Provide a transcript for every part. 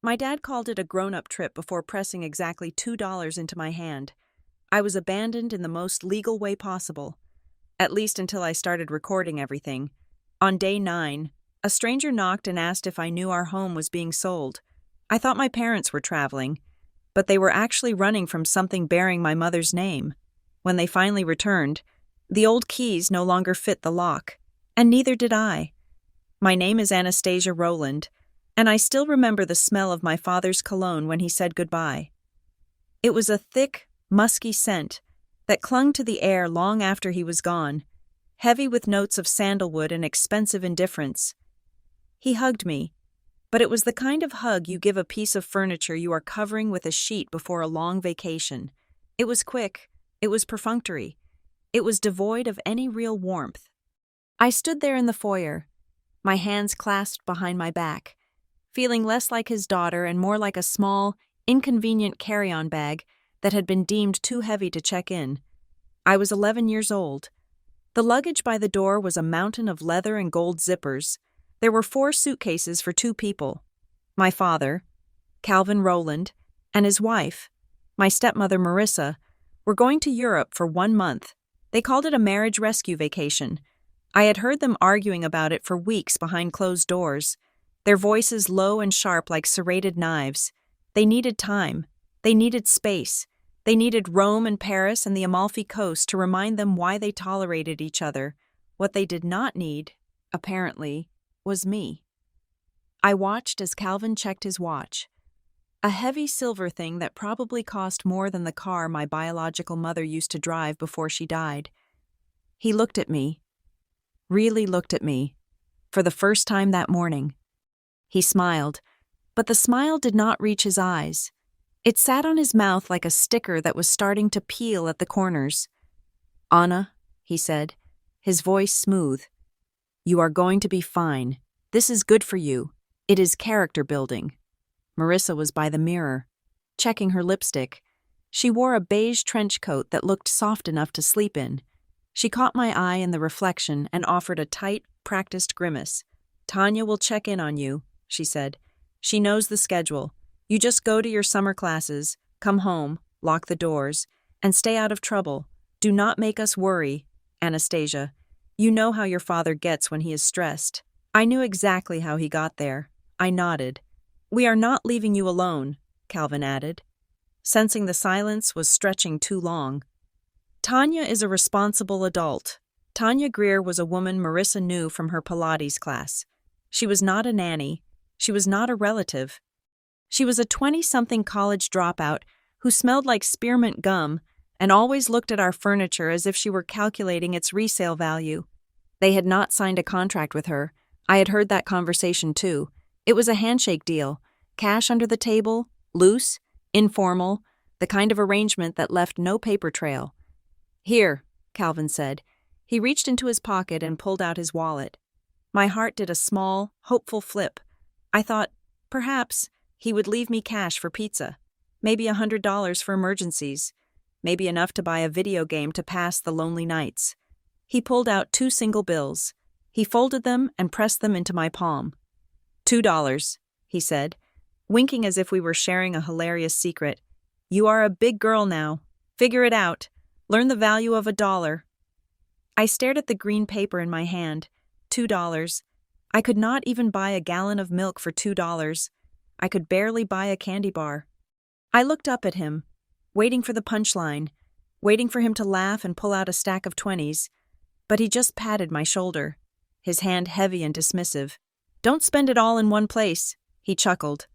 My dad called it a grown-up trip before pressing exactly $2 into my hand. I was abandoned in the most legal way possible, at least until I started recording everything. On day 9, a stranger knocked and asked if I knew our home was being sold. I thought my parents were traveling, but they were actually running from something bearing my mother's name. When they finally returned, the old keys no longer fit the lock, and neither did I. My name is Anastasia Rowland, and I still remember the smell of my father's cologne when he said goodbye. It was a thick, musky scent that clung to the air long after he was gone, heavy with notes of sandalwood and expensive indifference. He hugged me, but it was the kind of hug you give a piece of furniture you are covering with a sheet before a long vacation. It was quick, it was perfunctory, it was devoid of any real warmth. I stood there in the foyer, my hands clasped behind my back, feeling less like his daughter and more like a small, inconvenient carry-on bag that had been deemed too heavy to check in. I was 11 years old. The luggage by the door was a mountain of leather and gold zippers. There were 4 suitcases for 2 people. My father, Calvin Rowland, and his wife, my stepmother Marissa, were going to Europe for 1 month. They called it a marriage rescue vacation. I had heard them arguing about it for weeks behind closed doors, their voices low and sharp like serrated knives. They needed time. They needed space. They needed Rome and Paris and the Amalfi Coast to remind them why they tolerated each other. What they did not need, apparently, was me. I watched as Calvin checked his watch. A heavy silver thing that probably cost more than the car my biological mother used to drive before she died. He looked at me, really looked at me, for the first time that morning. He smiled, but the smile did not reach his eyes. It sat on his mouth like a sticker that was starting to peel at the corners. "Anna," he said, his voice smooth, "you are going to be fine. This is good for you. It is character building." Marissa was by the mirror, checking her lipstick. She wore a beige trench coat that looked soft enough to sleep in. She caught my eye in the reflection and offered a tight, practiced grimace. "Tanya will check in on you," she said. "She knows the schedule. You just go to your summer classes, come home, lock the doors, and stay out of trouble. Do not make us worry, Anastasia. You know how your father gets when he is stressed." I knew exactly how he got there. I nodded. "We are not leaving you alone," Calvin added. Sensing the silence was stretching too long. "Tanya is a responsible adult." Tanya Greer was a woman Marissa knew from her Pilates class. She was not a nanny. She was not a relative. She was a 20-something college dropout who smelled like spearmint gum and always looked at our furniture as if she were calculating its resale value. They had not signed a contract with her. I had heard that conversation too. It was a handshake deal, cash under the table, loose, informal, the kind of arrangement that left no paper trail. "Here," Calvin said. He reached into his pocket and pulled out his wallet. My heart did a small, hopeful flip. I thought, perhaps, he would leave me cash for pizza, maybe $100 for emergencies, maybe enough to buy a video game to pass the lonely nights. He pulled out 2 single bills. He folded them and pressed them into my palm. $2, he said, winking as if we were sharing a hilarious secret. "You are a big girl now. Figure it out. Learn the value of $1. I stared at the green paper in my hand. $2. I could not even buy a gallon of milk for $2. I could barely buy a candy bar. I looked up at him, waiting for the punchline, waiting for him to laugh and pull out a stack of 20s, but he just patted my shoulder, his hand heavy and dismissive. "Don't spend it all in one place," he chuckled.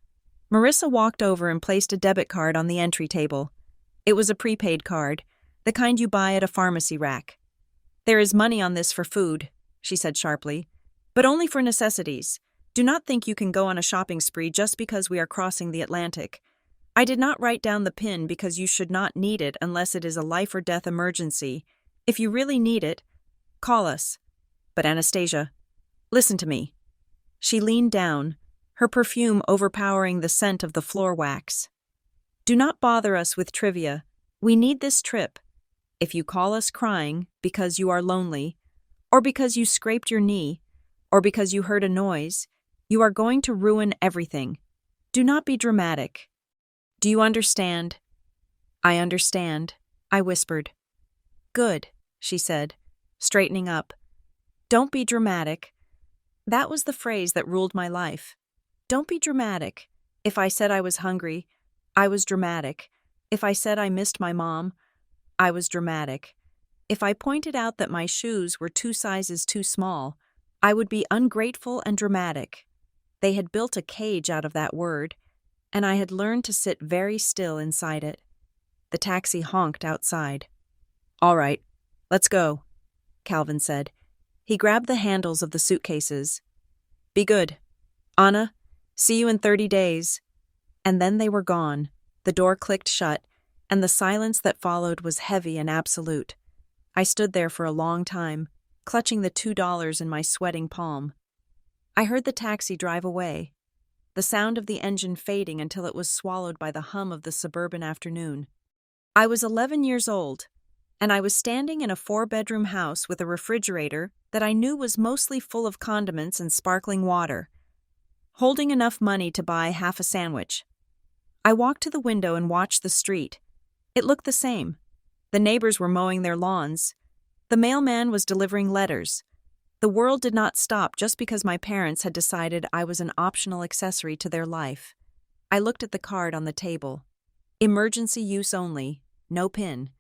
Marissa walked over and placed a debit card on the entry table. It was a prepaid card, the kind you buy at a pharmacy rack. "There is money on this for food," she said sharply, "but only for necessities. Do not think you can go on a shopping spree just because we are crossing the Atlantic. I did not write down the PIN because you should not need it unless it is a life or death emergency. If you really need it, call us. But Anastasia, listen to me." She leaned down, her perfume overpowering the scent of the floor wax. "Do not bother us with trivia. We need this trip. If you call us crying because you are lonely, or because you scraped your knee, or because you heard a noise, you are going to ruin everything. Do not be dramatic. Do you understand? I understand, I whispered. Good, she said, straightening up. Don't be dramatic. That was the phrase that ruled my life. Don't be dramatic. If I said I was hungry, I was dramatic. If I said I missed my mom, I was dramatic. If I pointed out that my shoes were 2 sizes too small, I would be ungrateful and dramatic. They had built a cage out of that word, and I had learned to sit very still inside it. The taxi honked outside. All right, let's go, Calvin said. He grabbed the handles of the suitcases. Be good. Anna, see you in 30 days. And then they were gone. The door clicked shut, and the silence that followed was heavy and absolute. I stood there for a long time, clutching the $2 in my sweating palm. I heard the taxi drive away, the sound of the engine fading until it was swallowed by the hum of the suburban afternoon. I was 11 years old, and I was standing in a 4-bedroom house with a refrigerator that I knew was mostly full of condiments and sparkling water, holding enough money to buy half a sandwich. I walked to the window and watched the street. It looked the same. The neighbors were mowing their lawns. The mailman was delivering letters. The world did not stop just because my parents had decided I was an optional accessory to their life. I looked at the card on the table. Emergency use only, no PIN.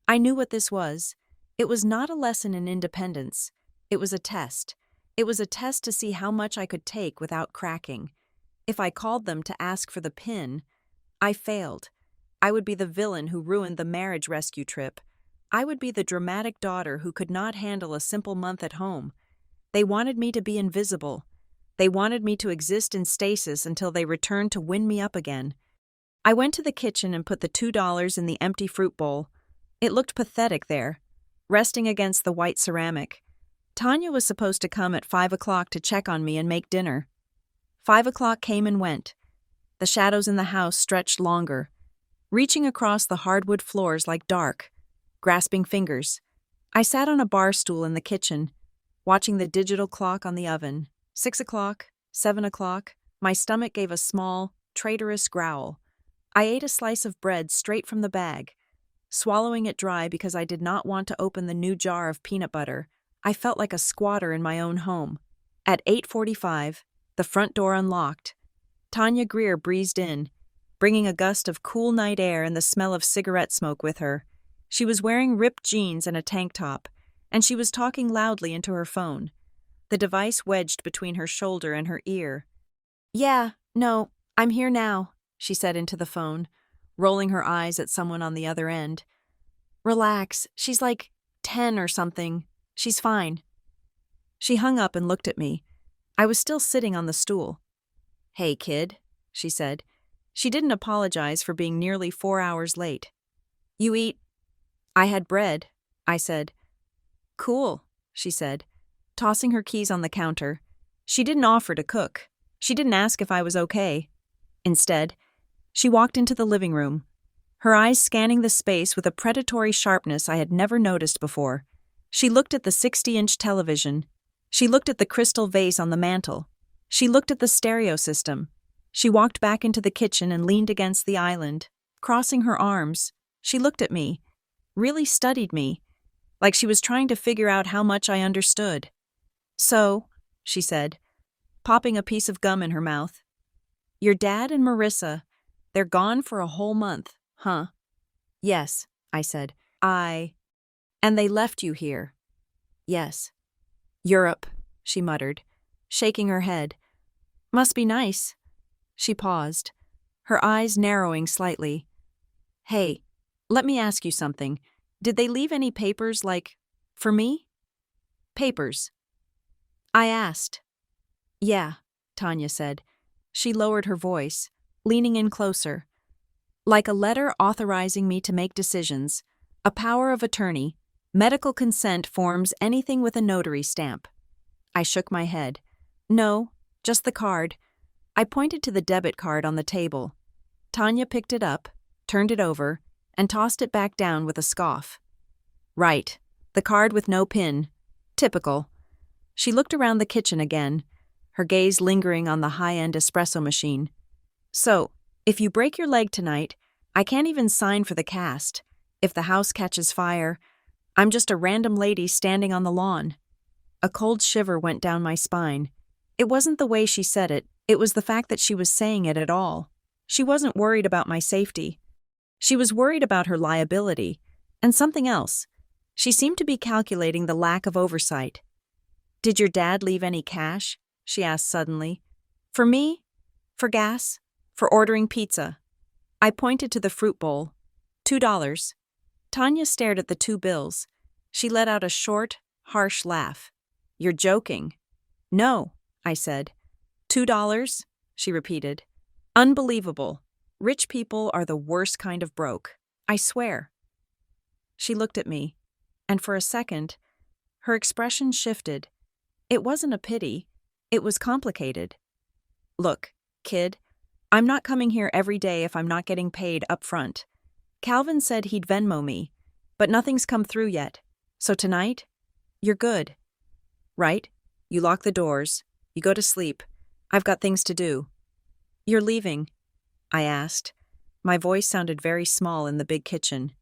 I knew what this was. It was not a lesson in independence. It was a test. It was a test to see how much I could take without cracking. If I called them to ask for the PIN, I failed. I would be the villain who ruined the marriage rescue trip. I would be the dramatic daughter who could not handle a simple month at home. They wanted me to be invisible. They wanted me to exist in stasis until they returned to win me up again. I went to the kitchen and put the $2 in the empty fruit bowl. It looked pathetic there, resting against the white ceramic. Tanya was supposed to come at 5 o'clock to check on me and make dinner. 5 o'clock came and went. The shadows in the house stretched longer, reaching across the hardwood floors like dark, grasping fingers. I sat on a bar stool in the kitchen, watching the digital clock on the oven. 6 o'clock, 7 o'clock, my stomach gave a small, traitorous growl. I ate a slice of bread straight from the bag, swallowing it dry because I did not want to open the new jar of peanut butter. I felt like a squatter in my own home. At 8:45, the front door unlocked. Tanya Greer breezed in, bringing a gust of cool night air and the smell of cigarette smoke with her. She was wearing ripped jeans and a tank top, and she was talking loudly into her phone, the device wedged between her shoulder and her ear. "Yeah, no, I'm here now," she said into the phone, rolling her eyes at someone on the other end. "Relax, she's like 10 or something. She's fine." She hung up and looked at me. I was still sitting on the stool. "Hey, kid," she said. She didn't apologize for being nearly 4 hours late. "You eat?" "I had bread," I said. "Cool," she said, tossing her keys on the counter. She didn't offer to cook. She didn't ask if I was okay. Instead, she walked into the living room, her eyes scanning the space with a predatory sharpness I had never noticed before. She looked at the 60-inch television. She looked at the crystal vase on the mantel. She looked at the stereo system. She walked back into the kitchen and leaned against the island, crossing her arms. She looked at me, really studied me, like she was trying to figure out how much I understood. "So," she said, popping a piece of gum in her mouth, "your dad and Marissa, they're gone for a whole month, huh?" "Yes," I said. "And they left you here?" "Yes." "Europe," she muttered, shaking her head. "Must be nice." She paused, her eyes narrowing slightly. "Hey, let me ask you something. Did they leave any papers, like, for me?" "Papers?" I asked. "Yeah," Tanya said. She lowered her voice, leaning in closer. "Like a letter authorizing me to make decisions, a power of attorney, medical consent forms anything with a notary stamp." I shook my head. "No, just the card." I pointed to the debit card on the table. Tanya picked it up, turned it over, and tossed it back down with a scoff. "Right, the card with no PIN. Typical." She looked around the kitchen again, her gaze lingering on the high-end espresso machine. So, if you break your leg tonight, I can't even sign for the cast. If the house catches fire, I'm just a random lady standing on the lawn. A cold shiver went down my spine. It wasn't the way she said it, it was the fact that she was saying it at all. She wasn't worried about my safety. She was worried about her liability, and something else. She seemed to be calculating the lack of oversight. "Did your dad leave any cash?" she asked suddenly. "For me? For gas? For ordering pizza?" I pointed to the fruit bowl. $2. Tanya stared at the 2 bills. She let out a short, harsh laugh. "You're joking." "No," I said. $2? She repeated. "Unbelievable. Rich people are the worst kind of broke. I swear." She looked at me, and for a second, her expression shifted. It wasn't a pity, it was complicated. "Look, kid, I'm not coming here every day if I'm not getting paid up front. Calvin said he'd Venmo me, but nothing's come through yet. So tonight, you're good. Right? You lock the doors, you go to sleep. I've got things to do." "You're leaving?" I asked. My voice sounded very small in the big kitchen.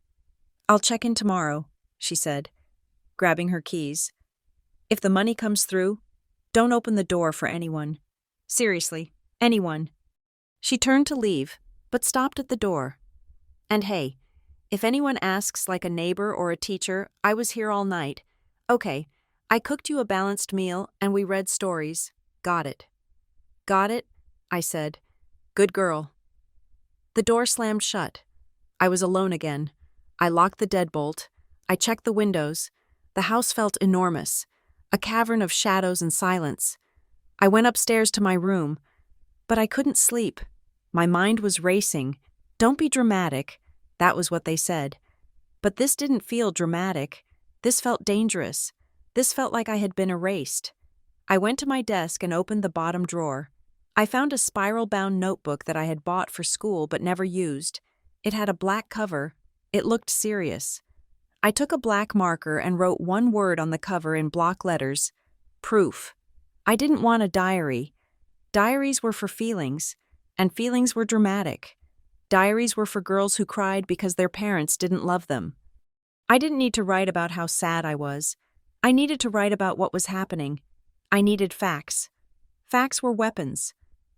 "I'll check in tomorrow," she said, grabbing her keys. "If the money comes through, don't open the door for anyone. Seriously, anyone." She turned to leave, but stopped at the door. "And hey, if anyone asks like a neighbor or a teacher, I was here all night. Okay, I cooked you a balanced meal and we read stories. Got it." "Got it?" I said. "Good girl." The door slammed shut. I was alone again. I locked the deadbolt. I checked the windows. The house felt enormous, a cavern of shadows and silence. I went upstairs to my room, but I couldn't sleep. My mind was racing. "Don't be dramatic," that was what they said. But this didn't feel dramatic. This felt dangerous. This felt like I had been erased. I went to my desk and opened the bottom drawer. I found a spiral-bound notebook that I had bought for school but never used. It had a black cover. It looked serious. I took a black marker and wrote one word on the cover in block letters: proof. I didn't want a diary. Diaries were for feelings, and feelings were dramatic. Diaries were for girls who cried because their parents didn't love them. I didn't need to write about how sad I was. I needed to write about what was happening. I needed facts. Facts were weapons.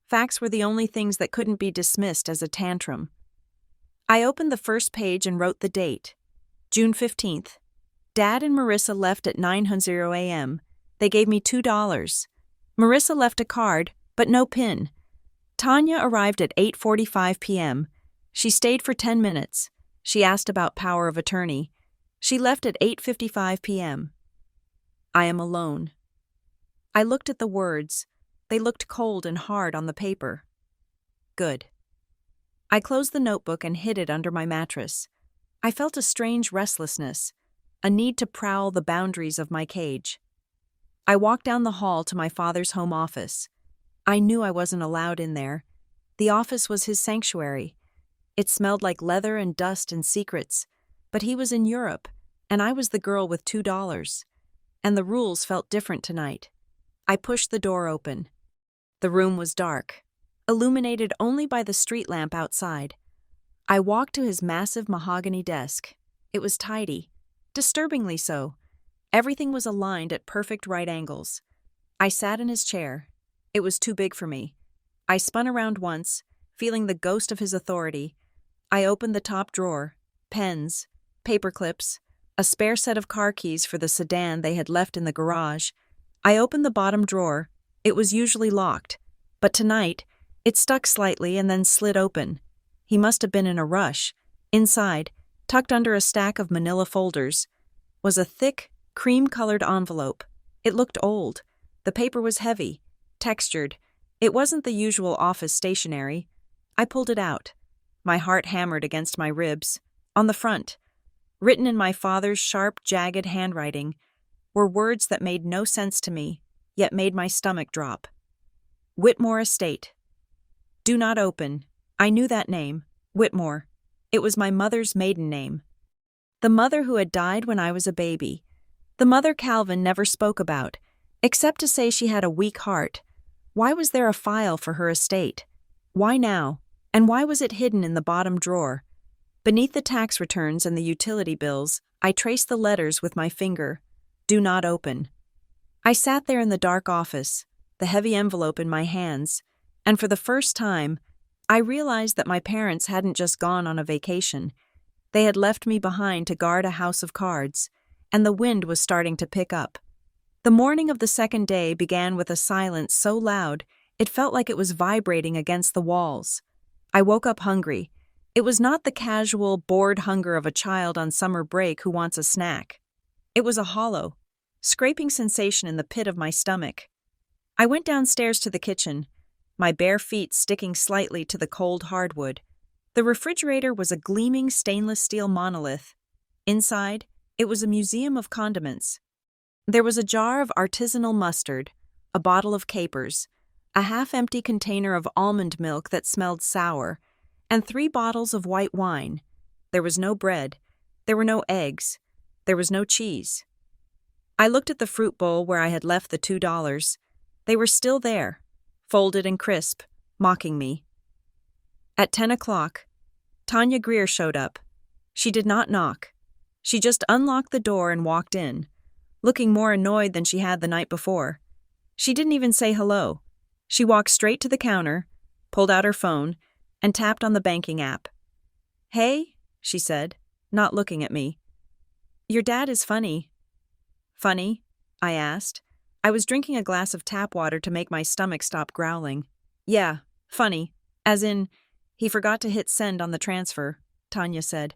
Facts were the only things that couldn't be dismissed as a tantrum. I opened the first page and wrote the date. June 15th. Dad and Marissa left at 9:00 a.m. They gave me $2. Marissa left a card, but no PIN. Tanya arrived at 8:45 p.m. She stayed for 10 minutes. She asked about power of attorney. She left at 8:55 p.m. I am alone. I looked at the words. They looked cold and hard on the paper. Good. I closed the notebook and hid it under my mattress. I felt a strange restlessness, a need to prowl the boundaries of my cage. I walked down the hall to my father's home office. I knew I wasn't allowed in there. The office was his sanctuary. It smelled like leather and dust and secrets, but he was in Europe, and I was the girl with $2. And the rules felt different tonight. I pushed the door open. The room was dark, illuminated only by the street lamp outside. I walked to his massive mahogany desk. It was tidy, disturbingly so. Everything was aligned at perfect right angles. I sat in his chair. It was too big for me. I spun around once, feeling the ghost of his authority. I opened the top drawer, pens, paper clips, a spare set of car keys for the sedan they had left in the garage. I opened the bottom drawer. It was usually locked, but tonight, it stuck slightly and then slid open. He must have been in a rush. Inside, tucked under a stack of manila folders, was a thick, cream-colored envelope. It looked old. The paper was heavy, textured. It wasn't the usual office stationery. I pulled it out. My heart hammered against my ribs. On the front, written in my father's sharp, jagged handwriting, were words that made no sense to me, yet made my stomach drop. Whitmore Estate. Do not open. I knew that name. Whitmore. It was my mother's maiden name. The mother who had died when I was a baby. The mother Calvin never spoke about, except to say she had a weak heart. Why was there a file for her estate? Why now, And why was it hidden in the bottom drawer? Beneath the tax returns and the utility bills, I traced the letters with my finger. Do not open. I sat there in the dark office, the heavy envelope in my hands, and for the first time, I realized that my parents hadn't just gone on a vacation. They had left me behind to guard a house of cards, and the wind was starting to pick up. The morning of the second day began with a silence so loud it felt like it was vibrating against the walls. I woke up hungry. It was not the casual, bored hunger of a child on summer break who wants a snack. It was a hollow, scraping sensation in the pit of my stomach. I went downstairs to the kitchen, my bare feet sticking slightly to the cold hardwood. The refrigerator was a gleaming stainless steel monolith. Inside, it was a museum of condiments. There was a jar of artisanal mustard, a bottle of capers, a half-empty container of almond milk that smelled sour, and 3 bottles of white wine. There was no bread. There were no eggs. There was no cheese. I looked at the fruit bowl where I had left the $2. They were still there, folded and crisp, mocking me. At 10 o'clock, Tanya Greer showed up. She did not knock. She just unlocked the door and walked in, looking more annoyed than she had the night before. She didn't even say hello. She walked straight to the counter, pulled out her phone, and tapped on the banking app. "Hey," she said, not looking at me. "Your dad is funny." "Funny?" I asked. I was drinking a glass of tap water to make my stomach stop growling. "Yeah, funny. As in, he forgot to hit send on the transfer," Tanya said.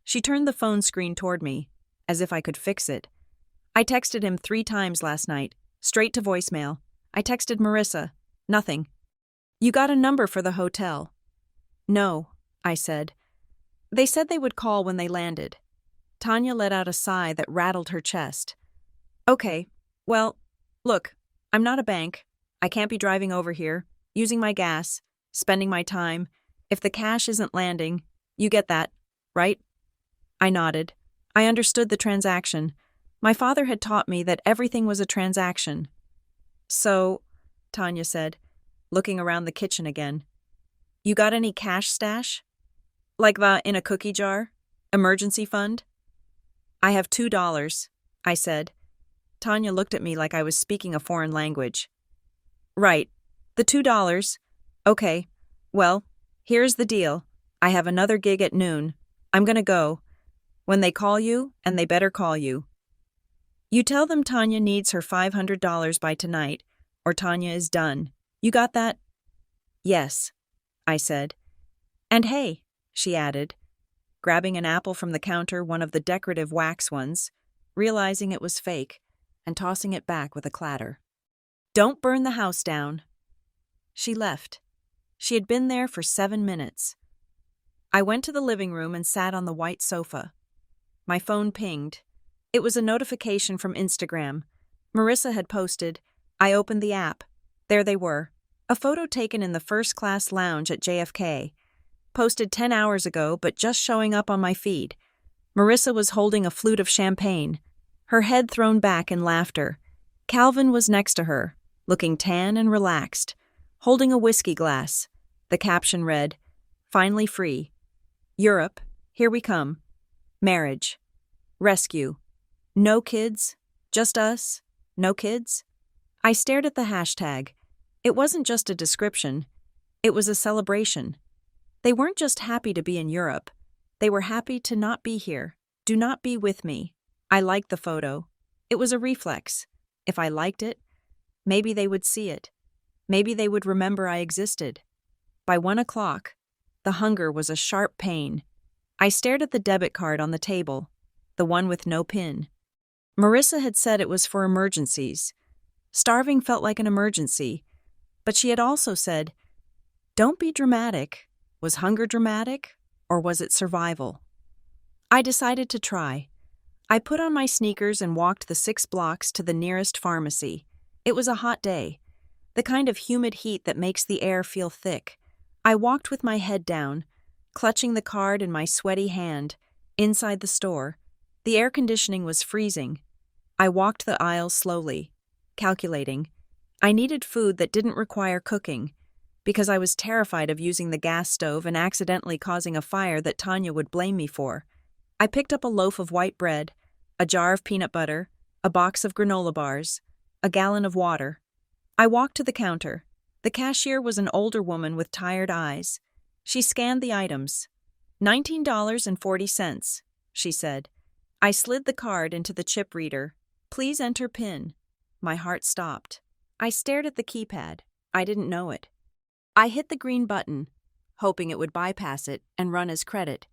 She turned the phone screen toward me, as if I could fix it. "I texted him 3 times last night, straight to voicemail. I texted Marissa. Nothing." "You got a number for the hotel?" "No," I said. "They said they would call when they landed." Tanya let out a sigh that rattled her chest. "Okay, well, look, I'm not a bank. I can't be driving over here, using my gas, spending my time. If the cash isn't landing, you get that, right?" I nodded. I understood the transaction. My father had taught me that everything was a transaction. "So," Tanya said, looking around the kitchen again, "you got any cash stash? Like in a cookie jar? Emergency fund?" "I have $2, I said. Tanya looked at me like I was speaking a foreign language. "Right, the $2. Okay, well, here's the deal. I have another gig at noon. I'm gonna go. When they call you, and they better call you. You tell them Tanya needs her $500 by tonight, or Tanya is done. You got that?" "Yes," I said. "And hey," she added, grabbing an apple from the counter, one of the decorative wax ones, realizing it was fake, and tossing it back with a clatter. "Don't burn the house down." She left. She had been there for 7 minutes. I went to the living room and sat on the white sofa. My phone pinged. It was a notification from Instagram. Marissa had posted. I opened the app. There they were. A photo taken in the first-class lounge at JFK. Posted 10 hours ago, but just showing up on my feed. Marissa was holding a flute of champagne, her head thrown back in laughter. Calvin was next to her, looking tan and relaxed, holding a whiskey glass. The caption read, "Finally free. Europe, here we come. Marriage. Rescue. No kids. Just us. No kids." I stared at the hashtag. It wasn't just a description. It was a celebration. They weren't just happy to be in Europe. They were happy to not be here. Do not be with me. I liked the photo. It was a reflex. If I liked it, maybe they would see it. Maybe they would remember I existed. By 1 o'clock, the hunger was a sharp pain. I stared at the debit card on the table, the one with no PIN. Marissa had said it was for emergencies. Starving felt like an emergency. But she had also said, "Don't be dramatic." Was hunger dramatic, or was it survival? I decided to try. I put on my sneakers and walked the 6 blocks to the nearest pharmacy. It was a hot day, the kind of humid heat that makes the air feel thick. I walked with my head down, clutching the card in my sweaty hand. Inside the store, the air conditioning was freezing. I walked the aisles slowly, calculating. I needed food that didn't require cooking. because I was terrified of using the gas stove and accidentally causing a fire that Tanya would blame me for. I picked up a loaf of white bread, a jar of peanut butter, a box of granola bars, a gallon of water. I walked to the counter. The cashier was an older woman with tired eyes. She scanned the items. $19.40, she said. I slid the card into the chip reader. Please enter PIN. My heart stopped. I stared at the keypad. I didn't know it. I hit the green button, hoping it would bypass it and run as credit.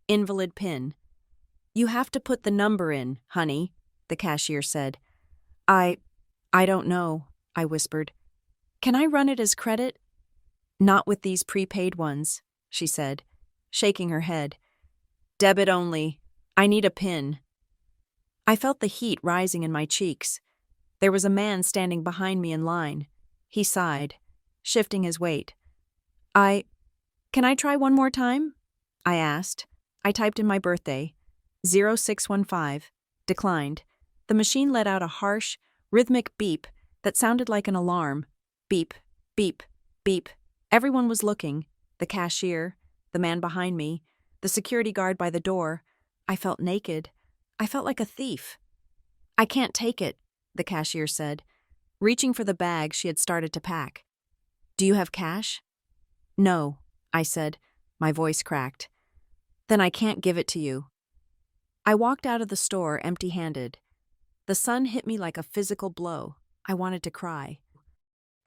Invalid PIN. You have to put the number in, honey, the cashier said. I don't know, I whispered. Can I run it as credit? Not with these prepaid ones, she said, shaking her head. Debit only. I need a PIN. I felt the heat rising in my cheeks. There was a man standing behind me in line. He sighed, shifting his weight. Can I try one more time? I asked. I typed in my birthday. 0615. Declined. The machine let out a harsh, rhythmic beep that sounded like an alarm. Beep, beep, beep. Everyone was looking. The cashier, the man behind me, the security guard by the door. I felt naked. I felt like a thief. I can't take it, the cashier said, reaching for the bag she had started to pack. Do you have cash? No, I said, my voice cracked. Then I can't give it to you. I walked out of the store empty-handed. The sun hit me like a physical blow. I wanted to cry.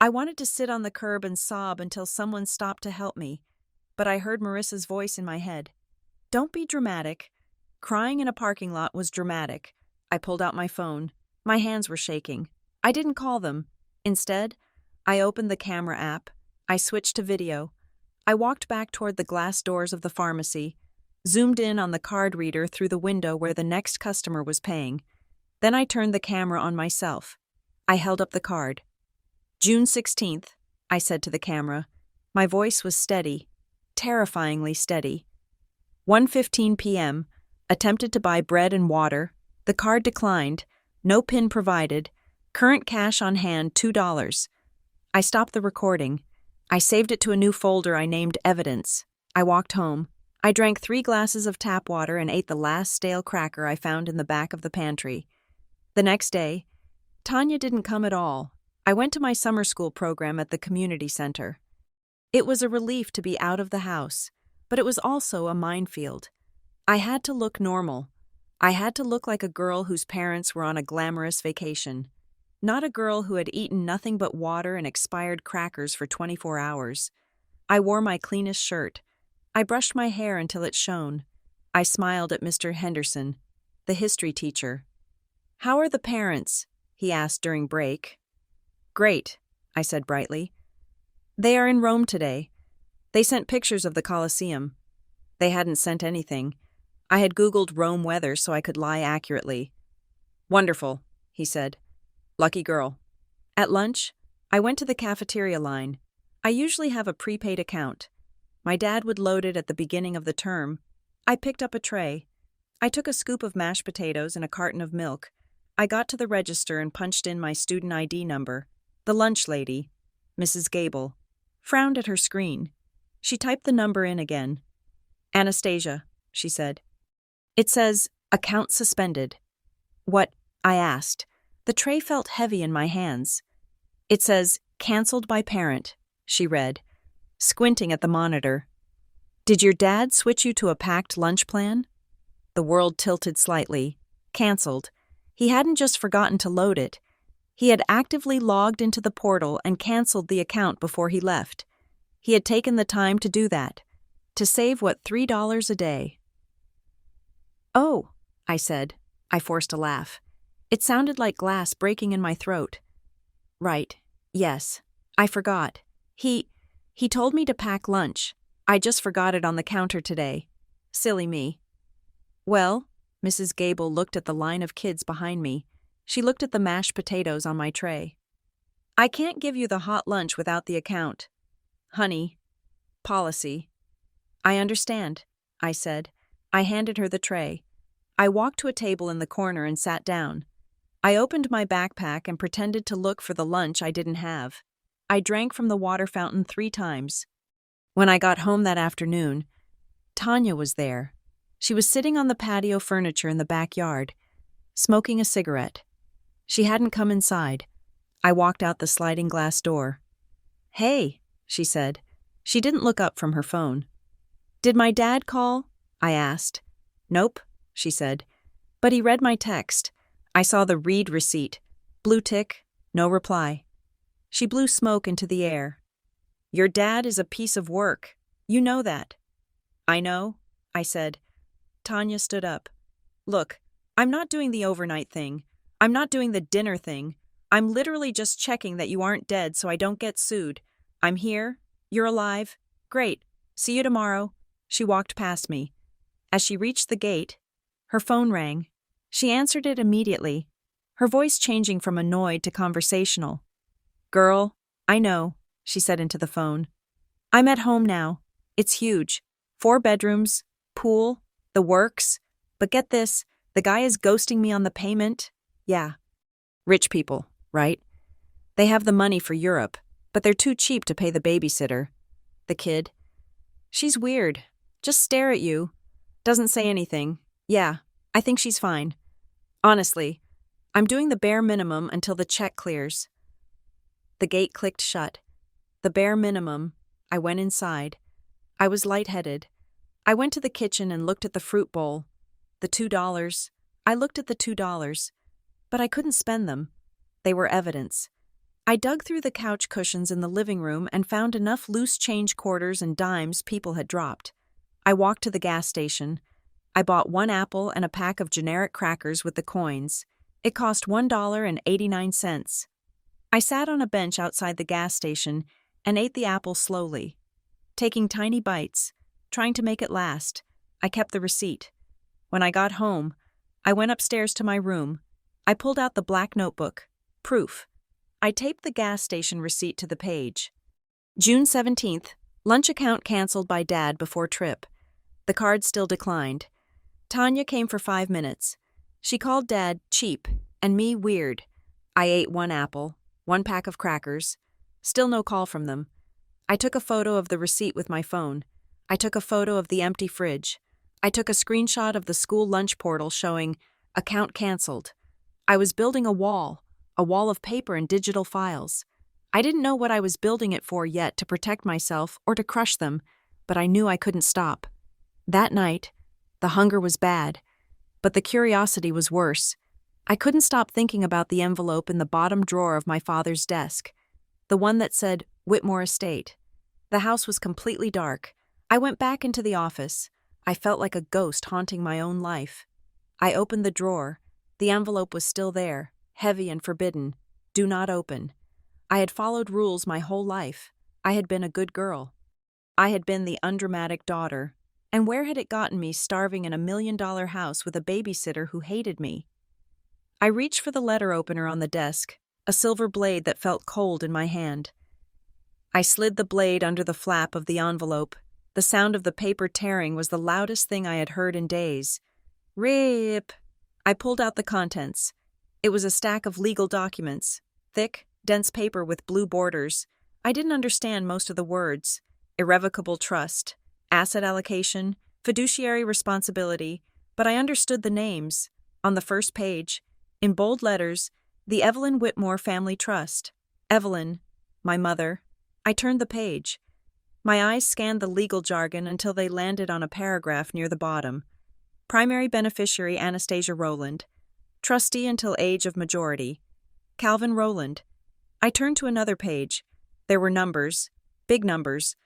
I wanted to sit on the curb and sob until someone stopped to help me, but I heard Marissa's voice in my head. Don't be dramatic. Crying in a parking lot was dramatic. I pulled out my phone. My hands were shaking. I didn't call them. Instead, I opened the camera app. I switched to video. I walked back toward the glass doors of the pharmacy, zoomed in on the card reader through the window where the next customer was paying. Then I turned the camera on myself. I held up the card. June 16th, I said to the camera. My voice was steady, terrifyingly steady. 1:15 p.m., attempted to buy bread and water. The card declined. No PIN provided. Current cash on hand, $2. I stopped the recording. I saved it to a new folder I named Evidence. I walked home. I drank 3 glasses of tap water and ate the last stale cracker I found in the back of the pantry. The next day, Tanya didn't come at all. I went to my summer school program at the community center. It was a relief to be out of the house, but it was also a minefield. I had to look normal. I had to look like a girl whose parents were on a glamorous vacation, not a girl who had eaten nothing but water and expired crackers for 24 hours. I wore my cleanest shirt. I brushed my hair until it shone. I smiled at Mr. Henderson, the history teacher. How are the parents? He asked during break. Great, I said brightly. They are in Rome today. They sent pictures of the Colosseum. They hadn't sent anything. I had Googled Rome weather so I could lie accurately. Wonderful, he said. Lucky girl. At lunch, I went to the cafeteria line. I usually have a prepaid account. My dad would load it at the beginning of the term. I picked up a tray. I took a scoop of mashed potatoes and a carton of milk. I got to the register and punched in my student ID number. The lunch lady, Mrs. Gable, frowned at her screen. She typed the number in again. Anastasia, she said. It says, account suspended. What? I asked. The tray felt heavy in my hands. It says, canceled by parent, she read, squinting at the monitor. Did your dad switch you to a packed lunch plan? The world tilted slightly. Canceled. He hadn't just forgotten to load it. He had actively logged into the portal and canceled the account before he left. He had taken the time to do that, to save, $3 a day. Oh, I said. I forced a laugh. It sounded like glass breaking in my throat. Right, yes, I forgot. He told me to pack lunch. I just forgot it on the counter today. Silly me. Well, Mrs. Gable looked at the line of kids behind me. She looked at the mashed potatoes on my tray. I can't give you the hot lunch without the account. Honey. Policy. I understand, I said. I handed her the tray. I walked to a table in the corner and sat down. I opened my backpack and pretended to look for the lunch I didn't have. I drank from the water fountain 3 times. When I got home that afternoon, Tanya was there. She was sitting on the patio furniture in the backyard, smoking a cigarette. She hadn't come inside. I walked out the sliding glass door. "Hey," she said. She didn't look up from her phone. "Did my dad call?" I asked. "Nope," she said. "But he read my text. I saw the read receipt. Blue tick, no reply." She blew smoke into the air. "Your dad is a piece of work. You know that." "I know," I said. Tanya stood up. "Look, I'm not doing the overnight thing. I'm not doing the dinner thing. I'm literally just checking that you aren't dead so I don't get sued. I'm here. You're alive. Great. See you tomorrow." She walked past me. As she reached the gate, her phone rang. She answered it immediately, her voice changing from annoyed to conversational. "Girl, I know," she said into the phone. "I'm at home now. It's huge. 4 bedrooms, pool, the works. But get this, the guy is ghosting me on the payment. Yeah. Rich people, right? They have the money for Europe, but they're too cheap to pay the babysitter. The kid. She's weird. Just stare at you. Doesn't say anything. Yeah, I think she's fine. Honestly, I'm doing the bare minimum until the check clears." The gate clicked shut. The bare minimum. I went inside. I was lightheaded. I went to the kitchen and looked at the fruit bowl. The $2. I looked at the $2, but I couldn't spend them. They were evidence. I dug through the couch cushions in the living room and found enough loose change quarters and dimes people had dropped. I walked to the gas station. I bought 1 apple and a pack of generic crackers with the coins. It cost $1.89. I sat on a bench outside the gas station and ate the apple slowly, taking tiny bites, trying to make it last. I kept the receipt. When I got home, I went upstairs to my room. I pulled out the black notebook. Proof. I taped the gas station receipt to the page. June 17th, lunch account canceled by Dad before trip. The card still declined. Tanya came for 5 minutes. She called Dad cheap and me weird. I ate 1 apple, 1 pack of crackers. Still no call from them. I took a photo of the receipt with my phone. I took a photo of the empty fridge. I took a screenshot of the school lunch portal showing account canceled. I was building a wall of paper and digital files. I didn't know what I was building it for yet, to protect myself or to crush them, but I knew I couldn't stop. That night, the hunger was bad, but the curiosity was worse. I couldn't stop thinking about the envelope in the bottom drawer of my father's desk, the one that said Whitmore Estate. The house was completely dark. I went back into the office. I felt like a ghost haunting my own life. I opened the drawer. The envelope was still there, heavy and forbidden. Do not open. I had followed rules my whole life. I had been a good girl. I had been the undramatic daughter. And where had it gotten me starving in a $1 million house with a babysitter who hated me? I reached for the letter opener on the desk, a silver blade that felt cold in my hand. I slid the blade under the flap of the envelope. The sound of the paper tearing was the loudest thing I had heard in days. Rip! I pulled out the contents. It was a stack of legal documents, thick, dense paper with blue borders. I didn't understand most of the words. Irrevocable trust, asset allocation, fiduciary responsibility, but I understood the names. On the first page, in bold letters, the Evelyn Whitmore Family Trust. Evelyn, my mother. I turned the page. My eyes scanned the legal jargon until they landed on a paragraph near the bottom. Primary beneficiary Anastasia Rowland. Trustee until age of majority. Calvin Rowland. I turned to another page. There were numbers, big numbers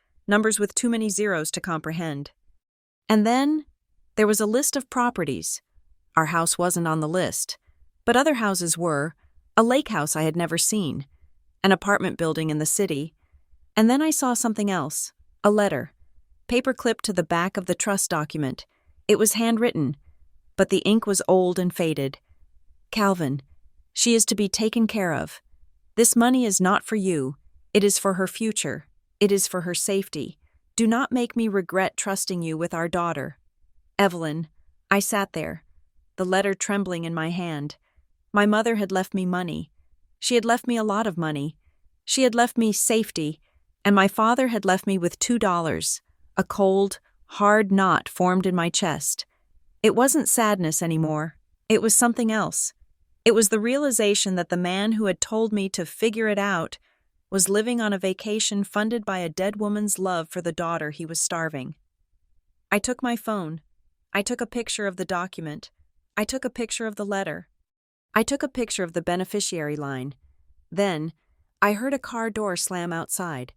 with too many zeros to comprehend. And then there was a list of properties. Our house wasn't on the list, but other houses were. A lake house I had never seen, an apartment building in the city. And then I saw something else, a letter, paper clipped to the back of the trust document. It was handwritten, but the ink was old and faded. Calvin, she is to be taken care of. This money is not for you. It is for her future. It is for her safety. Do not make me regret trusting you with our daughter. Evelyn. I sat there, the letter trembling in my hand. My mother had left me money. She had left me a lot of money. She had left me safety, and my father had left me with $2. A cold, hard knot formed in my chest. It wasn't sadness anymore. It was something else. It was the realization that the man who had told me to figure it out was living on a vacation funded by a dead woman's love for the daughter he was starving. I took my phone. I took a picture of the document. I took a picture of the letter. I took a picture of the beneficiary line. Then, I heard a car door slam outside.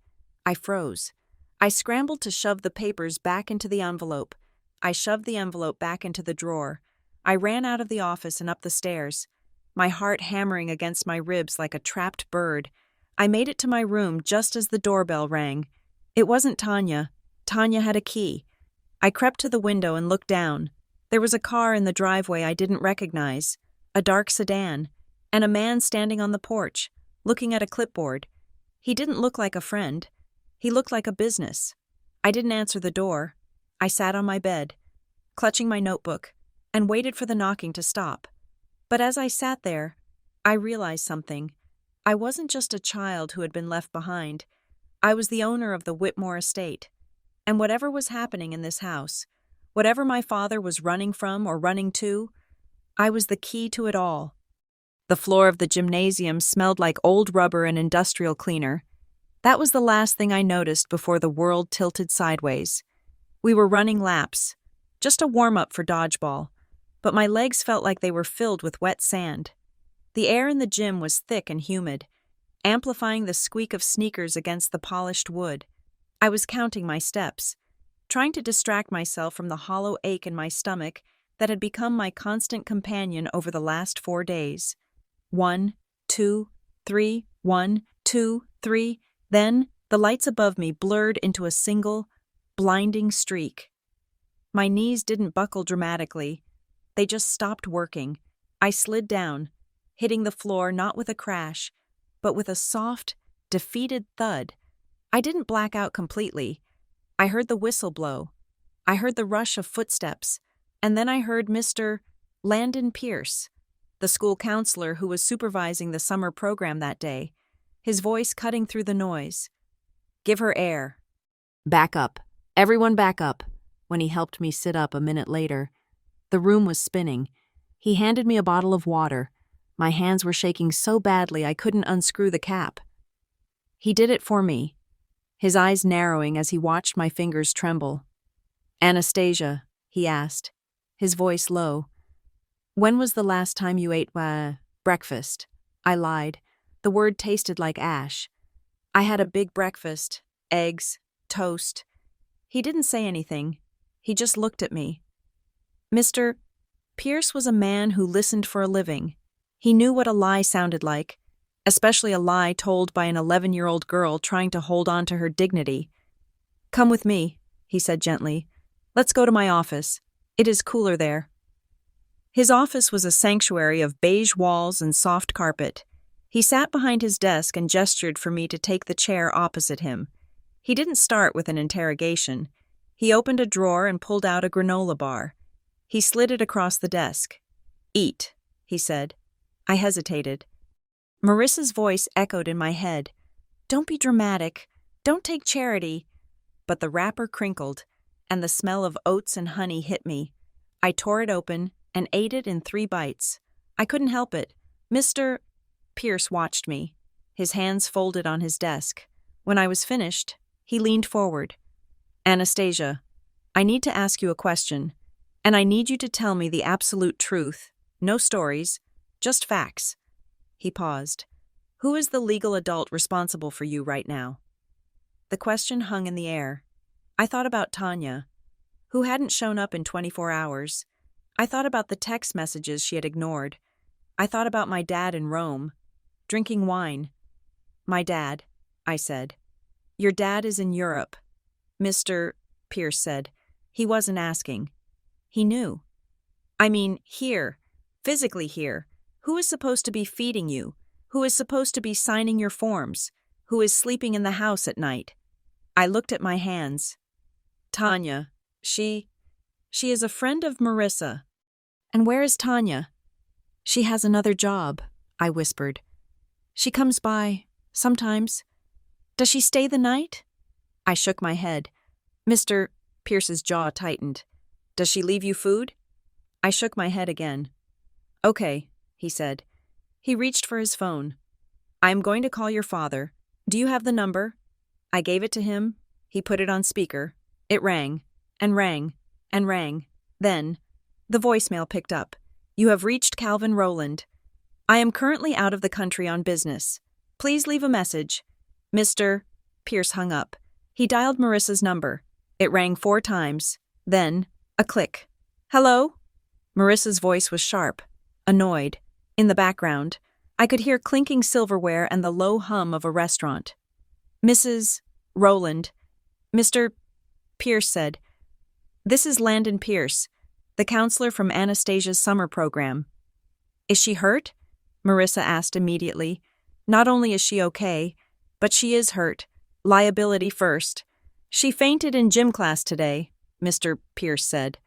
I froze. I scrambled to shove the papers back into the envelope. I shoved the envelope back into the drawer. I ran out of the office and up the stairs, my heart hammering against my ribs like a trapped bird. I made it to my room just as the doorbell rang. It wasn't Tanya. Tanya had a key. I crept to the window and looked down. There was a car in the driveway I didn't recognize, a dark sedan, and a man standing on the porch, looking at a clipboard. He didn't look like a friend. He looked like a business. I didn't answer the door. I sat on my bed, clutching my notebook, and waited for the knocking to stop. But as I sat there, I realized something. I wasn't just a child who had been left behind. I was the owner of the Whitmore estate. And whatever was happening in this house, whatever my father was running from or running to, I was the key to it all. The floor of the gymnasium smelled like old rubber and industrial cleaner. That was the last thing I noticed before the world tilted sideways. We were running laps, just a warm-up for dodgeball, but my legs felt like they were filled with wet sand. The air in the gym was thick and humid, amplifying the squeak of sneakers against the polished wood. I was counting my steps, trying to distract myself from the hollow ache in my stomach that had become my constant companion over the last 4 days. 1, 2, 3, 1, 2, 3. Then, the lights above me blurred into a single, blinding streak. My knees didn't buckle dramatically. They just stopped working. I slid down, hitting the floor not with a crash, but with a soft, defeated thud. I didn't black out completely. I heard the whistle blow. I heard the rush of footsteps, and then I heard Mr. Landon Pierce, the school counselor who was supervising the summer program that day, his voice cutting through the noise. "Give her air." "Back up. Everyone back up." When he helped me sit up a minute later, the room was spinning. He handed me a bottle of water. My hands were shaking so badly I couldn't unscrew the cap. He did it for me, his eyes narrowing as he watched my fingers tremble. "Anastasia," he asked, his voice low. "When was the last time you ate, breakfast?" I lied. The word tasted like ash. "I had a big breakfast. Eggs, toast." He didn't say anything. He just looked at me. Mr. Pierce was a man who listened for a living. He knew what a lie sounded like, especially a lie told by an 11-year-old girl trying to hold on to her dignity. "Come with me," he said gently. "Let's go to my office. It is cooler there." His office was a sanctuary of beige walls and soft carpet. He sat behind his desk and gestured for me to take the chair opposite him. He didn't start with an interrogation. He opened a drawer and pulled out a granola bar. He slid it across the desk. "Eat," he said. I hesitated. Marissa's voice echoed in my head. "Don't be dramatic. Don't take charity." But the wrapper crinkled, and the smell of oats and honey hit me. I tore it open and ate it in 3 bites. I couldn't help it. Mr. Pierce watched me, his hands folded on his desk. When I was finished, he leaned forward. "Anastasia, I need to ask you a question, and I need you to tell me the absolute truth. No stories, just facts." He paused. "Who is the legal adult responsible for you right now?" The question hung in the air. I thought about Tanya, who hadn't shown up in 24 hours. I thought about the text messages she had ignored. I thought about my dad in Rome, drinking wine. "My dad," I said. "Your dad is in Europe," Mr. Pierce said. He wasn't asking. He knew. "I mean, here, physically here. Who is supposed to be feeding you? Who is supposed to be signing your forms? Who is sleeping in the house at night?" I looked at my hands. "Tanya, she is a friend of Marissa." "And where is Tanya?" "She has another job," I whispered. "She comes by Sometimes. Does she stay the night? I shook my head. Mr. Pierce's jaw tightened. Does she leave you food? I shook my head again. Okay, he said. He reached for his phone. I am going to call your father. Do you have the number? I gave it to him. He put it on speaker. It rang, and rang, and rang. Then, the voicemail picked up. You have reached Calvin Rowland. I am currently out of the country on business. Please leave a message. Mr. Pierce hung up. He dialed Marissa's number. It rang 4 times. Then, a click. Hello? Marissa's voice was sharp, annoyed. In the background, I could hear clinking silverware and the low hum of a restaurant. Mrs. Rowland, Mr. Pierce said, "This is Landon Pierce, the counselor from Anastasia's summer program." Is she hurt? Marissa asked immediately. Not only is she okay, but she is hurt. Liability first. She fainted in gym class today, Mr. Pierce said.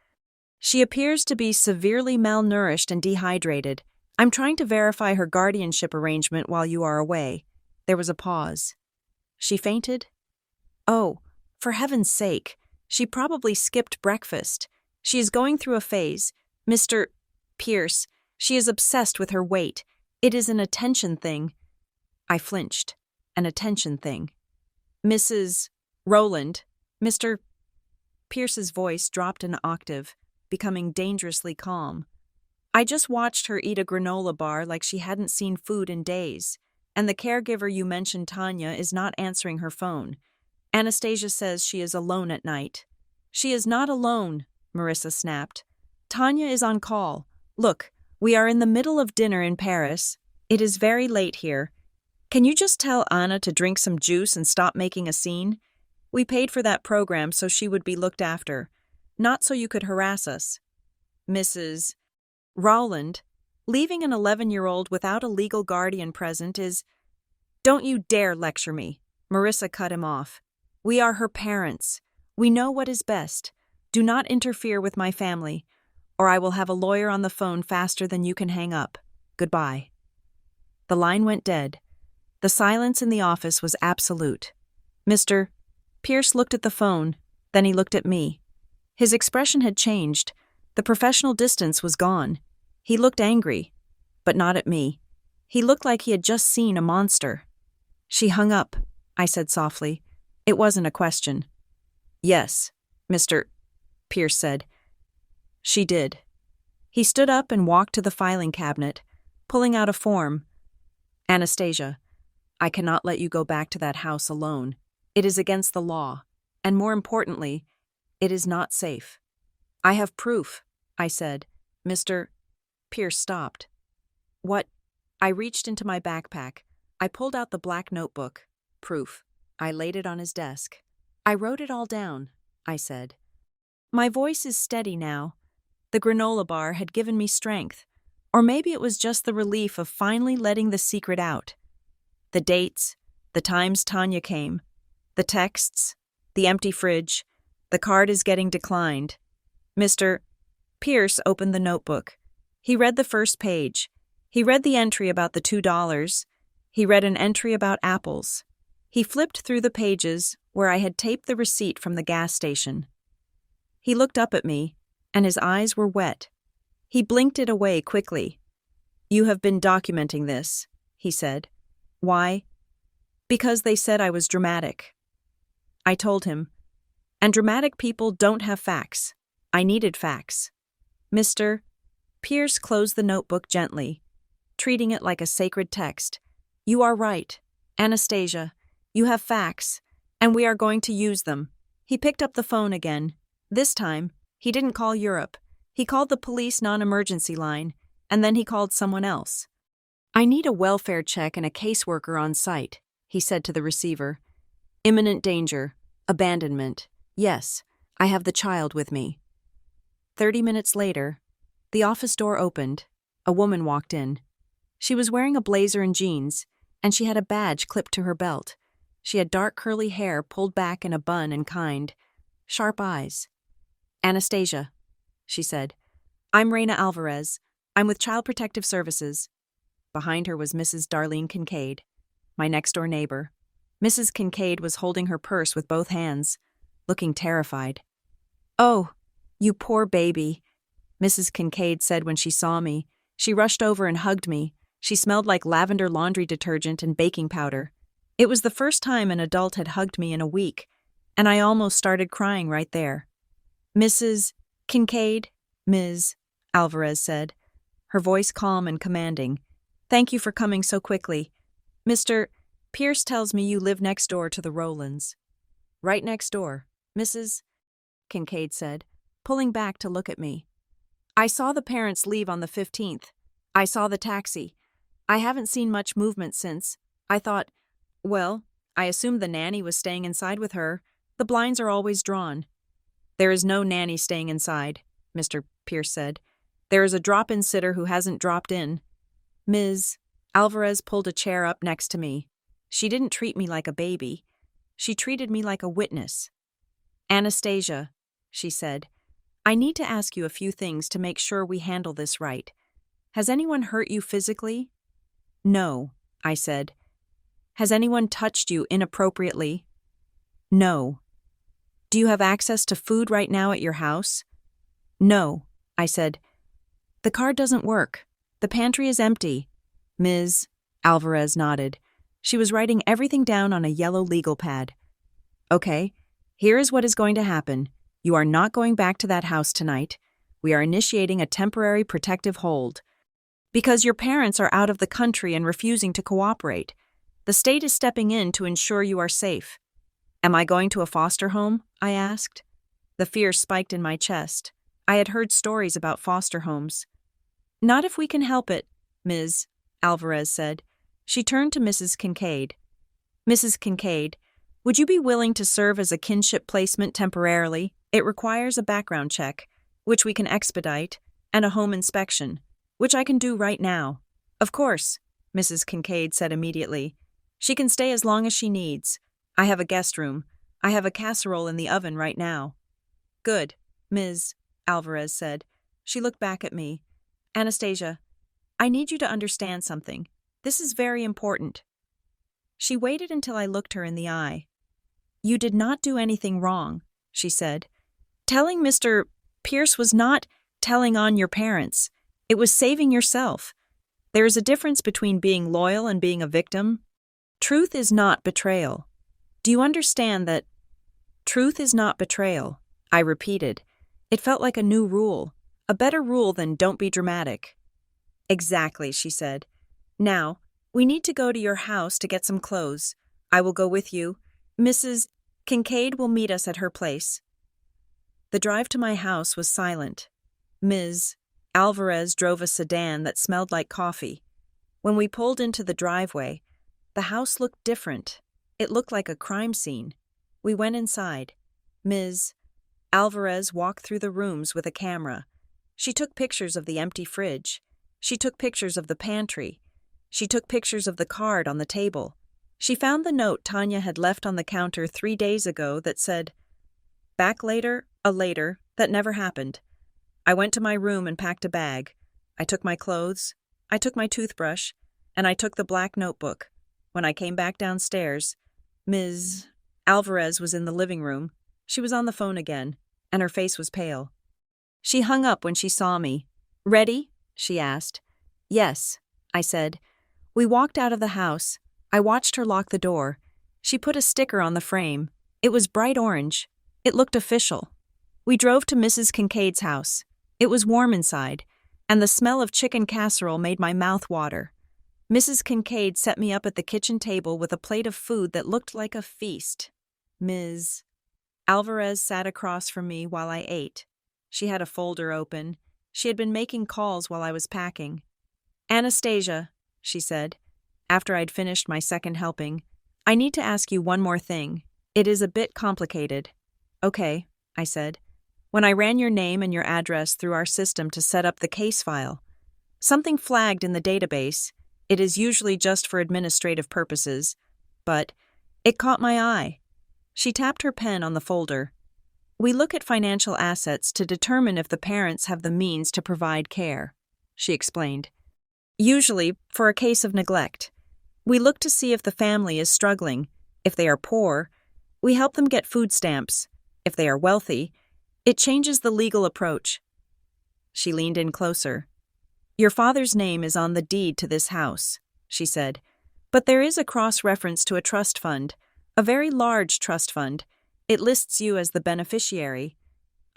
She appears to be severely malnourished and dehydrated. I'm trying to verify her guardianship arrangement while you are away. There was a pause. She fainted? Oh, for heaven's sake. She probably skipped breakfast. She is going through a phase. Mr. Pierce, she is obsessed with her weight. It is an attention thing. I flinched. An attention thing. Mrs. Rowland, Mr. Pierce's voice dropped an octave, becoming dangerously calm. I just watched her eat a granola bar like she hadn't seen food in days, and the caregiver you mentioned, Tanya, is not answering her phone. Anastasia says she is alone at night. She is not alone, Marissa snapped. Tanya is on call. Look, we are in the middle of dinner in Paris. It is very late here. Can you just tell Anna to drink some juice and stop making a scene? We paid for that program so she would be looked after, not so you could harass us. Mrs. Rowland, leaving an 11-year-old without a legal guardian present is— Don't you dare lecture me. Marissa cut him off. We are her parents. We know what is best. Do not interfere with my family, or I will have a lawyer on the phone faster than you can hang up. Goodbye. The line went dead. The silence in the office was absolute. Mr. Pierce looked at the phone, then he looked at me. His expression had changed. The professional distance was gone. He looked angry, but not at me. He looked like he had just seen a monster. She hung up, I said softly. It wasn't a question. Yes, Mr. Pierce said. She did. He stood up and walked to the filing cabinet, pulling out a form. Anastasia, I cannot let you go back to that house alone. It is against the law, and more importantly, it is not safe. I have proof, I said. Mr. Pierce stopped. What? I reached into my backpack. I pulled out the black notebook. Proof. I laid it on his desk. I wrote it all down, I said. My voice is steady now. The granola bar had given me strength, or maybe it was just the relief of finally letting the secret out. The dates, the times Tanya came, the texts, the empty fridge, the card is getting declined. Mr. Pierce opened the notebook. He read the first page. He read the entry about the $2. He read an entry about apples. He flipped through the pages where I had taped the receipt from the gas station. He looked up at me, and his eyes were wet. He blinked it away quickly. You have been documenting this, he said. Why? Because they said I was dramatic. I told him. And dramatic people don't have facts. I needed facts. Mr. Pierce closed the notebook gently, treating it like a sacred text. You are right, Anastasia. You have facts, and we are going to use them. He picked up the phone again. This time, he didn't call Europe. He called the police non-emergency line, and then he called someone else. I need a welfare check and a caseworker on site, he said to the receiver. Imminent danger. Abandonment. Yes, I have the child with me. 30 minutes later, the office door opened. A woman walked in. She was wearing a blazer and jeans, and she had a badge clipped to her belt. She had dark curly hair pulled back in a bun and kind, sharp eyes. Anastasia, she said. I'm Reina Alvarez. I'm with Child Protective Services. Behind her was Mrs. Darlene Kincaid. my next-door neighbor. Mrs. Kincaid was holding her purse with both hands, looking terrified. "Oh, you poor baby," Mrs. Kincaid said when she saw me. She rushed over and hugged me. She smelled like lavender laundry detergent and baking powder. It was the first time an adult had hugged me in a week, and I almost started crying right there. "Mrs. Kincaid," Ms. Alvarez said, her voice calm and commanding. "Thank you for coming so quickly. Mr. Pierce tells me you live next door to the Rowlands." "Right next door," Mrs. Kincaid said, pulling back to look at me. "I saw the parents leave on the 15th. I saw the taxi. I haven't seen much movement since. I thought, well, I assumed the nanny was staying inside with her. The blinds are always drawn." "There is no nanny staying inside," Mr. Pierce said. "There is a drop-in sitter who hasn't dropped in." Ms. Alvarez pulled a chair up next to me. She didn't treat me like a baby. She treated me like a witness. "Anastasia," she said, "I need to ask you a few things to make sure we handle this right. Has anyone hurt you physically?" "No," I said. "Has anyone touched you inappropriately?" "No." "Do you have access to food right now at your house?" "No," I said. "The card doesn't work. The pantry is empty." Ms. Alvarez nodded. She was writing everything down on a yellow legal pad. "Okay, here is what is going to happen. You are not going back to that house tonight. We are initiating a temporary protective hold. Because your parents are out of the country and refusing to cooperate. The state is stepping in to ensure you are safe." "Am I going to a foster home?" I asked. The fear spiked in my chest. I had heard stories about foster homes. "Not if we can help it," Ms. Alvarez said. She turned to Mrs. Kincaid. "Mrs. Kincaid, would you be willing to serve as a kinship placement temporarily? It requires a background check, which we can expedite, and a home inspection, which I can do right now." "Of course," Mrs. Kincaid said immediately. "She can stay as long as she needs. I have a guest room. I have a casserole in the oven right now." "Good," Ms. Alvarez said. She looked back at me. "Anastasia, I need you to understand something. This is very important." She waited until I looked her in the eye. "You did not do anything wrong," she said. "Telling Mr. Pierce was not telling on your parents. It was saving yourself. There is a difference between being loyal and being a victim. Truth is not betrayal. Do you understand that? Truth is not betrayal," I repeated. It felt like a new rule, a better rule than "don't be dramatic." "Exactly," she said. "Now, we need to go to your house to get some clothes. I will go with you. Mrs. Kincaid will meet us at her place." The drive to my house was silent. Ms. Alvarez drove a sedan that smelled like coffee. When we pulled into the driveway, the house looked different. It looked like a crime scene. We went inside. Ms. Alvarez walked through the rooms with a camera. She took pictures of the empty fridge. She took pictures of the pantry. She took pictures of the card on the table. She found the note Tanya had left on the counter 3 days ago that said, "Back later, a later, that never happened." I went to my room and packed a bag. I took my clothes, I took my toothbrush, and I took the black notebook. When I came back downstairs, Ms. Alvarez was in the living room. She was on the phone again, and her face was pale. She hung up when she saw me. "Ready?" she asked. "Yes," I said. We walked out of the house. I watched her lock the door. She put a sticker on the frame. It was bright orange. It looked official. We drove to Mrs. Kincaid's house. It was warm inside, and the smell of chicken casserole made my mouth water. Mrs. Kincaid set me up at the kitchen table with a plate of food that looked like a feast. Ms. Alvarez sat across from me while I ate. She had a folder open. She had been making calls while I was packing. "Anastasia," she said, after I'd finished my second helping, "I need to ask you one more thing. It is a bit complicated." "Okay," I said. "When I ran your name and your address through our system to set up the case file, something flagged in the database. It is usually just for administrative purposes, but it caught my eye." She tapped her pen on the folder. "We look at financial assets to determine if the parents have the means to provide care," she explained. "Usually for a case of neglect. We look to see if the family is struggling. If they are poor, we help them get food stamps. If they are wealthy, it changes the legal approach. She leaned in closer. Your father's name is on the deed to this house, she said, but there is a cross-reference to a trust fund, a very large trust fund. It lists you as the beneficiary.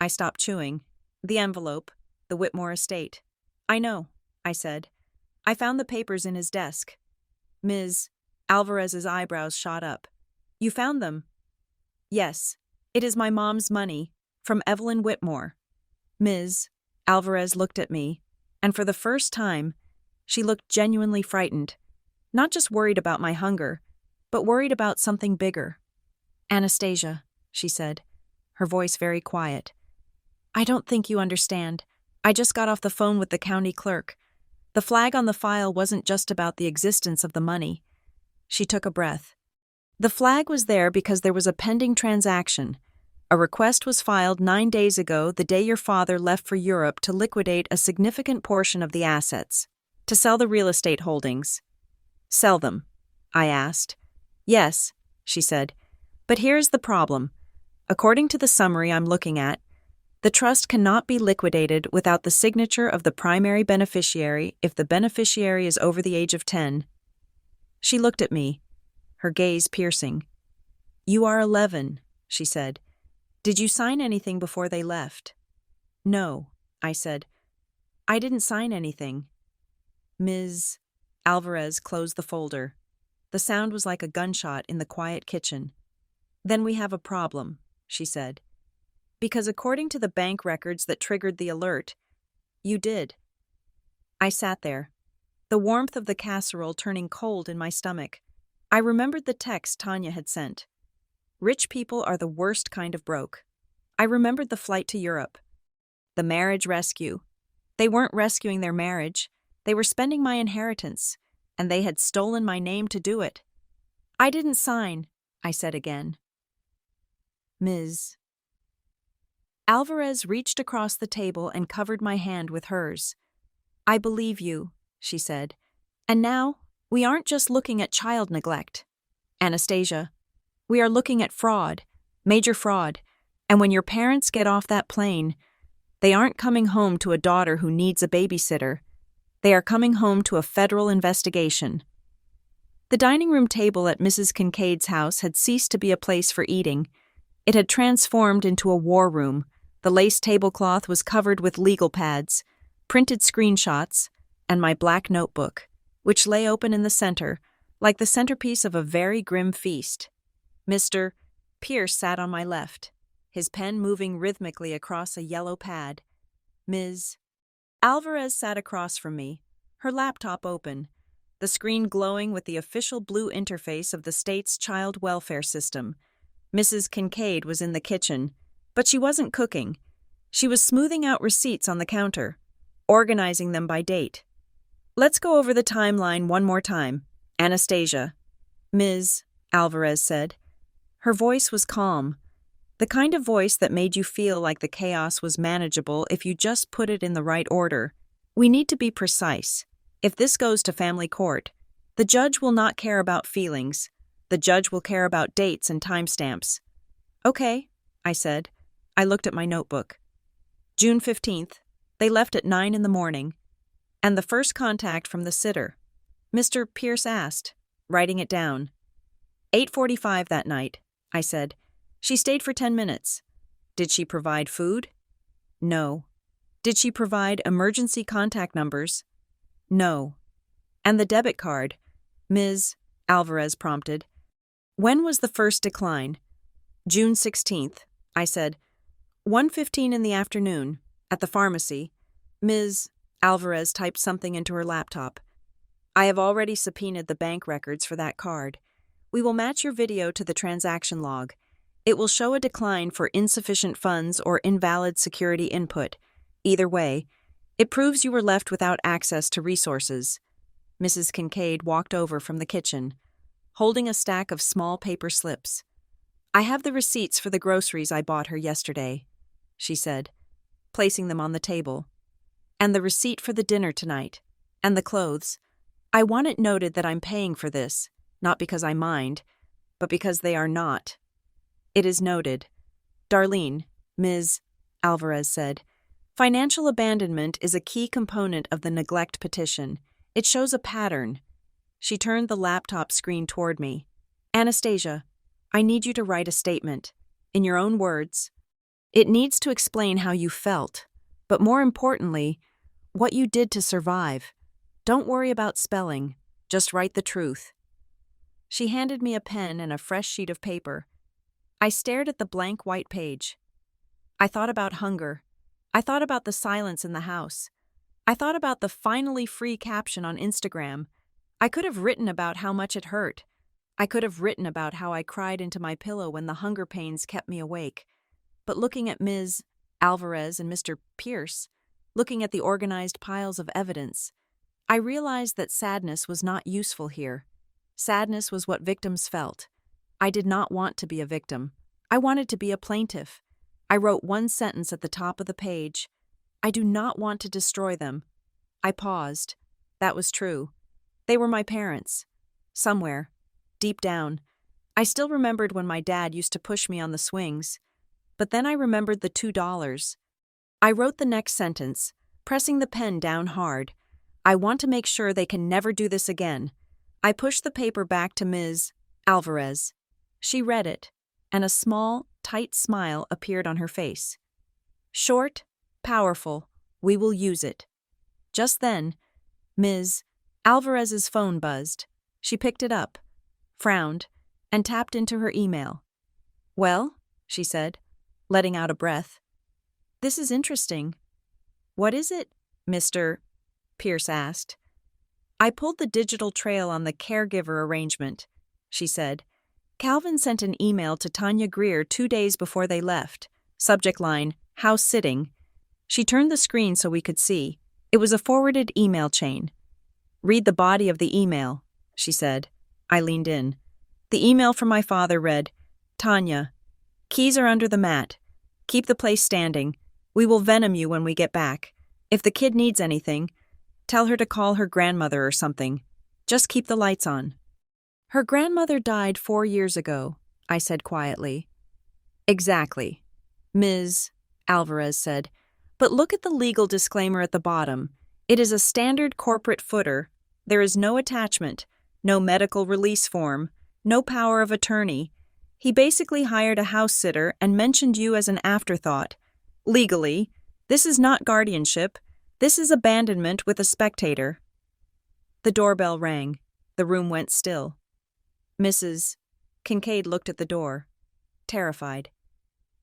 I stopped chewing. The envelope, the Whitmore estate. I know, I said. I found the papers in his desk. Ms. Alvarez's eyebrows shot up. You found them? Yes. It is my mom's money, from Evelyn Whitmore. Ms. Alvarez looked at me, and for the first time, she looked genuinely frightened. Not just worried about my hunger, but worried about something bigger. Anastasia, she said, her voice very quiet. I don't think you understand. I just got off the phone with the county clerk. The flag on the file wasn't just about the existence of the money. She took a breath. The flag was there because there was a pending transaction. A request was filed 9 days ago, the day your father left for Europe to liquidate a significant portion of the assets, to sell the real estate holdings. Sell them? I asked. Yes, she said. But here's the problem. According to the summary I'm looking at, the trust cannot be liquidated without the signature of the primary beneficiary if the beneficiary is over the age of 10. She looked at me, her gaze piercing. You are 11, she said. Did you sign anything before they left? No, I said. I didn't sign anything. Ms. Alvarez closed the folder. The sound was like a gunshot in the quiet kitchen. Then we have a problem, she said. Because according to the bank records that triggered the alert, you did. I sat there, the warmth of the casserole turning cold in my stomach. I remembered the text Tanya had sent. Rich people are the worst kind of broke. I remembered the flight to Europe. The marriage rescue. They weren't rescuing their marriage. They were spending my inheritance, and they had stolen my name to do it. I didn't sign, I said again. Ms. Alvarez reached across the table and covered my hand with hers. I believe you, she said. And now, we aren't just looking at child neglect. Anastasia, we are looking at fraud, major fraud, and when your parents get off that plane, they aren't coming home to a daughter who needs a babysitter. They are coming home to a federal investigation. The dining room table at Mrs. Kincaid's house had ceased to be a place for eating. It had transformed into a war room. The lace tablecloth was covered with legal pads, printed screenshots, and my black notebook, which lay open in the center, like the centerpiece of a very grim feast. Mr. Pierce sat on my left, his pen moving rhythmically across a yellow pad. Ms. Alvarez sat across from me, her laptop open, the screen glowing with the official blue interface of the state's child welfare system. Mrs. Kincaid was in the kitchen, but she wasn't cooking. She was smoothing out receipts on the counter, organizing them by date. Let's go over the timeline one more time. Anastasia, Ms. Alvarez said. Her voice was calm, the kind of voice that made you feel like the chaos was manageable if you just put it in the right order. We need to be precise. If this goes to family court, the judge will not care about feelings. The judge will care about dates and timestamps. Okay, I said. I looked at my notebook. June 15th, they left at 9 in the morning. And the first contact from the sitter. Mr. Pierce asked, writing it down. 8:45 that night, I said. She stayed for 10 minutes. Did she provide food? No. Did she provide emergency contact numbers? No. And the debit card? Ms. Alvarez prompted. When was the first decline? June 16th, I said. 1:15 in the afternoon, at the pharmacy. Ms. Alvarez typed something into her laptop. I have already subpoenaed the bank records for that card. We will match your video to the transaction log. It will show a decline for insufficient funds or invalid security input. Either way, it proves you were left without access to resources. Mrs. Kincaid walked over from the kitchen, holding a stack of small paper slips. I have the receipts for the groceries I bought her yesterday, she said, placing them on the table. And the receipt for the dinner tonight, and the clothes. I want it noted that I'm paying for this, not because I mind, but because they are not. It is noted. Darlene, Ms. Alvarez said, financial abandonment is a key component of the neglect petition. It shows a pattern. She turned the laptop screen toward me. Anastasia, I need you to write a statement. In your own words. It needs to explain how you felt, but more importantly, what you did to survive. Don't worry about spelling. Just write the truth. She handed me a pen and a fresh sheet of paper. I stared at the blank white page. I thought about hunger. I thought about the silence in the house. I thought about the finally free caption on Instagram. I could have written about how much it hurt. I could have written about how I cried into my pillow when the hunger pains kept me awake. But looking at Ms. Alvarez and Mr. Pierce, looking at the organized piles of evidence, I realized that sadness was not useful here. Sadness was what victims felt. I did not want to be a victim. I wanted to be a plaintiff. I wrote one sentence at the top of the page. I do not want to destroy them. I paused. That was true. They were my parents. Somewhere, deep down. I still remembered when my dad used to push me on the swings. But then I remembered the $2. I wrote the next sentence, pressing the pen down hard. I want to make sure they can never do this again. I pushed the paper back to Ms. Alvarez. She read it, and a small, tight smile appeared on her face. Short, powerful, we will use it. Just then, Ms. Alvarez's phone buzzed. She picked it up, frowned, and tapped into her email. Well, she said, letting out a breath. This is interesting. What is it, Mr. Pierce asked. I pulled the digital trail on the caregiver arrangement, she said. Calvin sent an email to Tanya Greer 2 days before they left. Subject line, house sitting. She turned the screen so we could see. It was a forwarded email chain. Read the body of the email, she said. I leaned in. The email from my father read, Tanya, keys are under the mat. Keep the place standing. We will venom you when we get back. If the kid needs anything, tell her to call her grandmother or something. Just keep the lights on. Her grandmother died 4 years ago, I said quietly. Exactly, Ms. Alvarez said. But look at the legal disclaimer at the bottom. It is a standard corporate footer. There is no attachment, no medical release form, no power of attorney. He basically hired a house sitter and mentioned you as an afterthought. Legally, this is not guardianship. This is abandonment with a spectator. The doorbell rang. The room went still. Mrs. Kincaid looked at the door, terrified.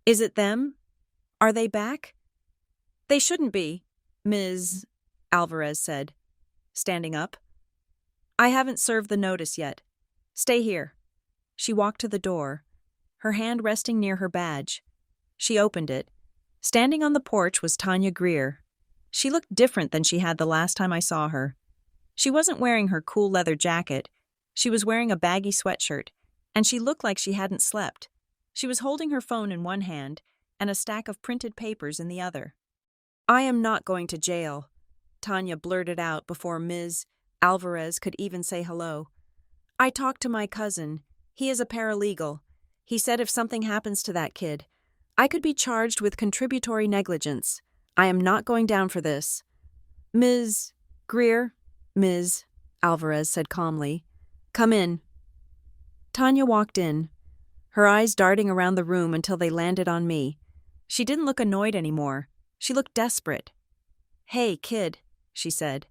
Is it them? Are they back? They shouldn't be, Ms. Alvarez said, standing up. I haven't served the notice yet. Stay here. She walked to the door, her hand resting near her badge. She opened it. Standing on the porch was Tanya Greer. She looked different than she had the last time I saw her. She wasn't wearing her cool leather jacket. She was wearing a baggy sweatshirt, and she looked like she hadn't slept. She was holding her phone in one hand and a stack of printed papers in the other. I am not going to jail, Tanya blurted out before Ms. Alvarez could even say hello. I talked to my cousin. He is a paralegal. He said if something happens to that kid, I could be charged with contributory negligence. I am not going down for this. Ms. Greer, Ms. Alvarez said calmly. Come in. Tanya walked in, her eyes darting around the room until they landed on me. She didn't look annoyed anymore. She looked desperate. Hey, kid, she said.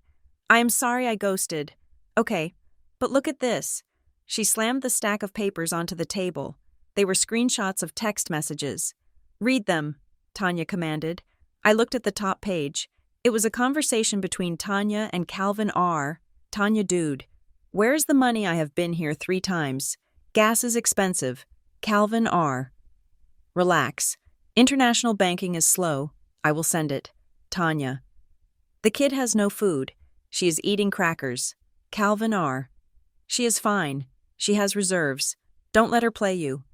I am sorry I ghosted. Okay, but look at this. She slammed the stack of papers onto the table. They were screenshots of text messages. Read them, Tanya commanded. I looked at the top page. It was a conversation between Tanya and Calvin R. Tanya dude. Where's the money? I have been here 3 times. Gas is expensive. Calvin R. Relax. International banking is slow. I will send it. Tanya. The kid has no food. She is eating crackers. Calvin R. She is fine. She has reserves. Don't let her play you.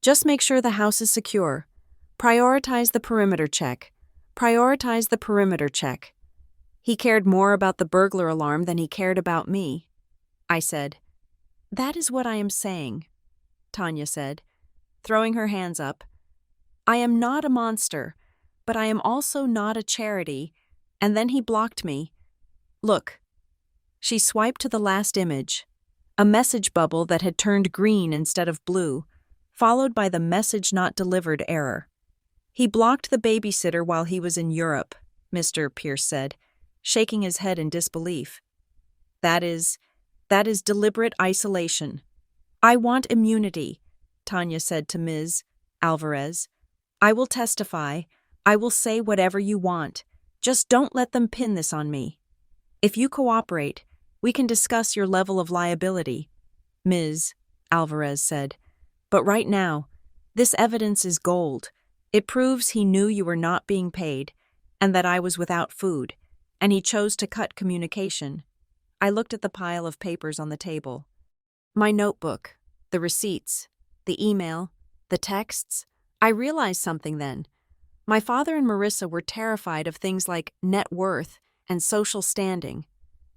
Just make sure the house is secure. Prioritize the perimeter check. Prioritize the perimeter check. He cared more about the burglar alarm than he cared about me, I said. That is what I am saying, Tanya said, throwing her hands up. I am not a monster, but I am also not a charity. And then he blocked me. Look. She swiped to the last image, a message bubble that had turned green instead of blue, followed by the message not delivered error. He blocked the babysitter while he was in Europe, Mr. Pierce said, shaking his head in disbelief. That is deliberate isolation. I want immunity, Tanya said to Ms. Alvarez. I will testify. I will say whatever you want. Just don't let them pin this on me. If you cooperate, we can discuss your level of liability, Ms. Alvarez said. But right now, this evidence is gold. It proves he knew you were not being paid, and that I was without food, and he chose to cut communication. I looked at the pile of papers on the table. My notebook, the receipts, the email, the texts. I realized something then. My father and Marissa were terrified of things like net worth and social standing.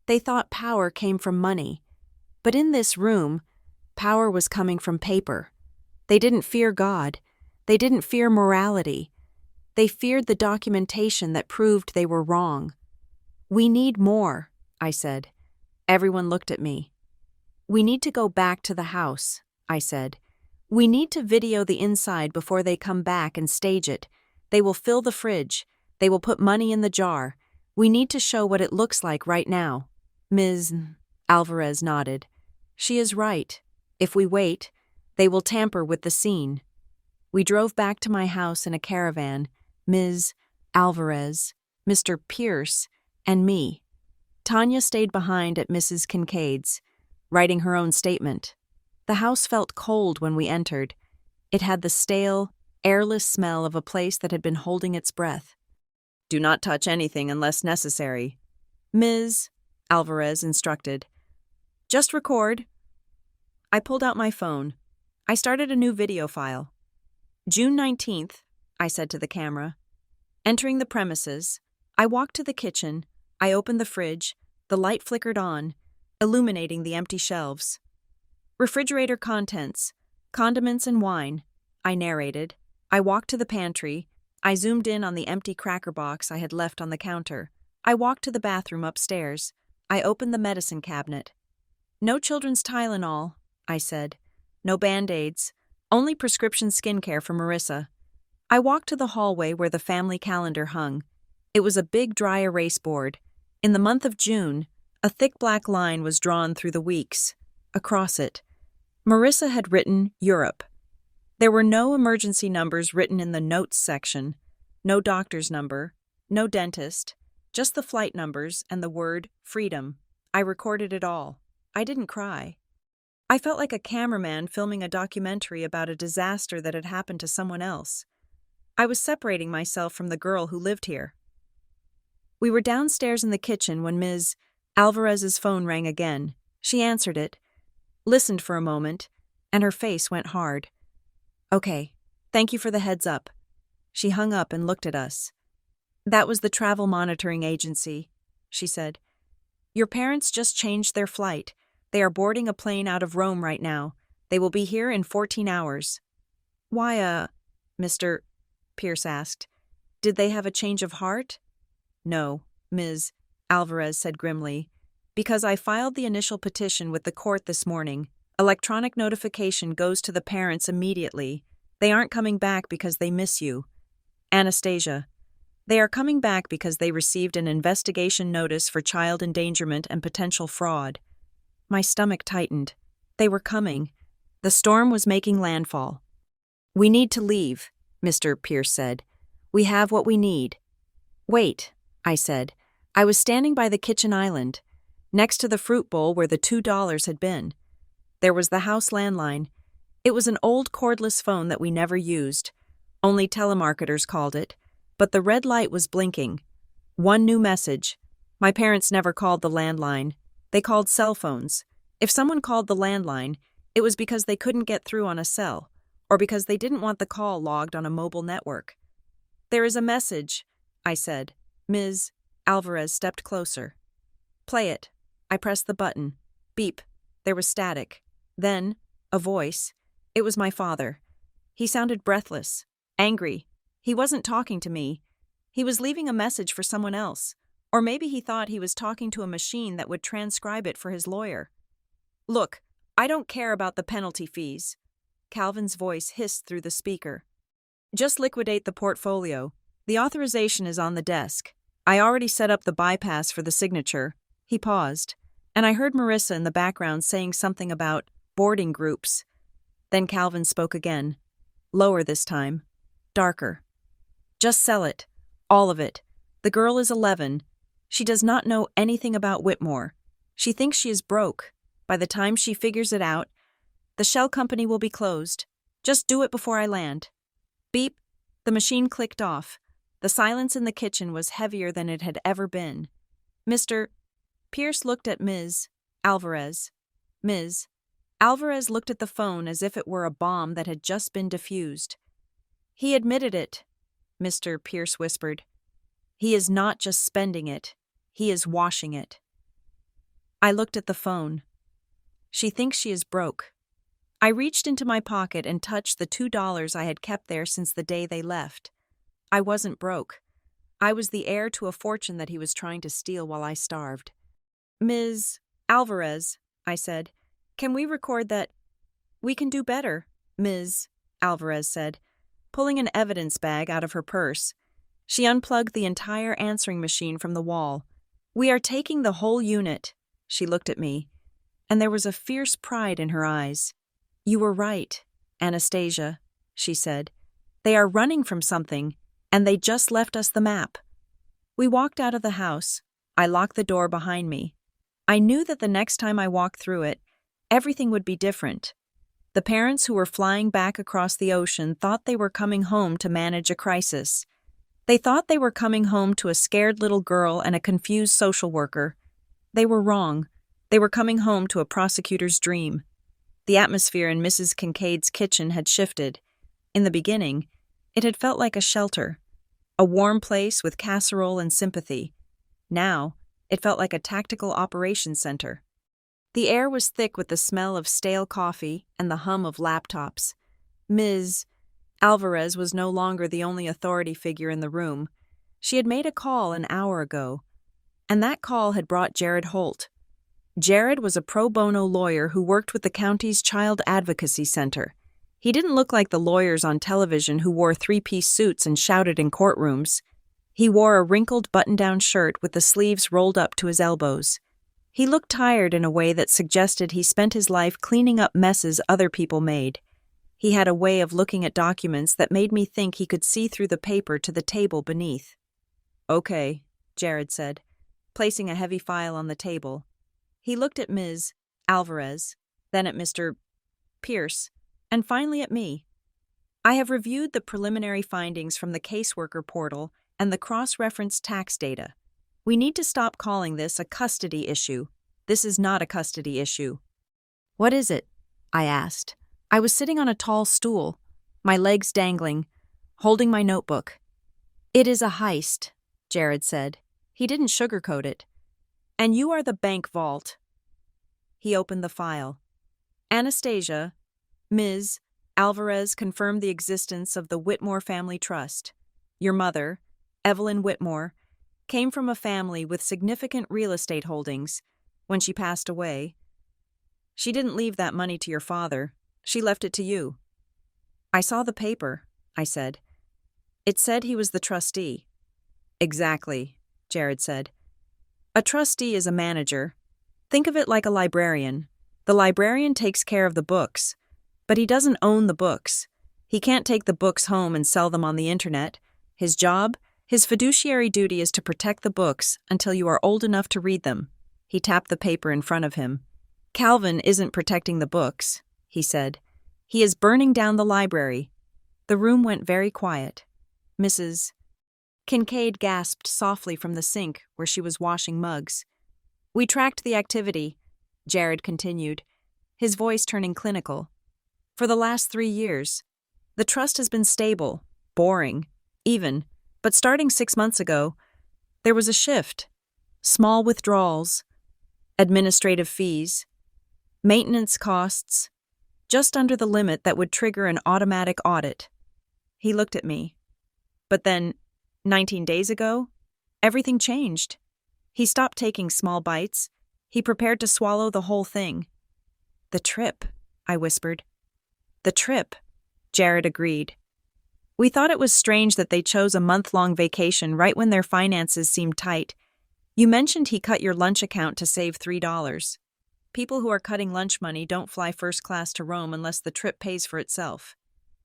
They thought power came from money. But in this room, power was coming from paper. They didn't fear God. They didn't fear morality. They feared the documentation that proved they were wrong. We need more, I said. Everyone looked at me. We need to go back to the house, I said. We need to video the inside before they come back and stage it. They will fill the fridge. They will put money in the jar. We need to show what it looks like right now. Ms. Alvarez nodded. She is right. If we wait, they will tamper with the scene. We drove back to my house in a caravan, Ms. Alvarez, Mr. Pierce, and me. Tanya stayed behind at Mrs. Kincaid's, writing her own statement. The house felt cold when we entered. It had the stale, airless smell of a place that had been holding its breath. Do not touch anything unless necessary, Ms. Alvarez instructed. Just record. I pulled out my phone. I started a new video file. June 19th, I said to the camera. Entering the premises, I walked to the kitchen. I opened the fridge. The light flickered on, illuminating the empty shelves. Refrigerator contents, condiments and wine, I narrated. I walked to the pantry. I zoomed in on the empty cracker box I had left on the counter. I walked to the bathroom upstairs. I opened the medicine cabinet. No children's Tylenol, I said. No Band-Aids. Only prescription skincare for Marissa. I walked to the hallway where the family calendar hung. It was a big dry erase board. In the month of June, a thick black line was drawn through the weeks. Across it, Marissa had written Europe. There were no emergency numbers written in the notes section, no doctor's number, no dentist, just the flight numbers and the word freedom. I recorded it all. I didn't cry. I felt like a cameraman filming a documentary about a disaster that had happened to someone else. I was separating myself from the girl who lived here. We were downstairs in the kitchen when Ms. Alvarez's phone rang again. She answered it, listened for a moment, and her face went hard. Okay, thank you for the heads up. She hung up and looked at us. That was the travel monitoring agency, she said. Your parents just changed their flight. They are boarding a plane out of Rome right now. They will be here in 14 hours. Why, Mr. Pierce asked. Did they have a change of heart? No, Ms. Alvarez said grimly. Because I filed the initial petition with the court this morning. Electronic notification goes to the parents immediately. They aren't coming back because they miss you. Anastasia. They are coming back because they received an investigation notice for child endangerment and potential fraud. My stomach tightened. They were coming. The storm was making landfall. We need to leave, Mr. Pierce said. We have what we need. Wait, I said. I was standing by the kitchen island, next to the fruit bowl where the $2 had been. There was the house landline. It was an old cordless phone that we never used. Only telemarketers called it. But the red light was blinking. One new message. My parents never called the landline. They called cell phones. If someone called the landline, it was because they couldn't get through on a cell, or because they didn't want the call logged on a mobile network. There is a message, I said. Ms. Alvarez stepped closer. Play it. I pressed the button. Beep. There was static. Then, a voice. It was my father. He sounded breathless, angry. He wasn't talking to me. He was leaving a message for someone else. Or maybe he thought he was talking to a machine that would transcribe it for his lawyer. Look, I don't care about the penalty fees. Calvin's voice hissed through the speaker. Just liquidate the portfolio. The authorization is on the desk. I already set up the bypass for the signature. He paused, and I heard Marissa in the background saying something about boarding groups. Then Calvin spoke again. Lower this time. Darker. Just sell it. All of it. The girl is 11. She does not know anything about Whitmore. She thinks she is broke. By the time she figures it out, the shell company will be closed. Just do it before I land. Beep. The machine clicked off. The silence in the kitchen was heavier than it had ever been. Mr. Pierce looked at Ms. Alvarez. Ms. Alvarez looked at the phone as if it were a bomb that had just been defused. He admitted it, Mr. Pierce whispered. He is not just spending it. He is washing it. I looked at the phone. She thinks she is broke. I reached into my pocket and touched the $2 I had kept there since the day they left. I wasn't broke. I was the heir to a fortune that he was trying to steal while I starved. Ms. Alvarez, I said, can we record that? We can do better, Ms. Alvarez said, pulling an evidence bag out of her purse. She unplugged the entire answering machine from the wall. We are taking the whole unit. She looked at me, and there was a fierce pride in her eyes. You were right, Anastasia, she said. They are running from something, and they just left us the map. We walked out of the house. I locked the door behind me. I knew that the next time I walked through it, everything would be different. The parents who were flying back across the ocean thought they were coming home to manage a crisis. They thought they were coming home to a scared little girl and a confused social worker. They were wrong. They were coming home to a prosecutor's dream. The atmosphere in Mrs. Kincaid's kitchen had shifted. In the beginning, it had felt like a shelter, a warm place with casserole and sympathy. Now, it felt like a tactical operations center. The air was thick with the smell of stale coffee and the hum of laptops. Ms. Alvarez was no longer the only authority figure in the room. She had made a call an hour ago, and that call had brought Jared Holt. Jared was a pro bono lawyer who worked with the county's Child Advocacy Center. He didn't look like the lawyers on television who wore three-piece suits and shouted in courtrooms. He wore a wrinkled button-down shirt with the sleeves rolled up to his elbows. He looked tired in a way that suggested he spent his life cleaning up messes other people made. He had a way of looking at documents that made me think he could see through the paper to the table beneath. Okay, Jared said, placing a heavy file on the table. He looked at Ms. Alvarez, then at Mr. Pierce, and finally at me. I have reviewed the preliminary findings from the caseworker portal and the cross-referenced tax data. We need to stop calling this a custody issue. This is not a custody issue. What is it? I asked. I was sitting on a tall stool, my legs dangling, holding my notebook. It is a heist, Jared said. He didn't sugarcoat it. And you are the bank vault. He opened the file. Anastasia, Ms. Alvarez confirmed the existence of the Whitmore Family Trust. Your mother, Evelyn Whitmore, came from a family with significant real estate holdings. When she passed away, she didn't leave that money to your father. She left it to you. I saw the paper, I said. It said he was the trustee. Exactly, Jared said. A trustee is a manager. Think of it like a librarian. The librarian takes care of the books, but he doesn't own the books. He can't take the books home and sell them on the internet. His job, his fiduciary duty is to protect the books until you are old enough to read them. He tapped the paper in front of him. Calvin isn't protecting the books, he said. He is burning down the library. The room went very quiet. Mrs. Kincaid gasped softly from the sink where she was washing mugs. We tracked the activity, Jared continued, his voice turning clinical. For the last 3 years, the trust has been stable, boring, even, but starting 6 months ago, There was a shift. Small withdrawals, administrative fees, maintenance costs, just under the limit that would trigger an automatic audit. He looked at me. But then, 19 days ago, everything changed. He stopped taking small bites. He prepared to swallow the whole thing. "The trip," I whispered. "The trip," Jared agreed. "We thought it was strange that they chose a month-long vacation right when their finances seemed tight. You mentioned he cut your lunch account to save $3. People who are cutting lunch money don't fly first class to Rome unless the trip pays for itself."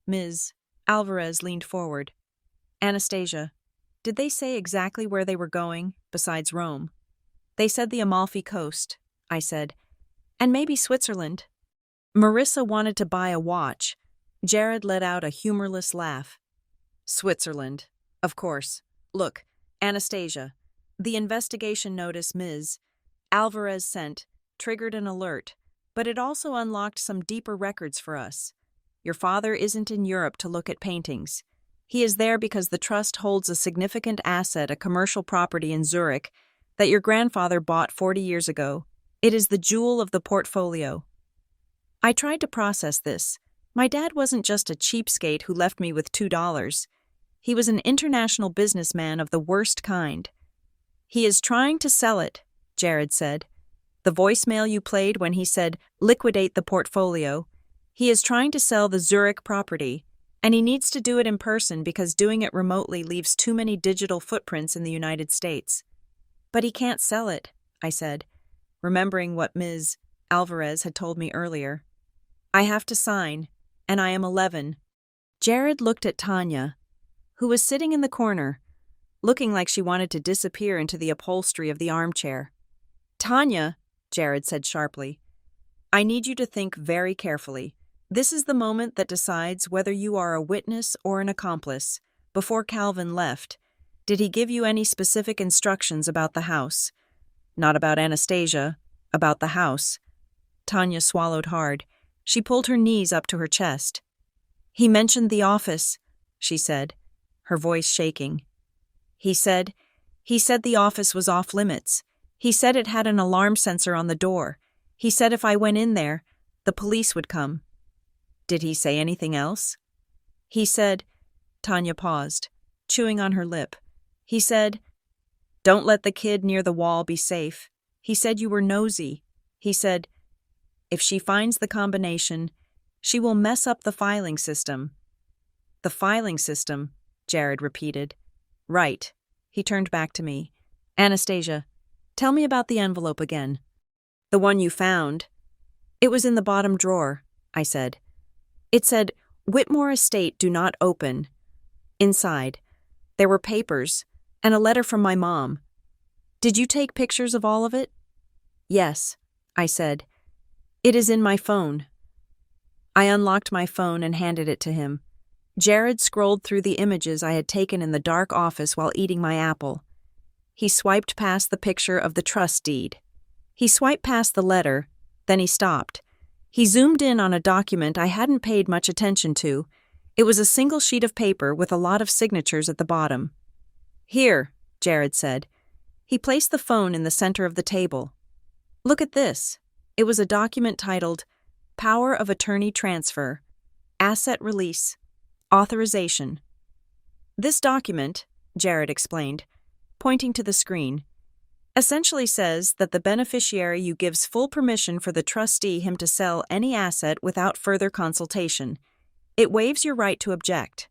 Ms. Alvarez leaned forward. "Anastasia, did they say exactly where they were going, besides Rome?" "They said the Amalfi Coast," I said. "And maybe Switzerland." Marissa wanted to buy a watch. Jared let out a humorless laugh. "Switzerland, of course. Look, Anastasia, the investigation notice Ms. Alvarez sent triggered an alert, but it also unlocked some deeper records for us. Your father isn't in Europe to look at paintings. He is there because the trust holds a significant asset, a commercial property in Zurich, that your grandfather bought 40 years ago. It is the jewel of the portfolio." I tried to process this. My dad wasn't just a cheapskate who left me with $2. He was an international businessman of the worst kind. "He is trying to sell it," Jared said. "The voicemail you played when he said, 'Liquidate the portfolio.' He is trying to sell the Zurich property, and he needs to do it in person because doing it remotely leaves too many digital footprints in the United States." "But he can't sell it," I said, remembering what Ms. Alvarez had told me earlier. "I have to sign, and I am 11. Jared looked at Tanya, who was sitting in the corner, looking like she wanted to disappear into the upholstery of the armchair. "Tanya," Jared said sharply, "I need you to think very carefully. This is the moment that decides whether you are a witness or an accomplice. Before Calvin left, did he give you any specific instructions about the house? Not about Anastasia, about the house." Tanya swallowed hard. She pulled her knees up to her chest. "He mentioned the office," she said, her voice shaking. He said the office was off limits. He said it had an alarm sensor on the door. He said if I went in there, the police would come." "Did he say anything else?" "He said," Tanya paused, chewing on her lip. "He said, 'Don't let the kid near the wall be safe.' He said you were nosy. He said, 'If she finds the combination, she will mess up the filing system.'" "The filing system," Jared repeated. "Right." He turned back to me. "Anastasia, tell me about the envelope again." "The one you found." "It was in the bottom drawer," I said. It said, "Whitmore Estate, do not open." Inside, there were papers and a letter from my mom. "Did you take pictures of all of it?" "Yes," I said. "It is in my phone." I unlocked my phone and handed it to him. Jared scrolled through the images I had taken in the dark office while eating my apple. He swiped past the picture of the trust deed. He swiped past the letter, then he stopped. He zoomed in on a document I hadn't paid much attention to. It was a single sheet of paper with a lot of signatures at the bottom. "Here," Jared said. He placed the phone in the center of the table. "Look at this." It was a document titled, "Power of Attorney Transfer, Asset Release, Authorization." "This document," Jared explained, pointing to the screen, "essentially says that the beneficiary you gives full permission for the trustee him to sell any asset without further consultation. It waives your right to object.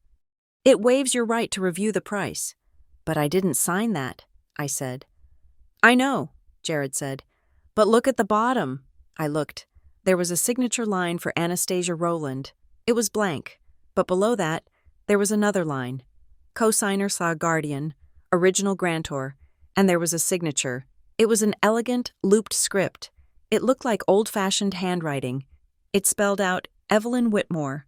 It waives your right to review the price." "But I didn't sign that," I said. "I know," Jared said. "But look at the bottom." I looked. There was a signature line for Anastasia Rowland. It was blank, but below that, there was another line. "Cosigner/guardian, original grantor," and there was a signature. It was an elegant, looped script. It looked like old-fashioned handwriting. It spelled out Evelyn Whitmore.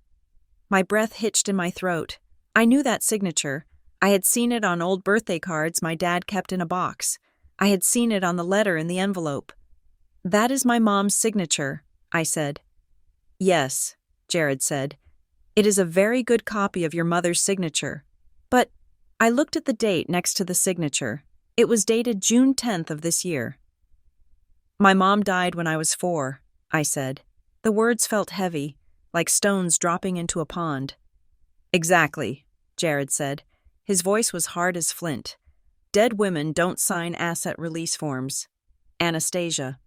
My breath hitched in my throat. I knew that signature. I had seen it on old birthday cards my dad kept in a box. I had seen it on the letter in the envelope. "That is my mom's signature," I said. "Yes," Jared said. "It is a very good copy of your mother's signature." But I looked at the date next to the signature. It was dated June 10th of this year. My mom died when I was 4, I said. The words felt heavy, like stones dropping into a pond. Exactly, Jared said. His voice was hard as flint. Dead women don't sign asset release forms. Anastasia.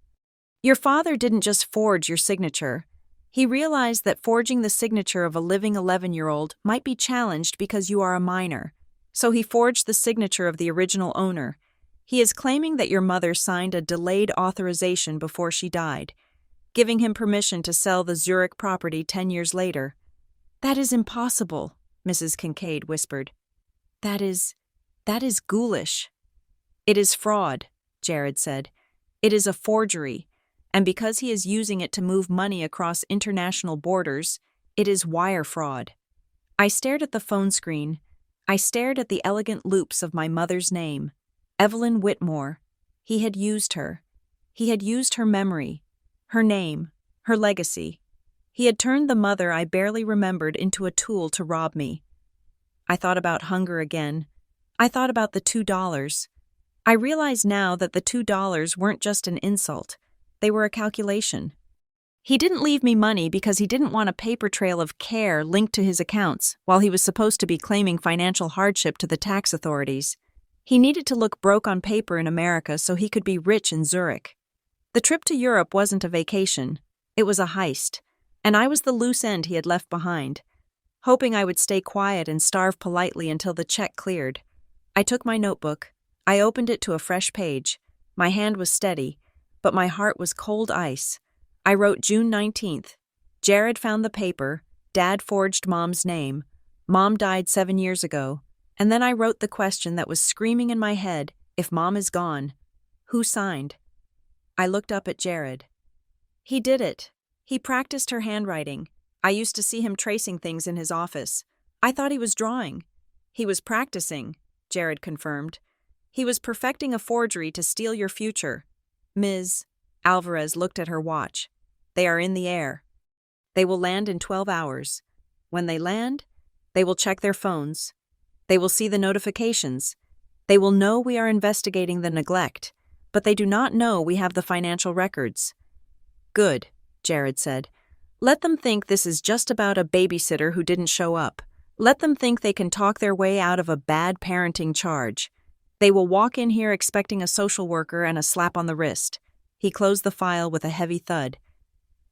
Your father didn't just forge your signature. He realized that forging the signature of a living 11-year-old might be challenged because you are a minor. So he forged the signature of the original owner. He is claiming that your mother signed a delayed authorization before she died, giving him permission to sell the Zurich property 10 years later. That is impossible, Mrs. Kincaid whispered. That is ghoulish. It is fraud, Jared said. It is a forgery, and because he is using it to move money across international borders, it is wire fraud. I stared at the phone screen. I stared at the elegant loops of my mother's name, Evelyn Whitmore. He had used her. He had used her memory, her name, her legacy. He had turned the mother I barely remembered into a tool to rob me. I thought about hunger again. I thought about the $2. I realize now that the $2 weren't just an insult. They were a calculation. He didn't leave me money because he didn't want a paper trail of care linked to his accounts while he was supposed to be claiming financial hardship to the tax authorities. He needed to look broke on paper in America so he could be rich in Zurich. The trip to Europe wasn't a vacation. It was a heist, and I was the loose end he had left behind. Hoping I would stay quiet and starve politely until the check cleared, I took my notebook. I opened it to a fresh page. My hand was steady, but my heart was cold ice. I wrote June 19th. Jared found the paper. Dad forged Mom's name. Mom died 7 years ago. And then I wrote the question that was screaming in my head, if Mom is gone, who signed? I looked up at Jared. He did it. He practiced her handwriting. I used to see him tracing things in his office. I thought he was drawing. He was practicing, Jared confirmed. He was perfecting a forgery to steal your future. Ms. Alvarez looked at her watch. They are in the air. They will land in 12 hours. When they land, they will check their phones. They will see the notifications. They will know we are investigating the neglect, but they do not know we have the financial records. Good, Jared said. Let them think this is just about a babysitter who didn't show up. Let them think they can talk their way out of a bad parenting charge. They will walk in here expecting a social worker and a slap on the wrist. He closed the file with a heavy thud.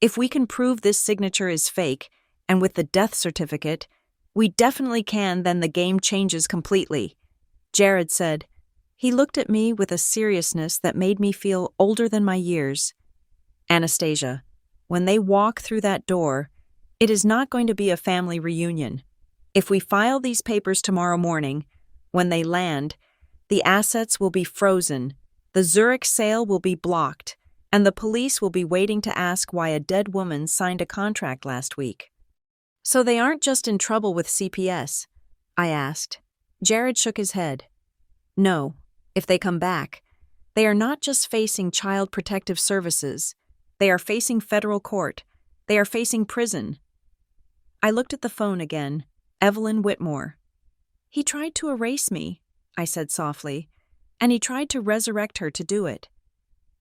If we can prove this signature is fake, and with the death certificate, we definitely can, then the game changes completely, Jared said. He looked at me with a seriousness that made me feel older than my years. Anastasia, when they walk through that door, it is not going to be a family reunion. If we file these papers tomorrow morning, when they land, the assets will be frozen, the Zurich sale will be blocked, and the police will be waiting to ask why a dead woman signed a contract last week. So they aren't just in trouble with CPS? I asked. Jared shook his head. No, if they come back, they are not just facing Child Protective Services. They are facing federal court. They are facing prison. I looked at the phone again. Evelyn Whitmore. He tried to erase me, I said softly, and he tried to resurrect her to do it.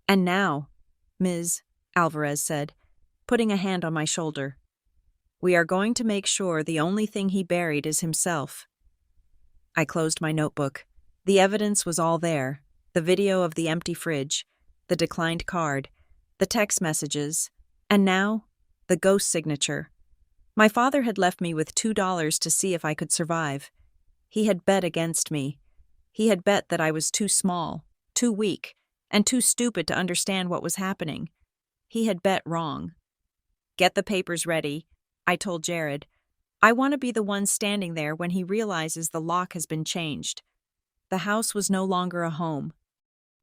And now, Ms. Alvarez said, putting a hand on my shoulder, we are going to make sure the only thing he buried is himself. I closed my notebook. The evidence was all there. The video of the empty fridge, the declined card, the text messages, and now, the ghost signature. My father had left me with $2 to see if I could survive. He had bet against me. He had bet that I was too small, too weak, and too stupid to understand what was happening. He had bet wrong. Get the papers ready, I told Jared. I want to be the one standing there when he realizes the lock has been changed. The house was no longer a home.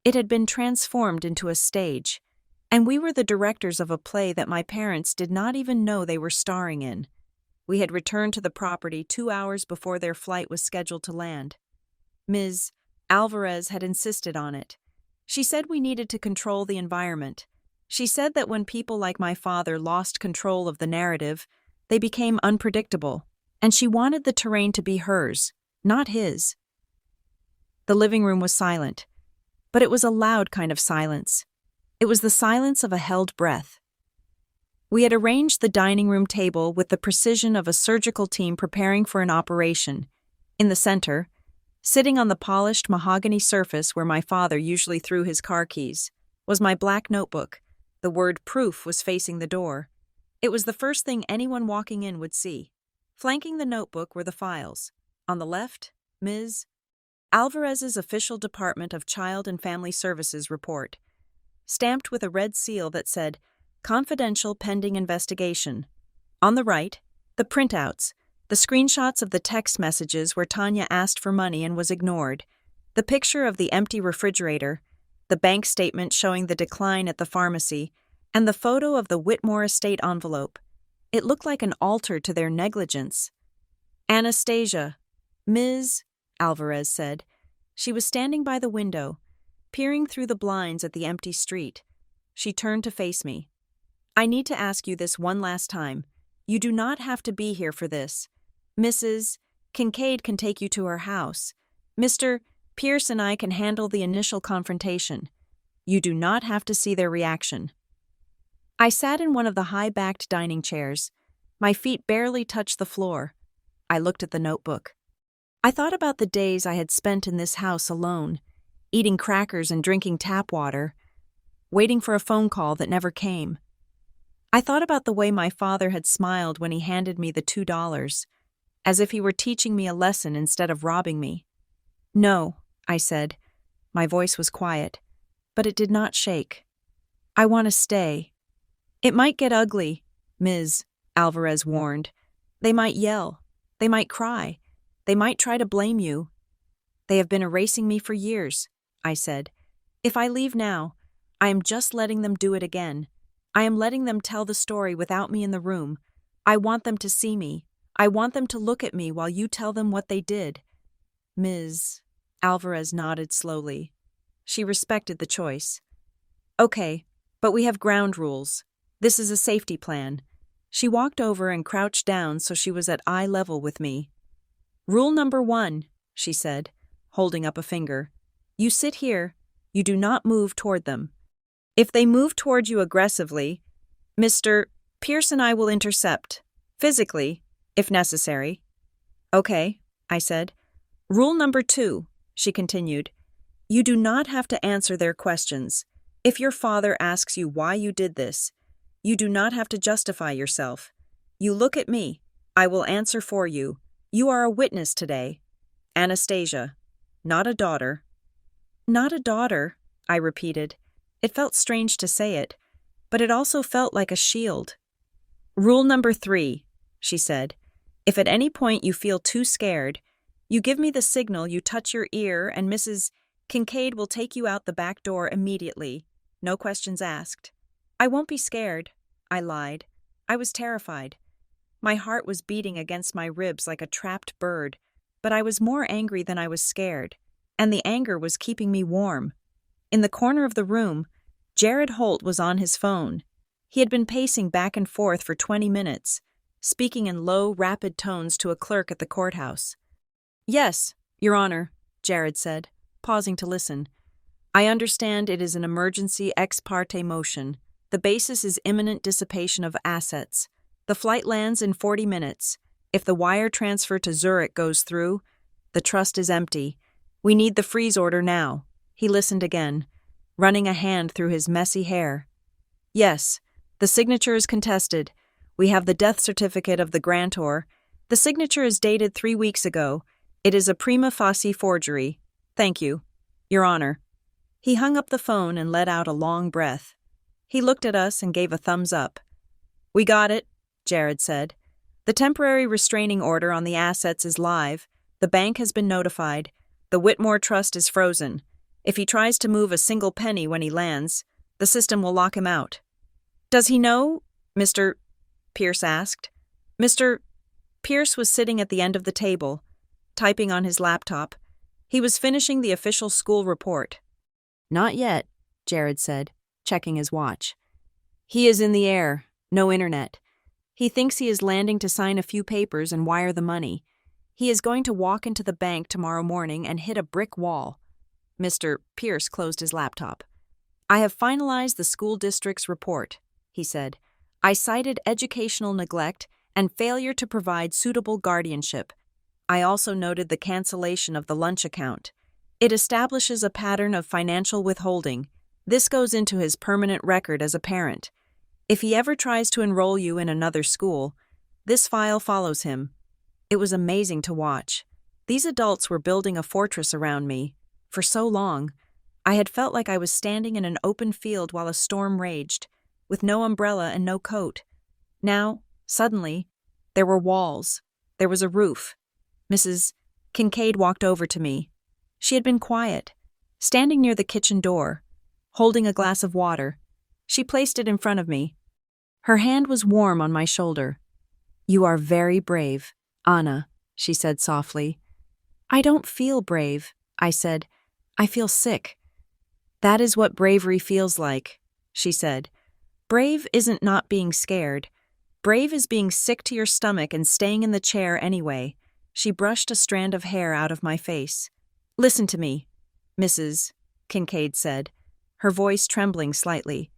It had been transformed into a stage, and we were the directors of a play that my parents did not even know they were starring in. We had returned to the property 2 hours before their flight was scheduled to land. Ms. Alvarez had insisted on it. She said we needed to control the environment. She said that when people like my father lost control of the narrative, they became unpredictable, and she wanted the terrain to be hers, not his. The living room was silent. but it was a loud kind of silence. It was the silence of a held breath. We had arranged the dining room table with the precision of a surgical team preparing for an operation. In the center, sitting on the polished mahogany surface where my father usually threw his car keys, was my black notebook. The word proof was facing the door. It was the first thing anyone walking in would see. Flanking the notebook were the files. On the left, Ms. Alvarez's official Department of Child and Family Services report, stamped with a red seal that said, "Confidential pending investigation." On the right, the printouts, the screenshots of the text messages where Tanya asked for money and was ignored, the picture of the empty refrigerator, the bank statement showing the decline at the pharmacy, and the photo of the Whitmore estate envelope. It looked like an altar to their negligence. "Anastasia," Ms. Alvarez said. She was standing by the window, peering through the blinds at the empty street. She turned to face me. "I need to ask you this one last time. You do not have to be here for this. Mrs. Kincaid can take you to her house. Mr. Pierce and I can handle the initial confrontation. You do not have to see their reaction." I sat in one of the high-backed dining chairs. My feet barely touched the floor. I looked at the notebook. I thought about the days I had spent in this house alone, eating crackers and drinking tap water, waiting for a phone call that never came. I thought about the way my father had smiled when he handed me the $2, as if he were teaching me a lesson instead of robbing me. "No," I said. My voice was quiet, but it did not shake. "I want to stay." "It might get ugly," Ms. Alvarez warned. "They might yell. They might cry. They might try to blame you." "They have been erasing me for years," I said. "If I leave now, I am just letting them do it again. I am letting them tell the story without me in the room. I want them to see me. I want them to look at me while you tell them what they did." Ms. Alvarez nodded slowly. She respected the choice. "Okay, but we have ground rules. This is a safety plan." She walked over and crouched down so she was at eye level with me. "Rule number 1, she said, holding up a finger. "You sit here. You do not move toward them. If they move toward you aggressively, Mr. Pierce and I will intercept, physically, if necessary." "Okay," I said. "Rule number 2, she continued. "You do not have to answer their questions. If your father asks you why you did this, you do not have to justify yourself. You look at me. I will answer for you. You are a witness today. Anastasia, not a daughter." "Not a daughter," I repeated. It felt strange to say it, but it also felt like a shield. "Rule number 3, she said. "If at any point you feel too scared, you give me the signal, you touch your ear, and Mrs. Kincaid will take you out the back door immediately. No questions asked." "I won't be scared," I lied. I was terrified. My heart was beating against my ribs like a trapped bird, but I was more angry than I was scared, and the anger was keeping me warm. In the corner of the room, Jared Holt was on his phone. He had been pacing back and forth for 20 minutes, speaking in low, rapid tones to a clerk at the courthouse. "Yes, Your Honor," Jared said, pausing to listen. "I understand it is an emergency ex parte motion. The basis is imminent dissipation of assets. The flight lands in 40 minutes. If the wire transfer to Zurich goes through, the trust is empty. We need the freeze order now." He listened again, running a hand through his messy hair. "Yes, the signature is contested. We have the death certificate of the grantor. The signature is dated 3 weeks ago. It is a prima facie forgery. Thank you, Your Honor." He hung up the phone and let out a long breath. He looked at us and gave a thumbs up. "We got it," Jared said. "The temporary restraining order on the assets is live. The bank has been notified. The Whitmore Trust is frozen. If he tries to move a single penny when he lands, the system will lock him out." "Does he know?" Mr. Pierce asked. Mr. Pierce was sitting at the end of the table, typing on his laptop. He was finishing the official school report. "Not yet," Jared said, checking his watch. "He is in the air, no internet. He thinks he is landing to sign a few papers and wire the money. He is going to walk into the bank tomorrow morning and hit a brick wall. Mr. Pierce closed his laptop. I have finalized the school district's report, he said. I cited educational neglect and failure to provide suitable guardianship. I also noted the cancellation of the lunch account. It establishes a pattern of financial withholding. This goes into his permanent record as a parent. If he ever tries to enroll you in another school, this file follows him. It was amazing to watch. These adults were building a fortress around me. For so long, I had felt like I was standing in an open field while a storm raged, with no umbrella and no coat. Now, suddenly, there were walls. There was a roof. Mrs. Kincaid walked over to me. She had been quiet, standing near the kitchen door, holding a glass of water. She placed it in front of me. Her hand was warm on my shoulder. "You are very brave, Anna," she said softly. "I don't feel brave," I said. "I feel sick." "That is what bravery feels like," she said. "Brave isn't not being scared. Brave is being sick to your stomach and staying in the chair anyway." She brushed a strand of hair out of my face. "Listen to me," Mrs. Kincaid said, her voice trembling slightly.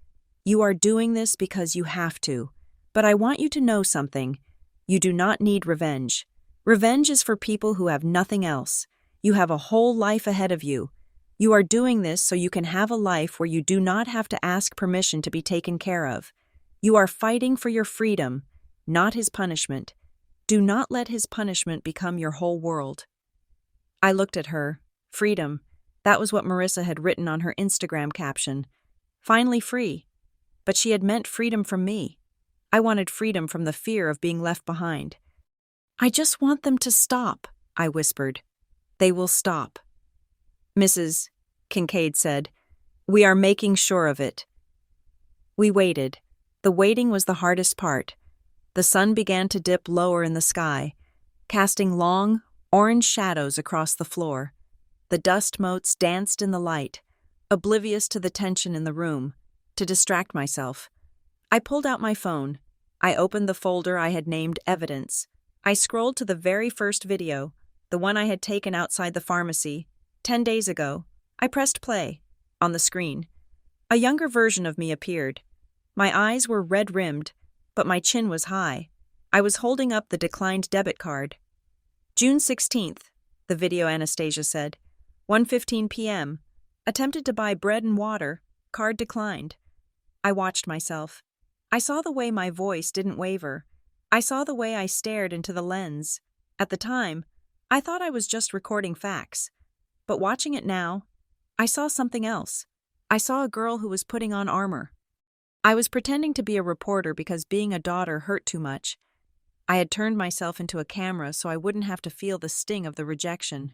"You are doing this because you have to. But I want you to know something. You do not need revenge. Revenge is for people who have nothing else. You have a whole life ahead of you. You are doing this so you can have a life where you do not have to ask permission to be taken care of. You are fighting for your freedom, not his punishment. Do not let his punishment become your whole world." I looked at her. Freedom. That was what Marissa had written on her Instagram caption. Finally free. But she had meant freedom from me. I wanted freedom from the fear of being left behind. "I just want them to stop," I whispered. "They will stop," Mrs. Kincaid said. "We are making sure of it." We waited. The waiting was the hardest part. The sun began to dip lower in the sky, casting long, orange shadows across the floor. The dust motes danced in the light, oblivious to the tension in the room. To distract myself, I pulled out my phone. I opened the folder I had named Evidence. I scrolled to the very first video, the one I had taken outside the pharmacy, 10 days ago. I pressed play. On the screen, a younger version of me appeared. My eyes were red-rimmed, but my chin was high. I was holding up the declined debit card. "June 16th, the video Anastasia said. 1:15 p.m. Attempted to buy bread and water. Card declined." I watched myself. I saw the way my voice didn't waver. I saw the way I stared into the lens. At the time, I thought I was just recording facts. But watching it now, I saw something else. I saw a girl who was putting on armor. I was pretending to be a reporter because being a daughter hurt too much. I had turned myself into a camera so I wouldn't have to feel the sting of the rejection.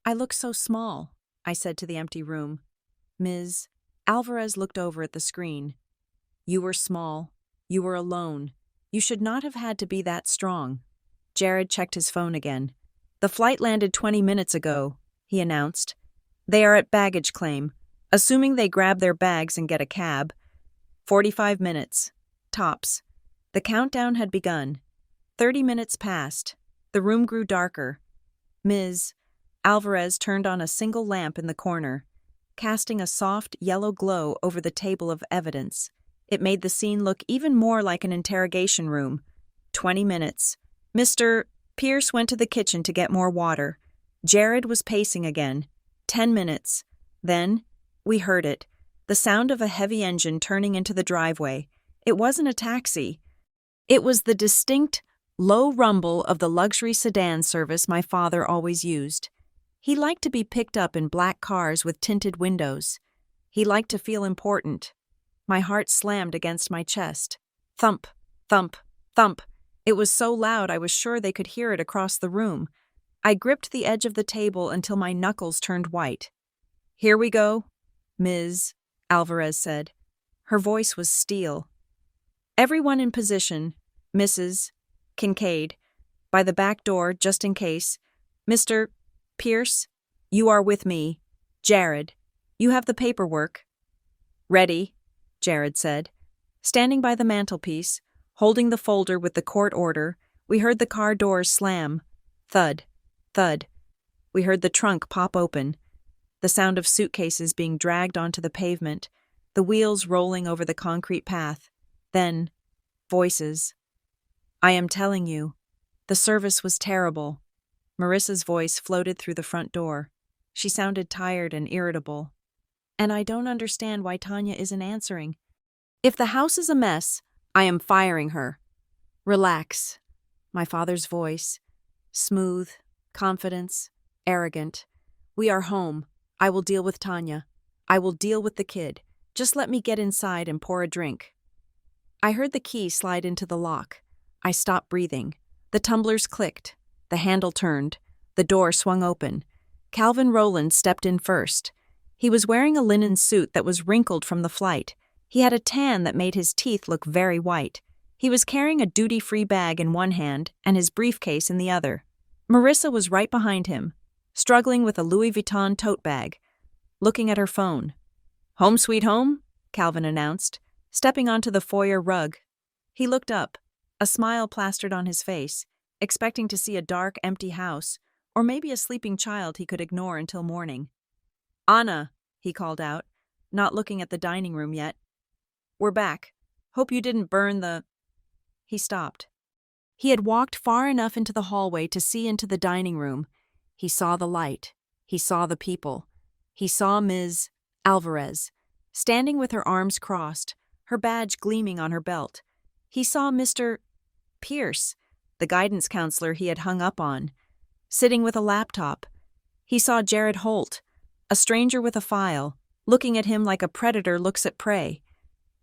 "I look so small," I said to the empty room. Ms. Alvarez looked over at the screen. "You were small. You were alone. You should not have had to be that strong." Jared checked his phone again. "The flight landed 20 minutes ago," he announced. "They are at baggage claim, assuming they grab their bags and get a cab. 45 minutes. Tops." The countdown had begun. 30 minutes passed. The room grew darker. Ms. Alvarez turned on a single lamp in the corner, casting a soft yellow glow over the table of evidence. It made the scene look even more like an interrogation room. 20 minutes. Mr. Pierce went to the kitchen to get more water. Jared was pacing again. 10 minutes. Then, we heard it. The sound of a heavy engine turning into the driveway. It wasn't a taxi. It was the distinct, low rumble of the luxury sedan service my father always used. He liked to be picked up in black cars with tinted windows. He liked to feel important. My heart slammed against my chest. Thump, thump, thump. It was so loud I was sure they could hear it across the room. I gripped the edge of the table until my knuckles turned white. "Here we go," Ms. Alvarez said. Her voice was steel. "Everyone in position, Mrs. Kincaid. By the back door, just in case. Mr. Pierce, you are with me. Jared, you have the paperwork." "Ready," Jared said. Standing by the mantelpiece, holding the folder with the court order, we heard the car doors slam. Thud, thud. We heard the trunk pop open. the sound of suitcases being dragged onto the pavement, the wheels rolling over the concrete path. Then, voices. I am telling you, the service was terrible. Marissa's voice floated through the front door. She sounded tired and irritable. And I don't understand why Tanya isn't answering. If the house is a mess, I am firing her. Relax. My father's voice. Smooth, confidence, arrogant. We are home. I will deal with Tanya. I will deal with the kid. Just let me get inside and pour a drink. I heard the key slide into the lock. I stopped breathing. The tumblers clicked. The handle turned. The door swung open. Calvin Rowland stepped in first. He was wearing a linen suit that was wrinkled from the flight. He had a tan that made his teeth look very white. He was carrying a duty-free bag in one hand and his briefcase in the other. Marissa was right behind him, struggling with a Louis Vuitton tote bag, looking at her phone. Home sweet home, Calvin announced, stepping onto the foyer rug. He looked up, a smile plastered on his face, expecting to see a dark, empty house, or maybe a sleeping child he could ignore until morning. Anna, he called out, not looking at the dining room yet. We're back. Hope you didn't burn the... He stopped. He had walked far enough into the hallway to see into the dining room. He saw the light. He saw the people. He saw Ms. Alvarez, standing with her arms crossed, her badge gleaming on her belt. He saw Mr. Pierce, the guidance counselor he had hung up on, sitting with a laptop. He saw Jared Holt, a stranger with a file, looking at him like a predator looks at prey.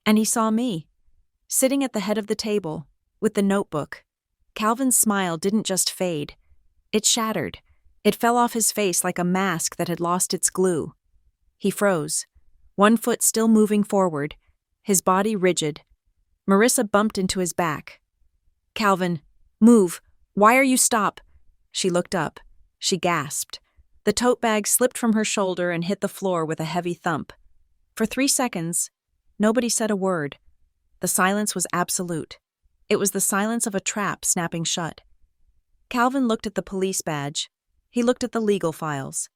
And he saw me, sitting at the head of the table, with the notebook. Calvin's smile didn't just fade. It shattered. It fell off his face like a mask that had lost its glue. He froze, one foot still moving forward, his body rigid. Marissa bumped into his back. Calvin, move. Why are you stop? She looked up. She gasped. The tote bag slipped from her shoulder and hit the floor with a heavy thump. For 3 seconds, nobody said a word. The silence was absolute. It was the silence of a trap snapping shut. Calvin looked at the police badge. He looked at the legal files.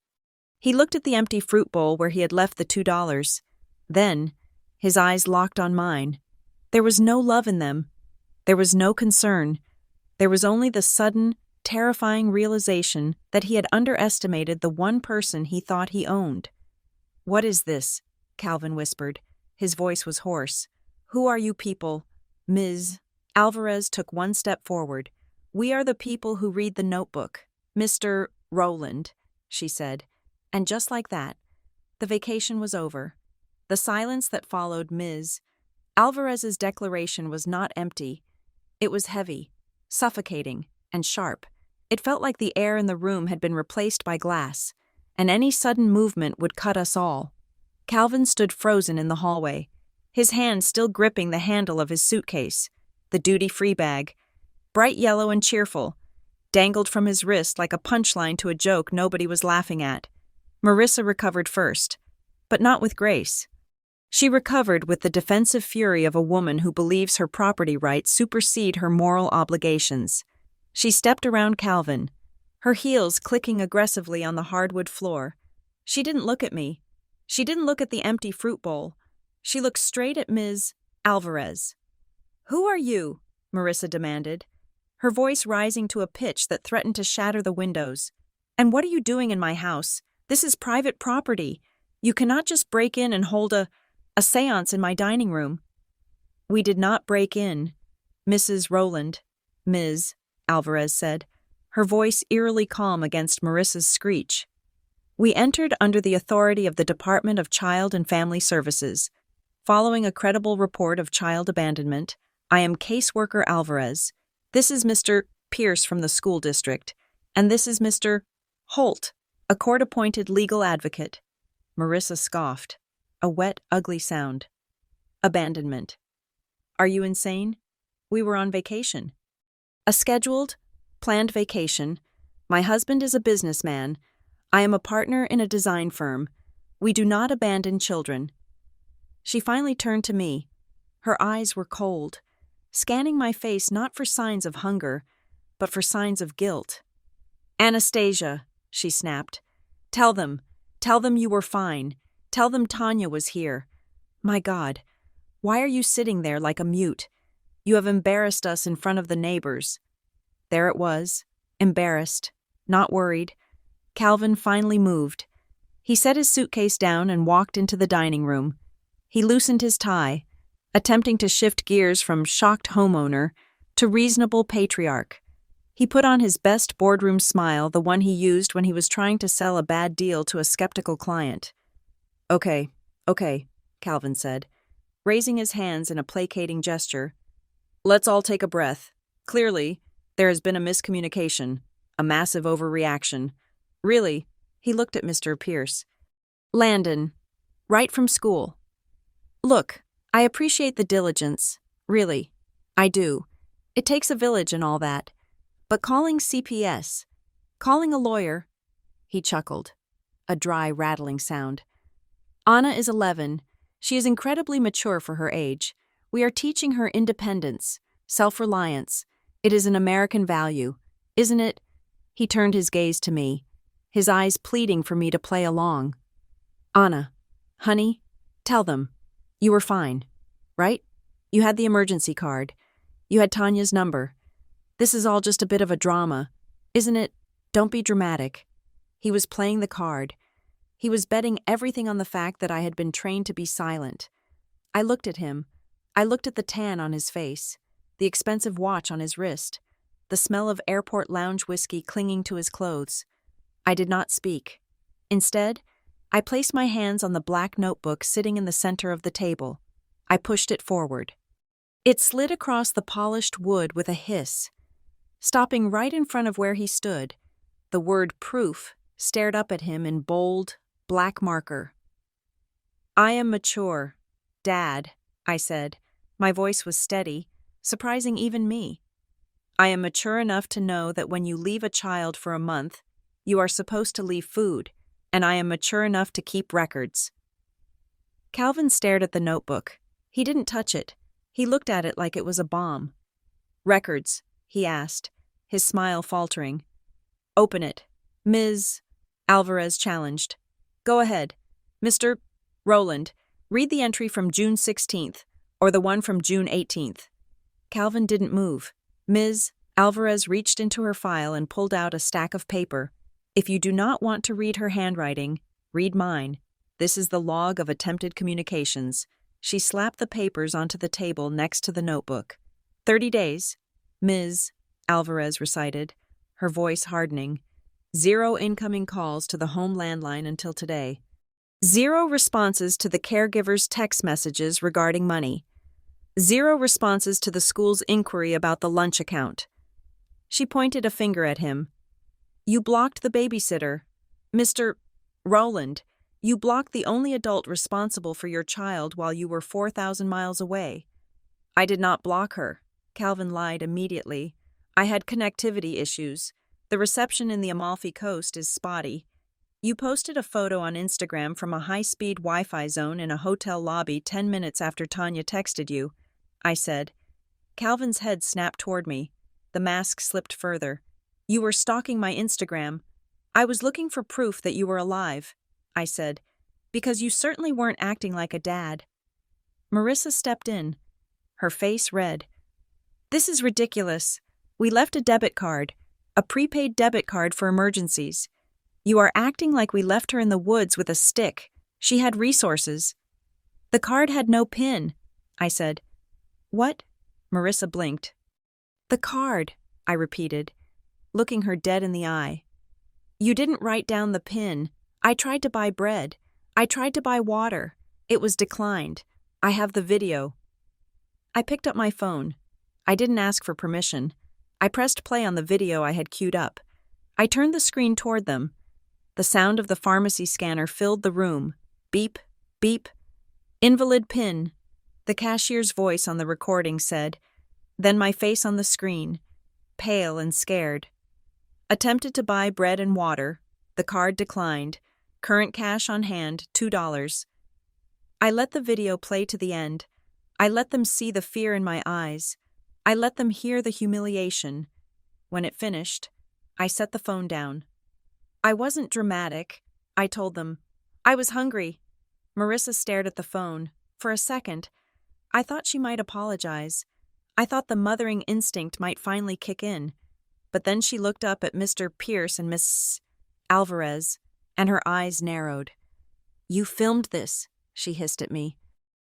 He looked at the empty fruit bowl where he had left the $2. Then, his eyes locked on mine. There was no love in them. There was no concern. There was only the sudden, terrifying realization that he had underestimated the one person he thought he owned. What is this? Calvin whispered. His voice was hoarse. Who are you people? Ms. Alvarez took one step forward. We are the people who read the notebook. Mr. Rowland, she said. And just like that, the vacation was over. The silence that followed Ms. Alvarez's declaration was not empty. It was heavy, suffocating, and sharp. It felt like the air in the room had been replaced by glass, and any sudden movement would cut us all. Calvin stood frozen in the hallway, his hand still gripping the handle of his suitcase. The duty-free bag, bright yellow and cheerful, dangled from his wrist like a punchline to a joke nobody was laughing at. Marissa recovered first, but not with grace. She recovered with the defensive fury of a woman who believes her property rights supersede her moral obligations. She stepped around Calvin, her heels clicking aggressively on the hardwood floor. She didn't look at me. She didn't look at the empty fruit bowl. She looked straight at Ms. Alvarez. Who are you? Marissa demanded, her voice rising to a pitch that threatened to shatter the windows. And what are you doing in my house? This is private property. You cannot just break in and hold a séance in my dining room. We did not break in, Mrs. Rowland, Ms. Alvarez said, her voice eerily calm against Marissa's screech. We entered under the authority of the Department of Child and Family Services. Following a credible report of child abandonment, I am caseworker Alvarez. This is Mr. Pierce from the school district, and this is Mr. Holt, a court-appointed legal advocate. Marissa scoffed. A wet, ugly sound. Abandonment. Are you insane? We were on vacation. A scheduled, planned vacation. My husband is a businessman. I am a partner in a design firm. We do not abandon children. She finally turned to me. Her eyes were cold, scanning my face not for signs of hunger, but for signs of guilt. Anastasia, she snapped. Tell them. Tell them you were fine. Tell them Tanya was here. My God, why are you sitting there like a mute? You have embarrassed us in front of the neighbors." There it was, embarrassed, not worried. Calvin finally moved. He set his suitcase down and walked into the dining room. He loosened his tie, attempting to shift gears from shocked homeowner to reasonable patriarch. He put on his best boardroom smile, the one he used when he was trying to sell a bad deal to a skeptical client. Okay, Calvin said, raising his hands in a placating gesture. Let's all take a breath. Clearly, there has been a miscommunication, a massive overreaction. Really, he looked at Mr. Pierce. Landon, right from school. Look, I appreciate the diligence. Really, I do. It takes a village and all that. But calling CPS, calling a lawyer, he chuckled, a dry, rattling sound. Anna is 11. She is incredibly mature for her age. We are teaching her independence, self-reliance. It is an American value, isn't it? He turned his gaze to me, his eyes pleading for me to play along. Anna, honey, tell them. You were fine, right? You had the emergency card. You had Tanya's number. This is all just a bit of a drama, isn't it? Don't be dramatic. He was playing the card. He was betting everything on the fact that I had been trained to be silent. I looked at him. I looked at the tan on his face, the expensive watch on his wrist, the smell of airport lounge whiskey clinging to his clothes. I did not speak. Instead, I placed my hands on the black notebook sitting in the center of the table. I pushed it forward. It slid across the polished wood with a hiss. Stopping right in front of where he stood, the word proof stared up at him in bold, black marker. I am mature, Dad, I said. My voice was steady, surprising even me. I am mature enough to know that when you leave a child for a month, you are supposed to leave food, and I am mature enough to keep records. Calvin stared at the notebook. He didn't touch it. He looked at it like it was a bomb. Records, he asked, his smile faltering. Open it, Ms. Alvarez challenged. Go ahead. Mr. Rowland, read the entry from June 16th, or the one from June 18th. Calvin didn't move. Ms. Alvarez reached into her file and pulled out a stack of paper. If you do not want to read her handwriting, read mine. This is the log of attempted communications. She slapped the papers onto the table next to the notebook. 30 days, Ms. Alvarez recited, her voice hardening. 0 incoming calls to the home landline until today. 0 responses to the caregiver's text messages regarding money. 0 responses to the school's inquiry about the lunch account. She pointed a finger at him. You blocked the babysitter. Mr. Rowland, you blocked the only adult responsible for your child while you were 4,000 miles away. I did not block her. Calvin lied immediately. I had connectivity issues. The reception in the Amalfi Coast is spotty. You posted a photo on Instagram from a high-speed Wi-Fi zone in a hotel lobby 10 minutes after Tanya texted you, I said. Calvin's head snapped toward me. The mask slipped further. You were stalking my Instagram. I was looking for proof that you were alive, I said, because you certainly weren't acting like a dad. Marissa stepped in, her face red. This is ridiculous. We left a debit card, a prepaid debit card for emergencies. You are acting like we left her in the woods with a stick. She had resources. The card had no PIN, I said. What? Marissa blinked. The card, I repeated, looking her dead in the eye. You didn't write down the PIN. I tried to buy bread. I tried to buy water. It was declined. I have the video. I picked up my phone. I didn't ask for permission. I pressed play on the video I had queued up. I turned the screen toward them. The sound of the pharmacy scanner filled the room. Beep, beep. Invalid PIN. The cashier's voice on the recording said, then my face on the screen, pale and scared. Attempted to buy bread and water. The card declined. Current cash on hand, $2. I let the video play to the end. I let them see the fear in my eyes. I let them hear the humiliation. When it finished, I set the phone down. I wasn't dramatic. I told them, I was hungry. Marissa stared at the phone. For a second, I thought she might apologize. I thought the mothering instinct might finally kick in. But then she looked up at Mr. Pierce and Miss Alvarez, and her eyes narrowed. You filmed this, she hissed at me.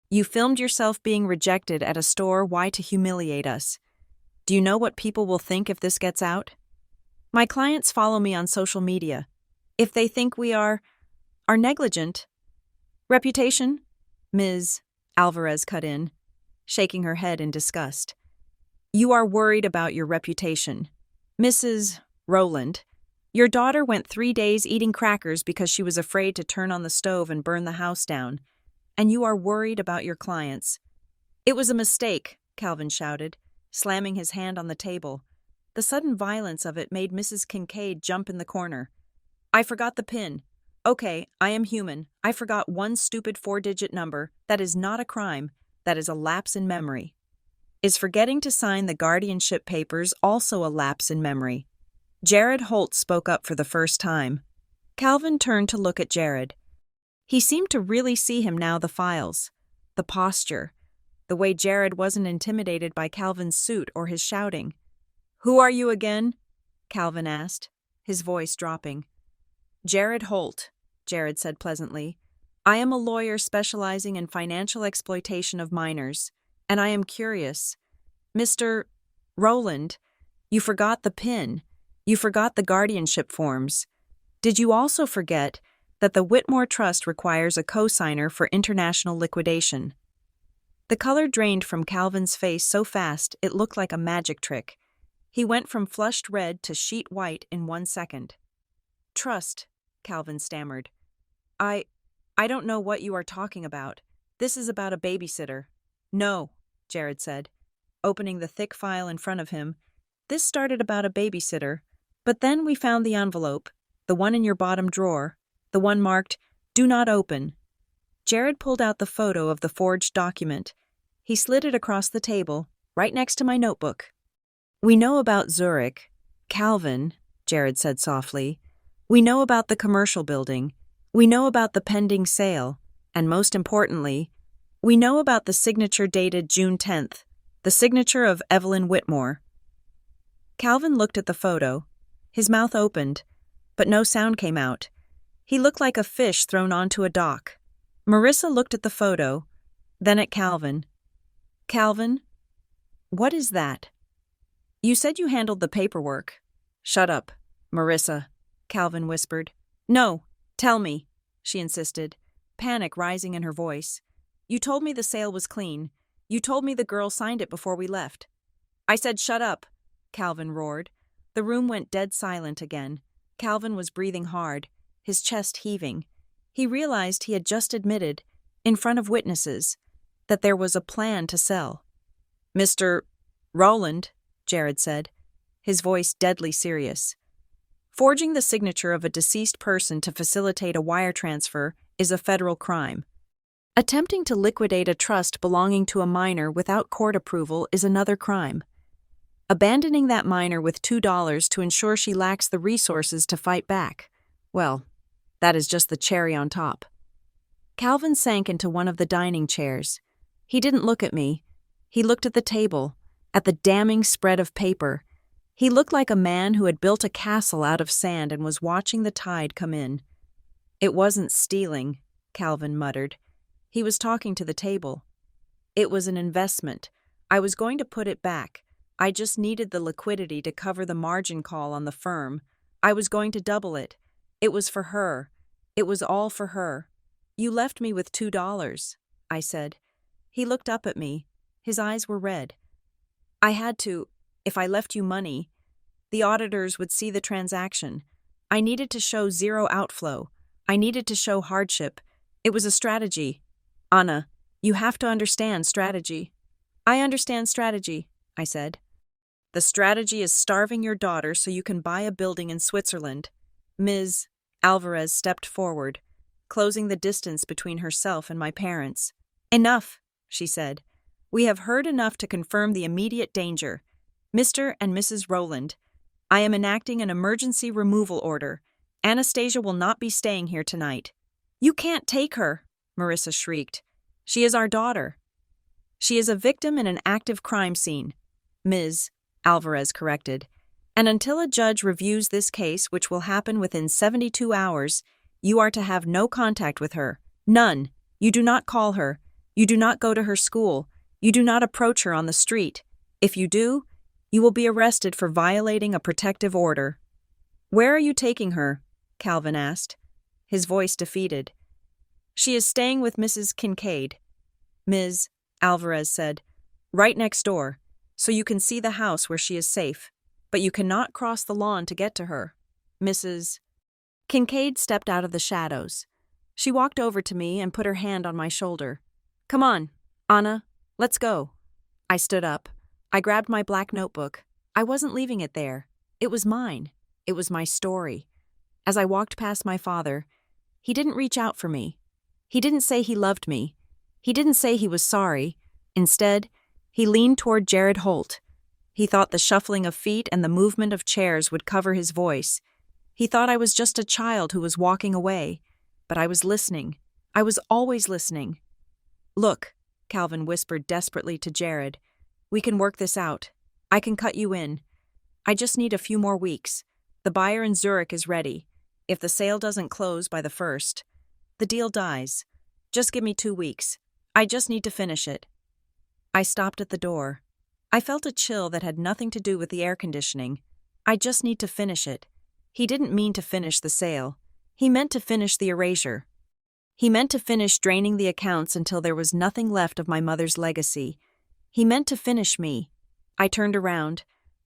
You filmed yourself being rejected at a store. Why? To humiliate us. Do you know what people will think if this gets out? My clients follow me on social media. If they think we are negligent. Reputation? Ms. Alvarez cut in, shaking her head in disgust. You are worried about your reputation. Mrs. Rowland, your daughter went 3 days eating crackers because she was afraid to turn on the stove and burn the house down. And you are worried about your clients. It was a mistake, Calvin shouted, slamming his hand on the table. The sudden violence of it made Mrs. Kincaid jump in the corner. I forgot the PIN. Okay, I am human. I forgot one stupid 4-digit number. That is not a crime. That is a lapse in memory. Is forgetting to sign the guardianship papers also a lapse in memory? Jared Holt spoke up for the first time. Calvin turned to look at Jared. He seemed to really see him now, the files, the posture, the way Jared wasn't intimidated by Calvin's suit or his shouting. Who are you again? Calvin asked, his voice dropping. Jared Holt, Jared said pleasantly. I am a lawyer specializing in financial exploitation of minors, and I am curious. Mr. Rowland, you forgot the PIN. You forgot the guardianship forms. Did you also forget that the Whitmore Trust requires a cosigner for international liquidation? The color drained from Calvin's face so fast it looked like a magic trick. He went from flushed red to sheet white in 1 second. Trust, Calvin stammered. I don't know what you are talking about. This is about a babysitter. No, Jared said, opening the thick file in front of him. This started about a babysitter, but then we found the envelope, the one in your bottom drawer, the one marked, Do Not Open. Jared pulled out the photo of the forged document. He slid it across the table, right next to my notebook. We know about Zurich. Calvin, Jared said softly. We know about the commercial building. We know about the pending sale. And most importantly, we know about the signature dated June 10th, the signature of Evelyn Whitmore. Calvin looked at the photo. His mouth opened, but no sound came out. He looked like a fish thrown onto a dock. Marissa looked at the photo, then at Calvin. Calvin, what is that? You said you handled the paperwork. Shut up, Marissa, Calvin whispered. No, tell me, she insisted, panic rising in her voice. You told me the sale was clean. You told me the girl signed it before we left. I said shut up, Calvin roared. The room went dead silent again. Calvin was breathing hard, his chest heaving. He realized he had just admitted, in front of witnesses, that there was a plan to sell. Mr. Rowland, Jared said, his voice deadly serious. Forging the signature of a deceased person to facilitate a wire transfer is a federal crime. Attempting to liquidate a trust belonging to a minor without court approval is another crime. Abandoning that minor with $2 to ensure she lacks the resources to fight back, well, that is just the cherry on top. Calvin sank into one of the dining chairs. He didn't look at me. He looked at the table, at the damning spread of paper. He looked like a man who had built a castle out of sand and was watching the tide come in. It wasn't stealing, Calvin muttered. He was talking to the table. It was an investment. I was going to put it back. I just needed the liquidity to cover the margin call on the firm. I was going to double it. It was for her. It was all for her. You left me with $2, I said. He looked up at me. His eyes were red. I had to. If I left you money, the auditors would see the transaction. I needed to show zero outflow. I needed to show hardship. It was a strategy. Anna, you have to understand strategy. I understand strategy, I said. The strategy is starving your daughter so you can buy a building in Switzerland. Ms. Alvarez stepped forward, closing the distance between herself and my parents. Enough, she said. We have heard enough to confirm the immediate danger. Mr. and Mrs. Rowland, I am enacting an emergency removal order. Anastasia will not be staying here tonight. You can't take her, Marissa shrieked. She is our daughter. She is a victim in an active crime scene, Ms. Alvarez corrected. And until a judge reviews this case, which will happen within 72 hours, you are to have no contact with her. None. You do not call her. You do not go to her school. You do not approach her on the street. If you do, you will be arrested for violating a protective order. Where are you taking her? Calvin asked, his voice defeated. She is staying with Mrs. Kincaid, Ms. Alvarez said, right next door, so you can see the house where she is safe, but you cannot cross the lawn to get to her. Mrs. Kincaid stepped out of the shadows. She walked over to me and put her hand on my shoulder. Come on, Anna, let's go. I stood up. I grabbed my black notebook. I wasn't leaving it there. It was mine. It was my story. As I walked past my father, he didn't reach out for me. He didn't say he loved me. He didn't say he was sorry. Instead, he leaned toward Jared Holt. He thought the shuffling of feet and the movement of chairs would cover his voice. He thought I was just a child who was walking away, but I was listening. I was always listening. Look, Calvin whispered desperately to Jared. We can work this out. I can cut you in. I just need a few more weeks. The buyer in Zurich is ready. If the sale doesn't close by the 1st, the deal dies. Just give me 2 weeks. I just need to finish it. I stopped at the door. I felt a chill that had nothing to do with the air conditioning. I just need to finish it. He didn't mean to finish the sale. He meant to finish the erasure. He meant to finish draining the accounts until there was nothing left of my mother's legacy. He meant to finish me. I turned around.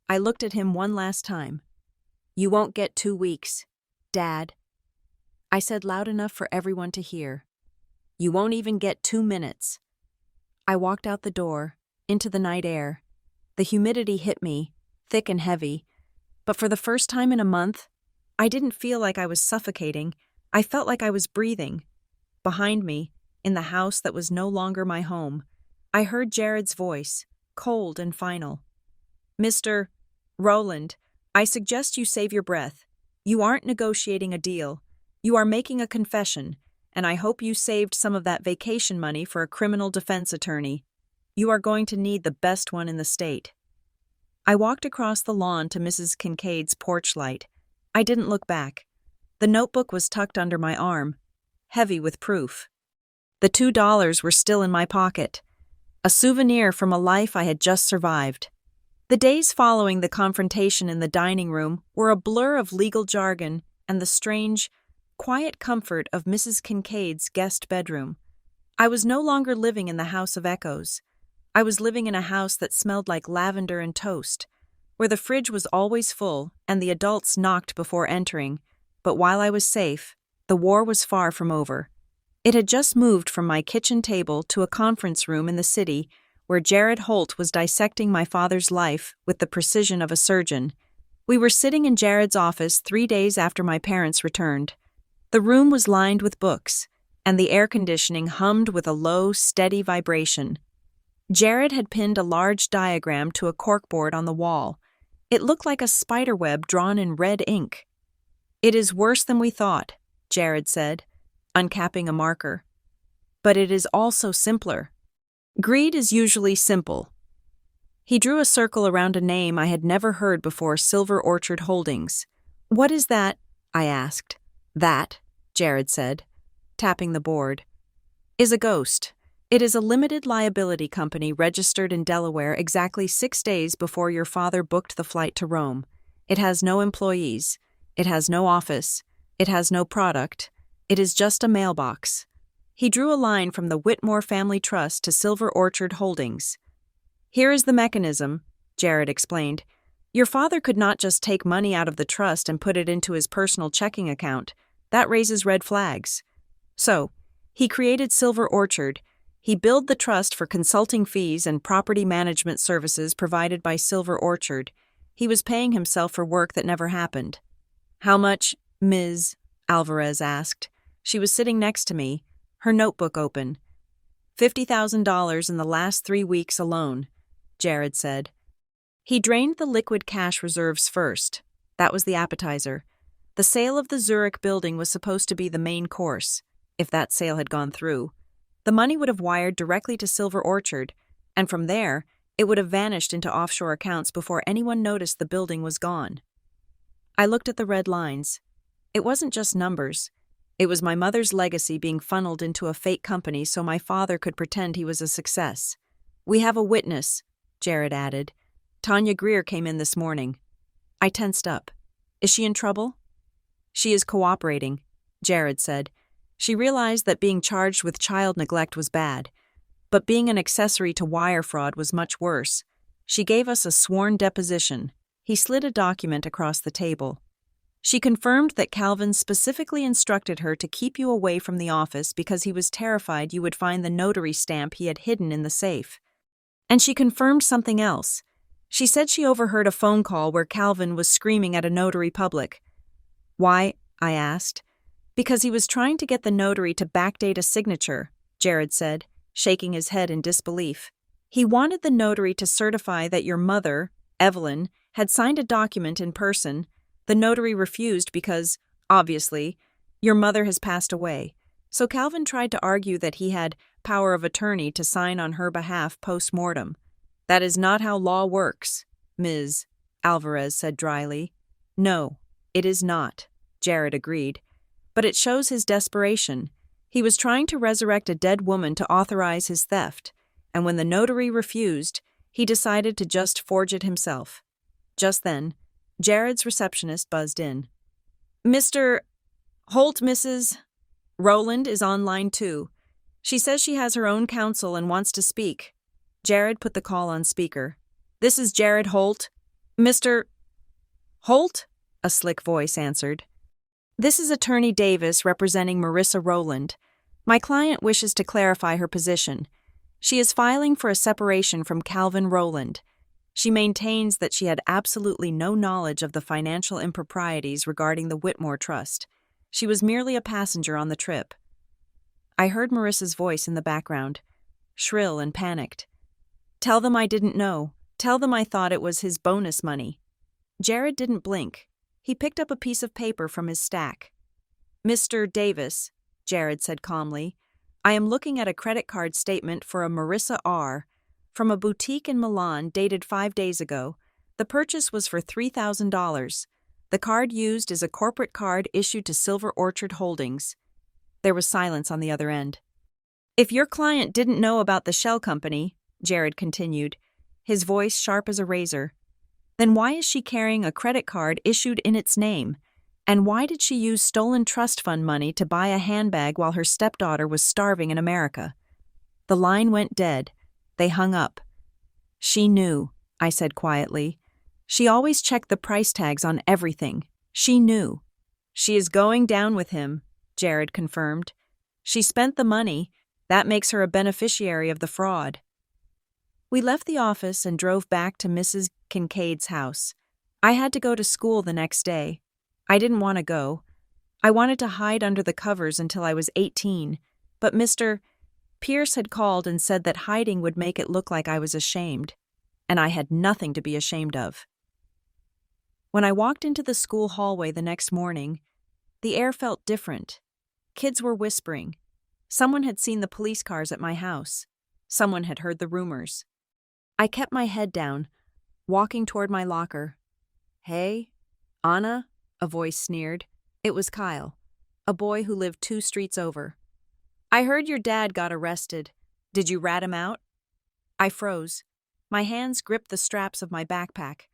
I looked at him one last time. You won't get 2 weeks, Dad. I said loud enough for everyone to hear. You won't even get 2 minutes. I walked out the door, into the night air. The humidity hit me, thick and heavy. But for the first time in a month, I didn't feel like I was suffocating. I felt like I was breathing. Behind me, in the house that was no longer my home, I heard Jared's voice, cold and final. Mr. Rowland, I suggest you save your breath. You aren't negotiating a deal. You are making a confession, and I hope you saved some of that vacation money for a criminal defense attorney. You are going to need the best one in the state. I walked across the lawn to Mrs. Kincaid's porch light. I didn't look back. The notebook was tucked under my arm, heavy with proof. The $2 were still in my pocket, a souvenir from a life I had just survived. The days following the confrontation in the dining room were a blur of legal jargon and the strange, quiet comfort of Mrs. Kincaid's guest bedroom. I was no longer living in the House of Echoes. I was living in a house that smelled like lavender and toast, where the fridge was always full and the adults knocked before entering. But while I was safe, the war was far from over. It had just moved from my kitchen table to a conference room in the city where Jared Holt was dissecting my father's life with the precision of a surgeon. We were sitting in Jared's office 3 days after my parents returned. The room was lined with books, and the air conditioning hummed with a low, steady vibration. Jared had pinned a large diagram to a corkboard on the wall. It looked like a spiderweb drawn in red ink. It is worse than we thought, Jared said, uncapping a marker. But it is also simpler. Greed is usually simple. He drew a circle around a name I had never heard before, Silver Orchard Holdings. What is that? I asked. That, Jared said, tapping the board, is a ghost. It is a limited liability company registered in Delaware exactly 6 days before your father booked the flight to Rome. It has no employees. It has no office. It has no product. It is just a mailbox. He drew a line from the Whitmore Family Trust to Silver Orchard Holdings. Here is the mechanism, Jared explained. Your father could not just take money out of the trust and put it into his personal checking account. That raises red flags. So, he created Silver Orchard. He billed the trust for consulting fees and property management services provided by Silver Orchard. He was paying himself for work that never happened. How much? Ms. Alvarez asked. She was sitting next to me, her notebook open. $50,000 in the last 3 weeks alone, Jared said. He drained the liquid cash reserves first. That was the appetizer. The sale of the Zurich building was supposed to be the main course. if that sale had gone through. The money would have wired directly to Silver Orchard, and from there, it would have vanished into offshore accounts before anyone noticed the building was gone. I looked at the red lines. It wasn't just numbers. It was my mother's legacy being funneled into a fake company so my father could pretend he was a success. "We have a witness," Jared added. "Tanya Greer came in this morning." I tensed up. "Is she in trouble?" "She is cooperating," Jared said. "She realized that being charged with child neglect was bad, but being an accessory to wire fraud was much worse. She gave us a sworn deposition." He slid a document across the table. "She confirmed that Calvin specifically instructed her to keep you away from the office because he was terrified you would find the notary stamp he had hidden in the safe. And she confirmed something else. She said she overheard a phone call where Calvin was screaming at a notary public." "Why?" I asked. "Because he was trying to get the notary to backdate a signature," Jared said, shaking his head in disbelief. "He wanted the notary to certify that your mother, Evelyn, had signed a document in person. The notary refused because, obviously, your mother has passed away. So Calvin tried to argue that he had power of attorney to sign on her behalf post-mortem. That is not how law works," Ms. Alvarez said dryly. "No, it is not," Jared agreed. "But it shows his desperation. He was trying to resurrect a dead woman to authorize his theft, and when the notary refused, he decided to just forge it himself." Just then, Jared's receptionist buzzed in. "Mr. Holt, Mrs. Rowland is online too. She says she has her own counsel and wants to speak." Jared put the call on speaker. "This is Jared Holt. Mr. Holt?" a slick voice answered. "This is Attorney Davis representing Marissa Rowland. My client wishes to clarify her position. She is filing for a separation from Calvin Rowland. She maintains that she had absolutely no knowledge of the financial improprieties regarding the Whitmore Trust. She was merely a passenger on the trip." I heard Marissa's voice in the background, shrill and panicked. "Tell them I didn't know. Tell them I thought it was his bonus money." Jared didn't blink. He picked up a piece of paper from his stack. "Mr. Davis," Jared said calmly, "I am looking at a credit card statement for a Marissa R. from a boutique in Milan dated 5 days ago. The purchase was for $3,000. The card used is a corporate card issued to Silver Orchard Holdings." There was silence on the other end. "If your client didn't know about the shell company," Jared continued, his voice sharp as a razor, "then why is she carrying a credit card issued in its name? And why did she use stolen trust fund money to buy a handbag while her stepdaughter was starving in America?" The line went dead. They hung up. "She knew," I said quietly. "She always checked the price tags on everything. She knew." "She is going down with him," Jared confirmed. "She spent the money. That makes her a beneficiary of the fraud." We left the office and drove back to Mrs. Kincaid's house. I had to go to school the next day. I didn't want to go. I wanted to hide under the covers until I was 18, but Mr. Pierce had called and said that hiding would make it look like I was ashamed, and I had nothing to be ashamed of. When I walked into the school hallway the next morning, the air felt different. Kids were whispering. Someone had seen the police cars at my house. Someone had heard the rumors. I kept my head down, walking toward my locker. "Hey, Anna?" a voice sneered. It was Kyle, a boy who lived 2 streets over. "I heard your dad got arrested. Did you rat him out?" I froze. My hands gripped the straps of my backpack.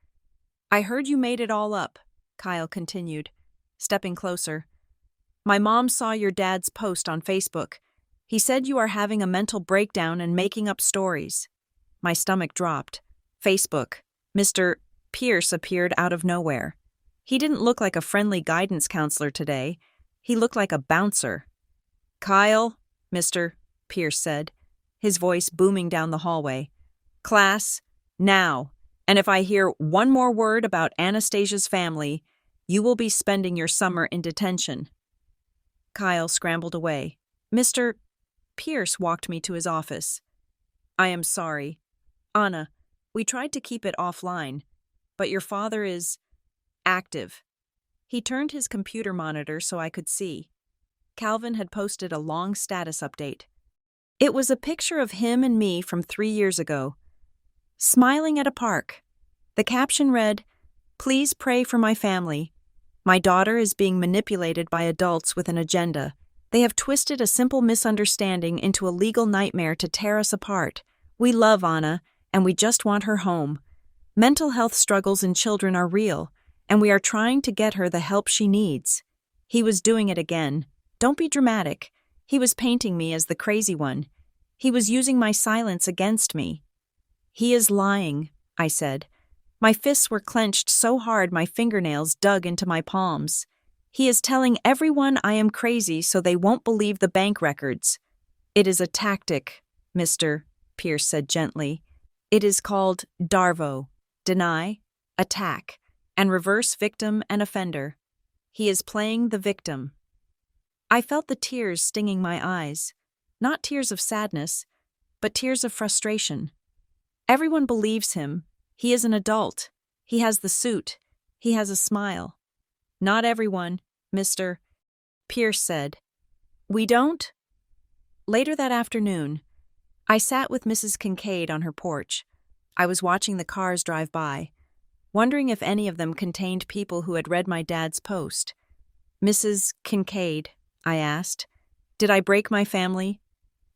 "I heard you made it all up," Kyle continued, stepping closer. "My mom saw your dad's post on Facebook. He said you are having a mental breakdown and making up stories." My stomach dropped. Facebook. Mr. Pierce appeared out of nowhere. He didn't look like a friendly guidance counselor today. He looked like a bouncer. "Kyle," Mr. Pierce said, his voice booming down the hallway. "Class, now. And if I hear one more word about Anastasia's family, you will be spending your summer in detention." Kyle scrambled away. Mr. Pierce walked me to his office. "I am sorry. Anna, we tried to keep it offline, but your father is active." He turned his computer monitor so I could see. Calvin had posted a long status update. It was a picture of him and me from 3 years ago, smiling at a park. The caption read, "Please pray for my family. My daughter is being manipulated by adults with an agenda. They have twisted a simple misunderstanding into a legal nightmare to tear us apart. We love Anna, and we just want her home. Mental health struggles in children are real, and we are trying to get her the help she needs." He was doing it again. Don't be dramatic. He was painting me as the crazy one. He was using my silence against me. "He is lying," I said. My fists were clenched so hard my fingernails dug into my palms. "He is telling everyone I am crazy so they won't believe the bank records." "It is a tactic, Mr. Pierce said gently. "It is called DARVO, deny, attack, and reverse victim and offender. He is playing the victim." I felt the tears stinging my eyes. Not tears of sadness, but tears of frustration. Everyone believes him. He is an adult. He has the suit. He has a smile. "Not everyone, Mr. Pierce said. "We don't?" Later that afternoon, I sat with Mrs. Kincaid on her porch. I was watching the cars drive by, wondering if any of them contained people who had read my dad's post. "Mrs. Kincaid," I asked, "did I break my family?"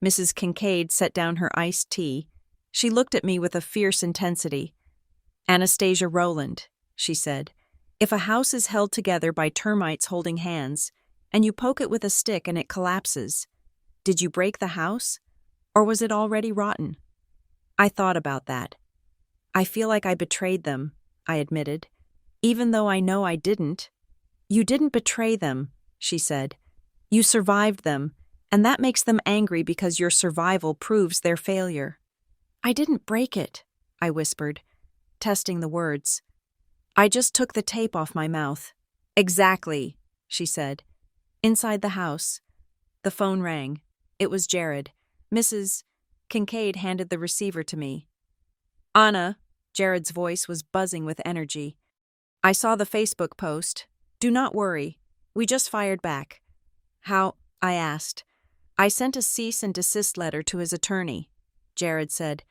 Mrs. Kincaid set down her iced tea. She looked at me with a fierce intensity. "Anastasia Rowland," she said, "if a house is held together by termites holding hands, and you poke it with a stick and it collapses, did you break the house? Or was it already rotten?" I thought about that. "I feel like I betrayed them," I admitted, "even though I know I didn't." "You didn't betray them," she said. "You survived them, and that makes them angry because your survival proves their failure." "I didn't break it," I whispered, testing the words. "I just took the tape off my mouth." "Exactly," she said. Inside the house, the phone rang. It was Jared. Mrs. Kincaid handed the receiver to me. "Anna," Jared's voice was buzzing with energy. "I saw the Facebook post. Do not worry. We just fired back." "How?" I asked. "I sent a cease and desist letter to his attorney," Jared said.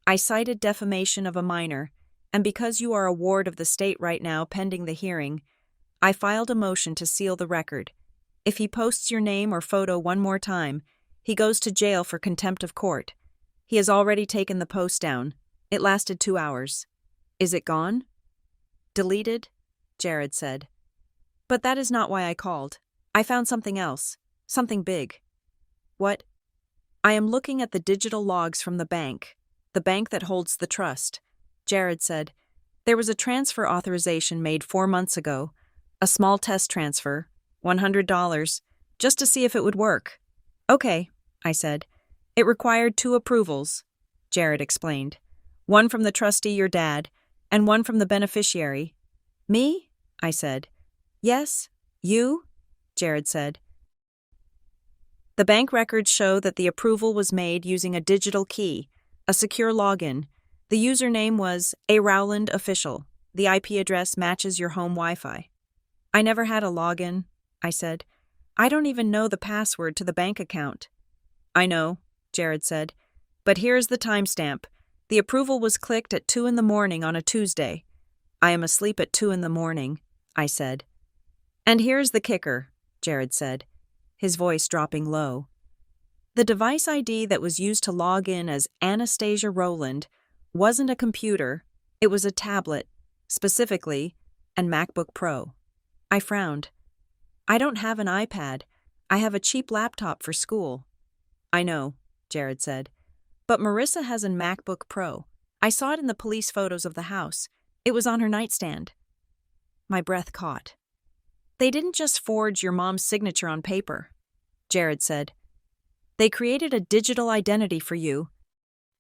"I cited defamation of a minor, and because you are a ward of the state right now pending the hearing, I filed a motion to seal the record. If he posts your name or photo one more time, he goes to jail for contempt of court. He has already taken the post down. It lasted 2 hours. Is it gone?" "Deleted," Jared said. "But that is not why I called. I found something else. Something big." "What?" "I am looking at the digital logs from the bank that holds the trust." Jared said, "There was a transfer authorization made 4 months ago, a small test transfer, $100, just to see if it would work." "Okay," I said. "It required 2 approvals," Jared explained. "One from the trustee, your dad, and one from the beneficiary." "Me?" I said. "Yes, you," Jared said. "The bank records show that the approval was made using a digital key, a secure login. The username was A. Rowland Official. The IP address matches your home Wi-Fi." "I never had a login," I said. "I don't even know the password to the bank account." "I know," Jared said. "But here's the timestamp. The approval was clicked at 2 a.m. on a Tuesday." "I am asleep at 2 a.m, I said. "And here's the kicker," Jared said, his voice dropping low. "The device ID that was used to log in as Anastasia Rowland wasn't a computer, it was a tablet, specifically, an MacBook Pro." I frowned. "I don't have an iPad. I have a cheap laptop for school." "I know," Jared said. "But Marissa has a MacBook Pro. I saw it in the police photos of the house. It was on her nightstand." My breath caught. "They didn't just forge your mom's signature on paper," Jared said. "They created a digital identity for you.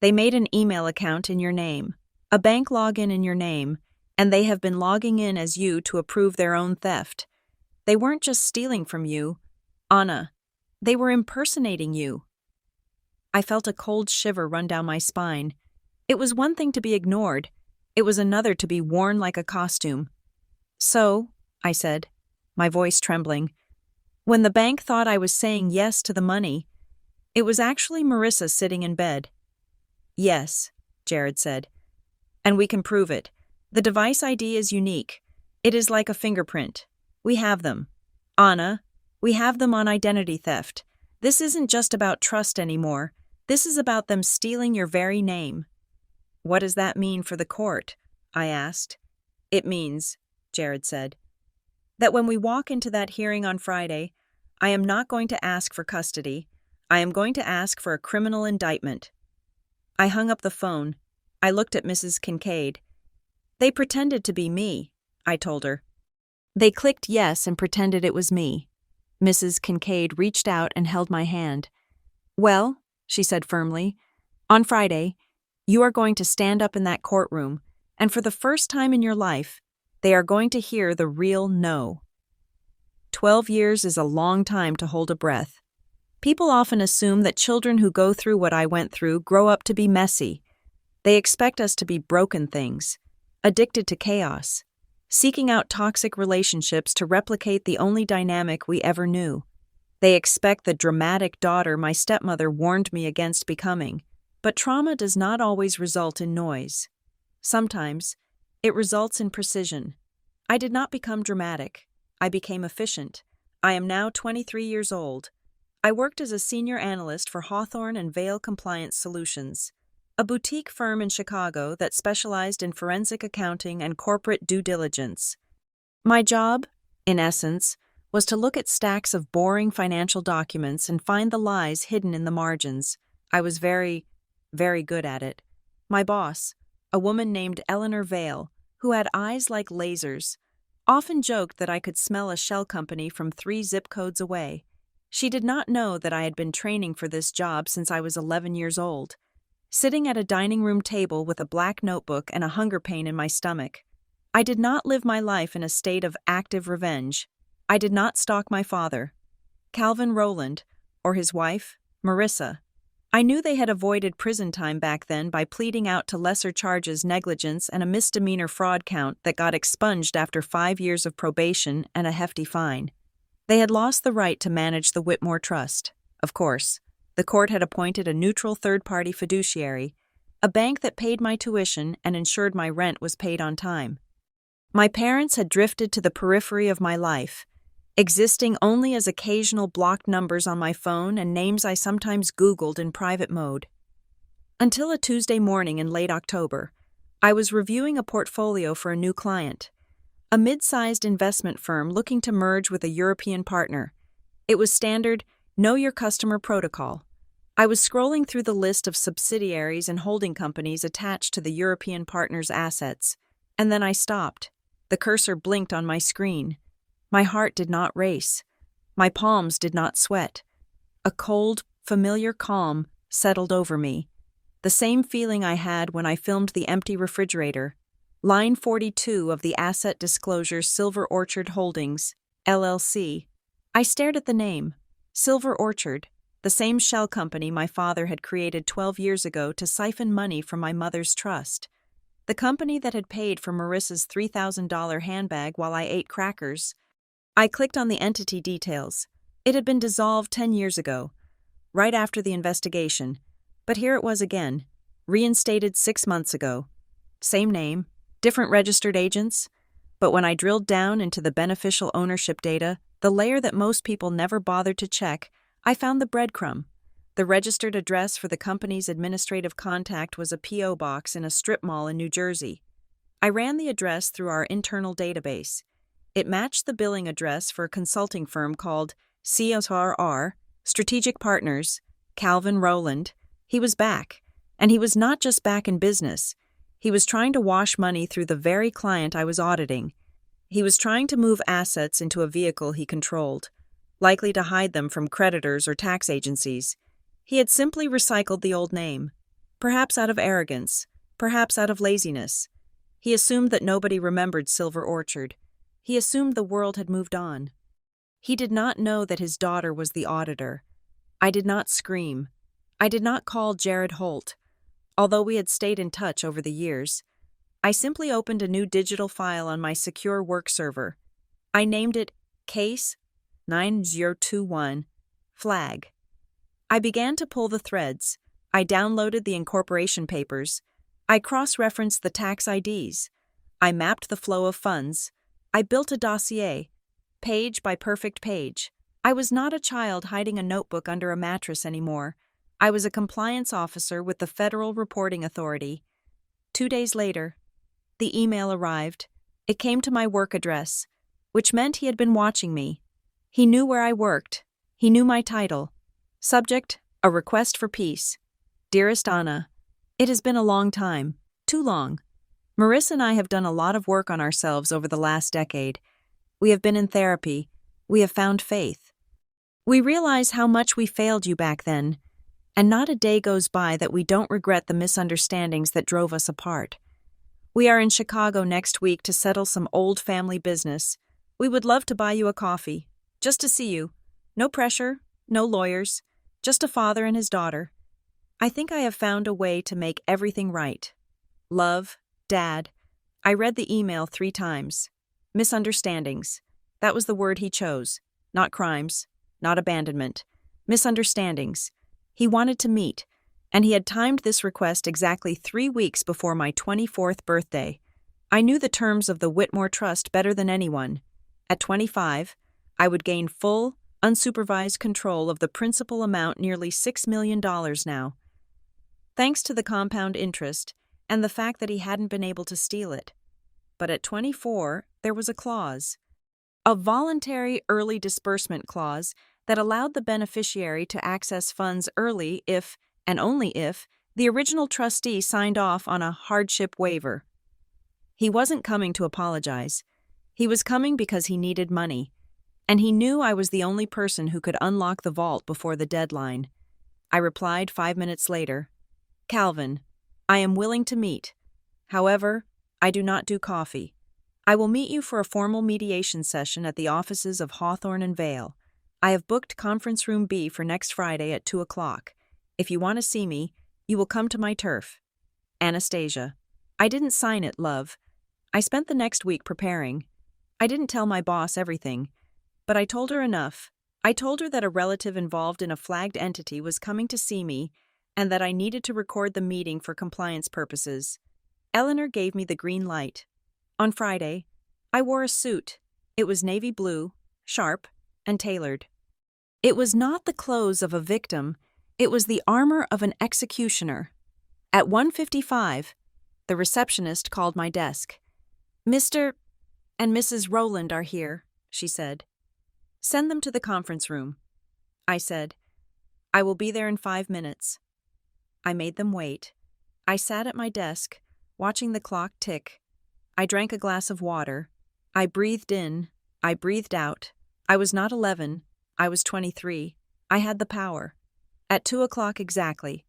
They made an email account in your name, a bank login in your name, and they have been logging in as you to approve their own theft. They weren't just stealing from you, Anna. They were impersonating you." I felt a cold shiver run down my spine. It was one thing to be ignored. It was another to be worn like a costume. "So," I said, my voice trembling, When the bank thought I was saying yes to the money, it was actually Marissa sitting in bed. Yes, Jared said. And we can prove it. The device ID is unique. It is like a fingerprint. We have them. Anna, we have them on identity theft. This isn't just about trust anymore. This is about them stealing your very name. What does that mean for the court? I asked. It means, Jared said, that when we walk into that hearing on Friday, I am not going to ask for custody. I am going to ask for a criminal indictment. I hung up the phone. I looked at Mrs. Kincaid. They pretended to be me, I told her. They clicked yes and pretended it was me. Mrs. Kincaid reached out and held my hand. Well, she said firmly, on Friday, you are going to stand up in that courtroom, and for the first time in your life, they are going to hear the real no. 12 years is a long time to hold a breath. People often assume that children who go through what I went through grow up to be messy. They expect us to be broken things, addicted to chaos, seeking out toxic relationships to replicate the only dynamic we ever knew. They expect the dramatic daughter my stepmother warned me against becoming. But trauma does not always result in noise. Sometimes, it results in precision. I did not become dramatic. I became efficient. I am now 23 years old. I worked as a senior analyst for Hawthorne and Vail Compliance Solutions, a boutique firm in Chicago that specialized in forensic accounting and corporate due diligence. My job, in essence, was to look at stacks of boring financial documents and find the lies hidden in the margins. I was very good at it. My boss, a woman named Eleanor Vail, who had eyes like lasers, often joked that I could smell a shell company from 3 zip codes away. She did not know that I had been training for this job since I was 11 years old, sitting at a dining room table with a black notebook and a hunger pain in my stomach. I did not live my life in a state of active revenge. I did not stalk my father, Calvin Rowland, or his wife, Marissa. I knew they had avoided prison time back then by pleading out to lesser charges, negligence, and a misdemeanor fraud count that got expunged after 5 years of probation and a hefty fine. They had lost the right to manage the Whitmore Trust. Of course, the court had appointed a neutral third-party fiduciary, a bank that paid my tuition and ensured my rent was paid on time. My parents had drifted to the periphery of my life, existing only as occasional blocked numbers on my phone and names I sometimes Googled in private mode. Until a Tuesday morning in late October, I was reviewing a portfolio for a new client, a mid-sized investment firm looking to merge with a European partner. It was standard Know Your Customer protocol. I was scrolling through the list of subsidiaries and holding companies attached to the European partner's assets, and then I stopped. The cursor blinked on my screen. My heart did not race. My palms did not sweat. A cold, familiar calm settled over me. The same feeling I had when I filmed The Empty Refrigerator. Line 42 of the Asset Disclosure Silver Orchard Holdings, LLC. I stared at the name. Silver Orchard, the same shell company my father had created 12 years ago to siphon money from my mother's trust. The company that had paid for Marissa's $3,000 handbag while I ate crackers. I clicked on the entity details. It had been dissolved 10 years ago, right after the investigation, but here it was again, reinstated 6 months ago. Same name, different registered agents, but when I drilled down into the beneficial ownership data, the layer that most people never bothered to check, I found the breadcrumb. The registered address for the company's administrative contact was a P.O. box in a strip mall in New Jersey. I ran the address through our internal database. It matched the billing address for a consulting firm called CSRR, Strategic Partners, Calvin Rowland. He was back, and he was not just back in business. He was trying to wash money through the very client I was auditing. He was trying to move assets into a vehicle he controlled, likely to hide them from creditors or tax agencies. He had simply recycled the old name, perhaps out of arrogance, perhaps out of laziness. He assumed that nobody remembered Silver Orchard. He assumed the world had moved on. He did not know that his daughter was the auditor. I did not scream. I did not call Jared Holt, although we had stayed in touch over the years. I simply opened a new digital file on my secure work server. I named it Case 9021, flag. I began to pull the threads. I downloaded the incorporation papers. I cross-referenced the tax IDs. I mapped the flow of funds. I built a dossier, page by perfect page. I was not a child hiding a notebook under a mattress anymore. I was a compliance officer with the Federal Reporting Authority. 2 days later, the email arrived. It came to my work address, which meant he had been watching me. He knew where I worked. He knew my title. Subject, a request for peace. Dearest Anna, it has been a long time, too long. Marissa and I have done a lot of work on ourselves over the last decade. We have been in therapy. We have found faith. We realize how much we failed you back then, and not a day goes by that we don't regret the misunderstandings that drove us apart. We are in Chicago next week to settle some old family business. We would love to buy you a coffee, just to see you. No pressure, no lawyers, just a father and his daughter. I think I have found a way to make everything right. Love, Dad. I read the email 3 times. Misunderstandings. That was the word he chose. Not crimes, not abandonment. Misunderstandings. He wanted to meet, and he had timed this request exactly 3 weeks before my 24th birthday. I knew the terms of the Whitmore Trust better than anyone. At 25, I would gain full, unsupervised control of the principal amount, nearly $6 million now. Thanks to the compound interest and the fact that he hadn't been able to steal it. But at 24, there was a clause. A voluntary early disbursement clause that allowed the beneficiary to access funds early if, and only if, the original trustee signed off on a hardship waiver. He wasn't coming to apologize. He was coming because he needed money, and he knew I was the only person who could unlock the vault before the deadline. I replied 5 minutes later, Calvin, I am willing to meet. However, I do not do coffee. I will meet you for a formal mediation session at the offices of Hawthorne and Vale. I have booked Conference Room B for next Friday at 2 o'clock. If you want to see me, you will come to my turf. Anastasia. I didn't sign it, love. I spent the next week preparing. I didn't tell my boss everything, but I told her enough. I told her that a relative involved in a flagged entity was coming to see me and that I needed to record the meeting for compliance purposes. Eleanor gave me the green light. On Friday, I wore a suit. It was navy blue, sharp, and tailored. It was not the clothes of a victim. It was the armor of an executioner. At 1:55, the receptionist called my desk. Mr. and Mrs. Rowland are here, she said. Send them to the conference room. I said, I will be there in 5 minutes. I made them wait. I sat at my desk, watching the clock tick. I drank a glass of water. I breathed in. I breathed out. I was not 11. I was 23. I had the power. At 2 o'clock exactly,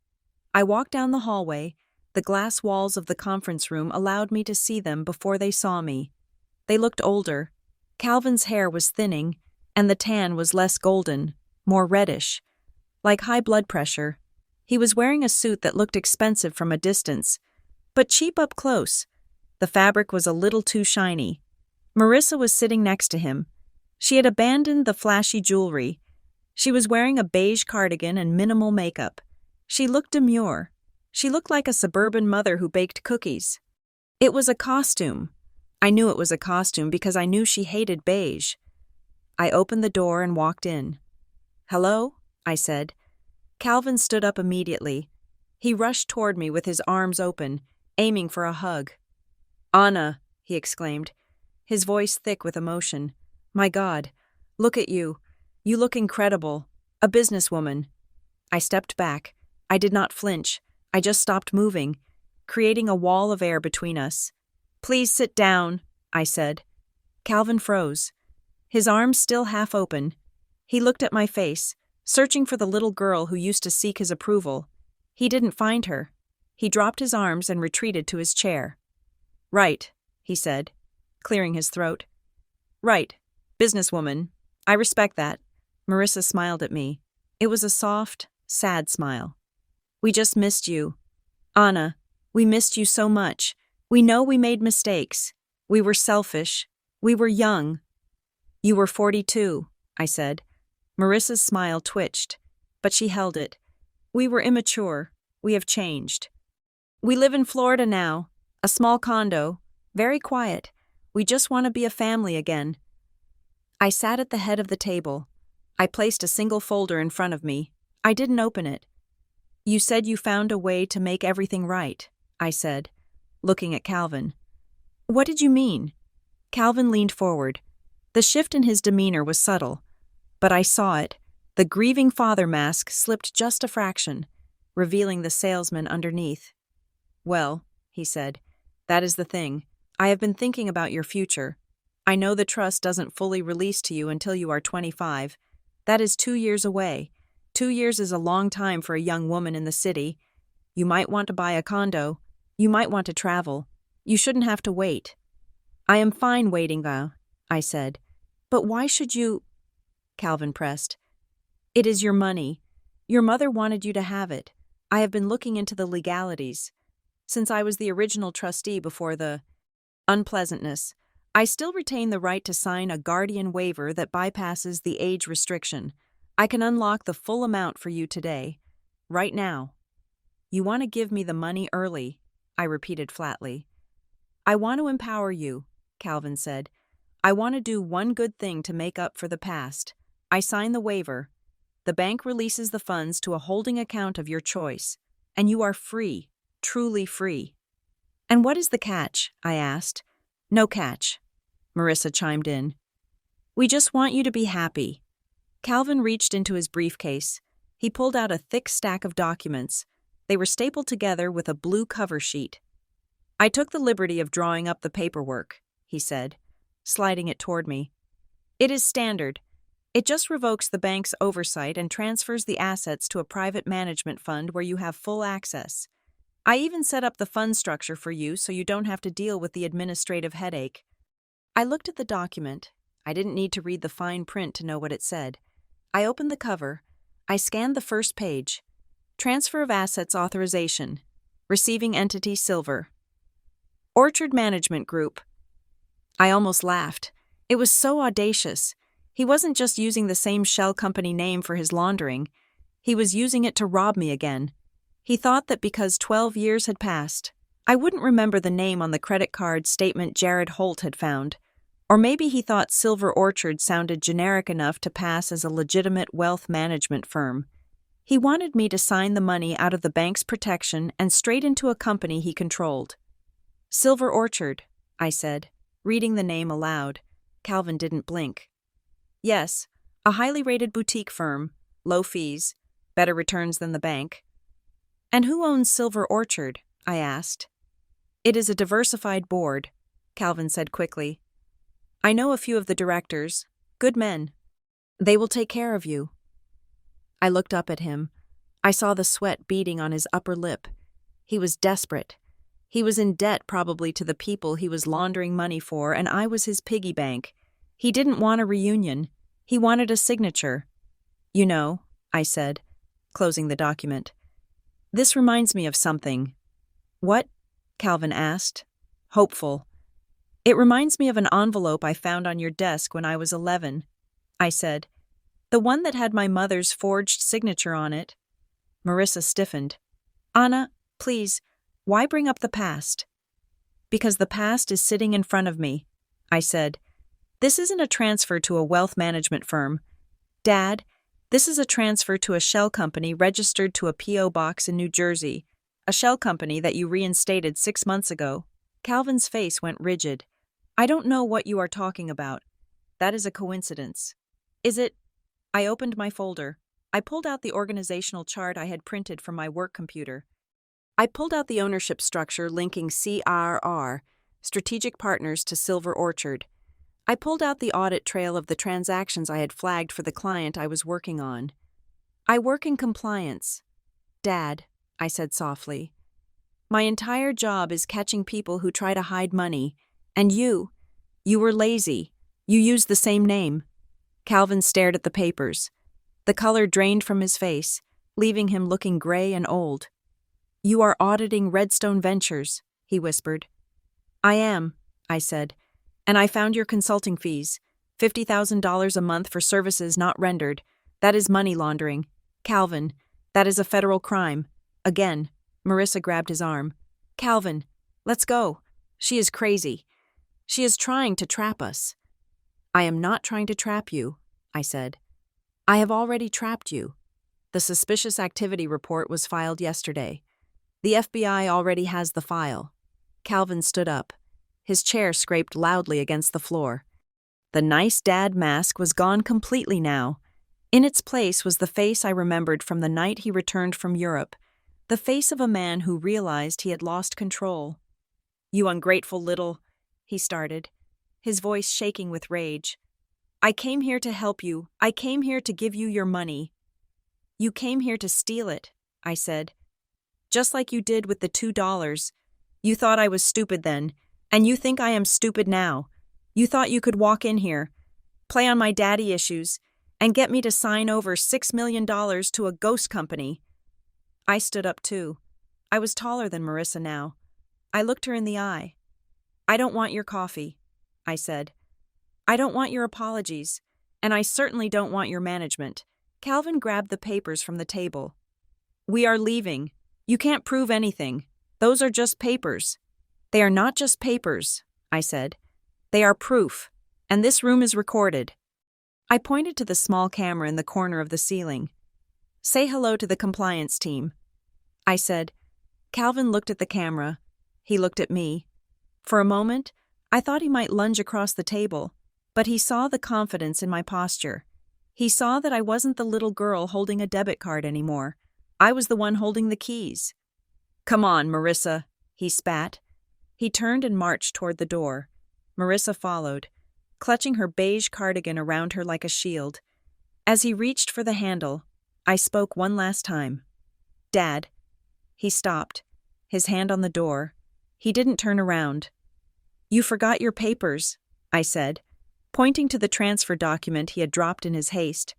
I walked down the hallway. The glass walls of the conference room allowed me to see them before they saw me. They looked older. Calvin's hair was thinning, and the tan was less golden, more reddish, like high blood pressure. He was wearing a suit that looked expensive from a distance, but cheap up close. The fabric was a little too shiny. Marissa was sitting next to him. She had abandoned the flashy jewelry. She was wearing a beige cardigan and minimal makeup. She looked demure. She looked like a suburban mother who baked cookies. It was a costume. I knew it was a costume because I knew she hated beige. I opened the door and walked in. Hello, I said. Calvin stood up immediately. He rushed toward me with his arms open, aiming for a hug. Anna, he exclaimed, his voice thick with emotion. My God, look at you. You look incredible. A businesswoman. I stepped back. I did not flinch. I just stopped moving, creating a wall of air between us. Please sit down, I said. Calvin froze. His arms still half open. He looked at my face, searching for the little girl who used to seek his approval. He didn't find her. He dropped his arms and retreated to his chair. Right, he said, clearing his throat. Right, businesswoman. I respect that. Marissa smiled at me. It was a soft, sad smile. We just missed you. Anna, we missed you so much. We know we made mistakes. We were selfish. We were young. You were 42. I said. Marissa's smile twitched, but she held it. We were immature. We have changed. We live in Florida now, a small condo, very quiet. We just want to be a family again. I sat at the head of the table. I placed a single folder in front of me. I didn't open it. You said you found a way to make everything right, I said, looking at Calvin. What did you mean? Calvin leaned forward. The shift in his demeanor was subtle, but I saw it. The grieving father mask slipped just a fraction, revealing the salesman underneath. Well, he said, that is the thing. I have been thinking about your future. I know the trust doesn't fully release to you until you are 25. That is 2 years away. 2 years is a long time for a young woman in the city. You might want to buy a condo. You might want to travel. You shouldn't have to wait. I am fine waiting, though, I said. But why should you? Calvin pressed. It is your money. Your mother wanted you to have it. I have been looking into the legalities. Since I was the original trustee before the unpleasantness, I still retain the right to sign a guardian waiver that bypasses the age restriction. I can unlock the full amount for you today, right now. You want to give me the money early, I repeated flatly. I want to empower you, Calvin said. I want to do one good thing to make up for the past. I sign the waiver. The bank releases the funds to a holding account of your choice, and you are free, truly free. And what is the catch? I asked. No catch, Marissa chimed in. We just want you to be happy. Calvin reached into his briefcase. He pulled out a thick stack of documents. They were stapled together with a blue cover sheet. I took the liberty of drawing up the paperwork, he said, sliding it toward me. It is standard. It just revokes the bank's oversight and transfers the assets to a private management fund where you have full access. I even set up the fund structure for you so you don't have to deal with the administrative headache. I looked at the document. I didn't need to read the fine print to know what it said. I opened the cover. I scanned the first page. Transfer of assets authorization. Receiving entity Silver. Orchard Management Group. I almost laughed. It was so audacious. He wasn't just using the same shell company name for his laundering. He was using it to rob me again. He thought that because 12 years had passed, I wouldn't remember the name on the credit card statement Jared Holt had found. Or maybe he thought Silver Orchard sounded generic enough to pass as a legitimate wealth management firm. He wanted me to sign the money out of the bank's protection and straight into a company he controlled. Silver Orchard, I said, reading the name aloud. Calvin didn't blink. Yes, a highly rated boutique firm, low fees, better returns than the bank. And who owns Silver Orchard? I asked. It is a diversified board, Calvin said quickly. I know a few of the directors, good men. They will take care of you. I looked up at him. I saw the sweat beading on his upper lip. He was desperate. He was in debt probably to the people he was laundering money for, and I was his piggy bank. He didn't want a reunion. He wanted a signature. You know, I said, closing the document. This reminds me of something. What? Calvin asked, hopeful. It reminds me of an envelope I found on your desk when I was 11, I said. The one that had my mother's forged signature on it. Marissa stiffened. Anna, please, why bring up the past? Because the past is sitting in front of me, I said. This isn't a transfer to a wealth management firm. Dad, this is a transfer to a shell company registered to a P.O. box in New Jersey, a shell company that you reinstated 6 months ago. Calvin's face went rigid. I don't know what you are talking about. That is a coincidence. Is it? I opened my folder. I pulled out the organizational chart I had printed from my work computer. I pulled out the ownership structure linking CRR, Strategic Partners, to Silver Orchard. I pulled out the audit trail of the transactions I had flagged for the client I was working on. I work in compliance. Dad, I said softly. My entire job is catching people who try to hide money. And you were lazy. You used the same name. Calvin stared at the papers. The color drained from his face, leaving him looking gray and old. You are auditing Redstone Ventures, he whispered. I am, I said, and I found your consulting fees. $50,000 a month for services not rendered. That is money laundering. Calvin, that is a federal crime. Again, Marissa grabbed his arm. Calvin, let's go. She is crazy. She is trying to trap us. I am not trying to trap you, I said. I have already trapped you. The suspicious activity report was filed yesterday. The FBI already has the file. Calvin stood up. His chair scraped loudly against the floor. The nice dad mask was gone completely now. In its place was the face I remembered from the night he returned from Europe, the face of a man who realized he had lost control. You ungrateful little, he started, his voice shaking with rage. I came here to help you. I came here to give you your money. You came here to steal it, I said. Just like you did with the $2. You thought I was stupid then, and you think I am stupid now. You thought you could walk in here, play on my daddy issues, and get me to sign over $6 million to a ghost company. I stood up too. I was taller than Marissa now. I looked her in the eye. I don't want your coffee, I said. I don't want your apologies, and I certainly don't want your management. Calvin grabbed the papers from the table. We are leaving. You can't prove anything. Those are just papers. They are not just papers, I said. They are proof, and this room is recorded. I pointed to the small camera in the corner of the ceiling. Say hello to the compliance team, I said. Calvin looked at the camera. He looked at me. For a moment, I thought he might lunge across the table, but he saw the confidence in my posture. He saw that I wasn't the little girl holding a debit card anymore. I was the one holding the keys. Come on, Marissa, he spat. He turned and marched toward the door. Marissa followed, clutching her beige cardigan around her like a shield. As he reached for the handle, I spoke one last time. Dad. He stopped, his hand on the door. He didn't turn around. You forgot your papers, I said, pointing to the transfer document he had dropped in his haste.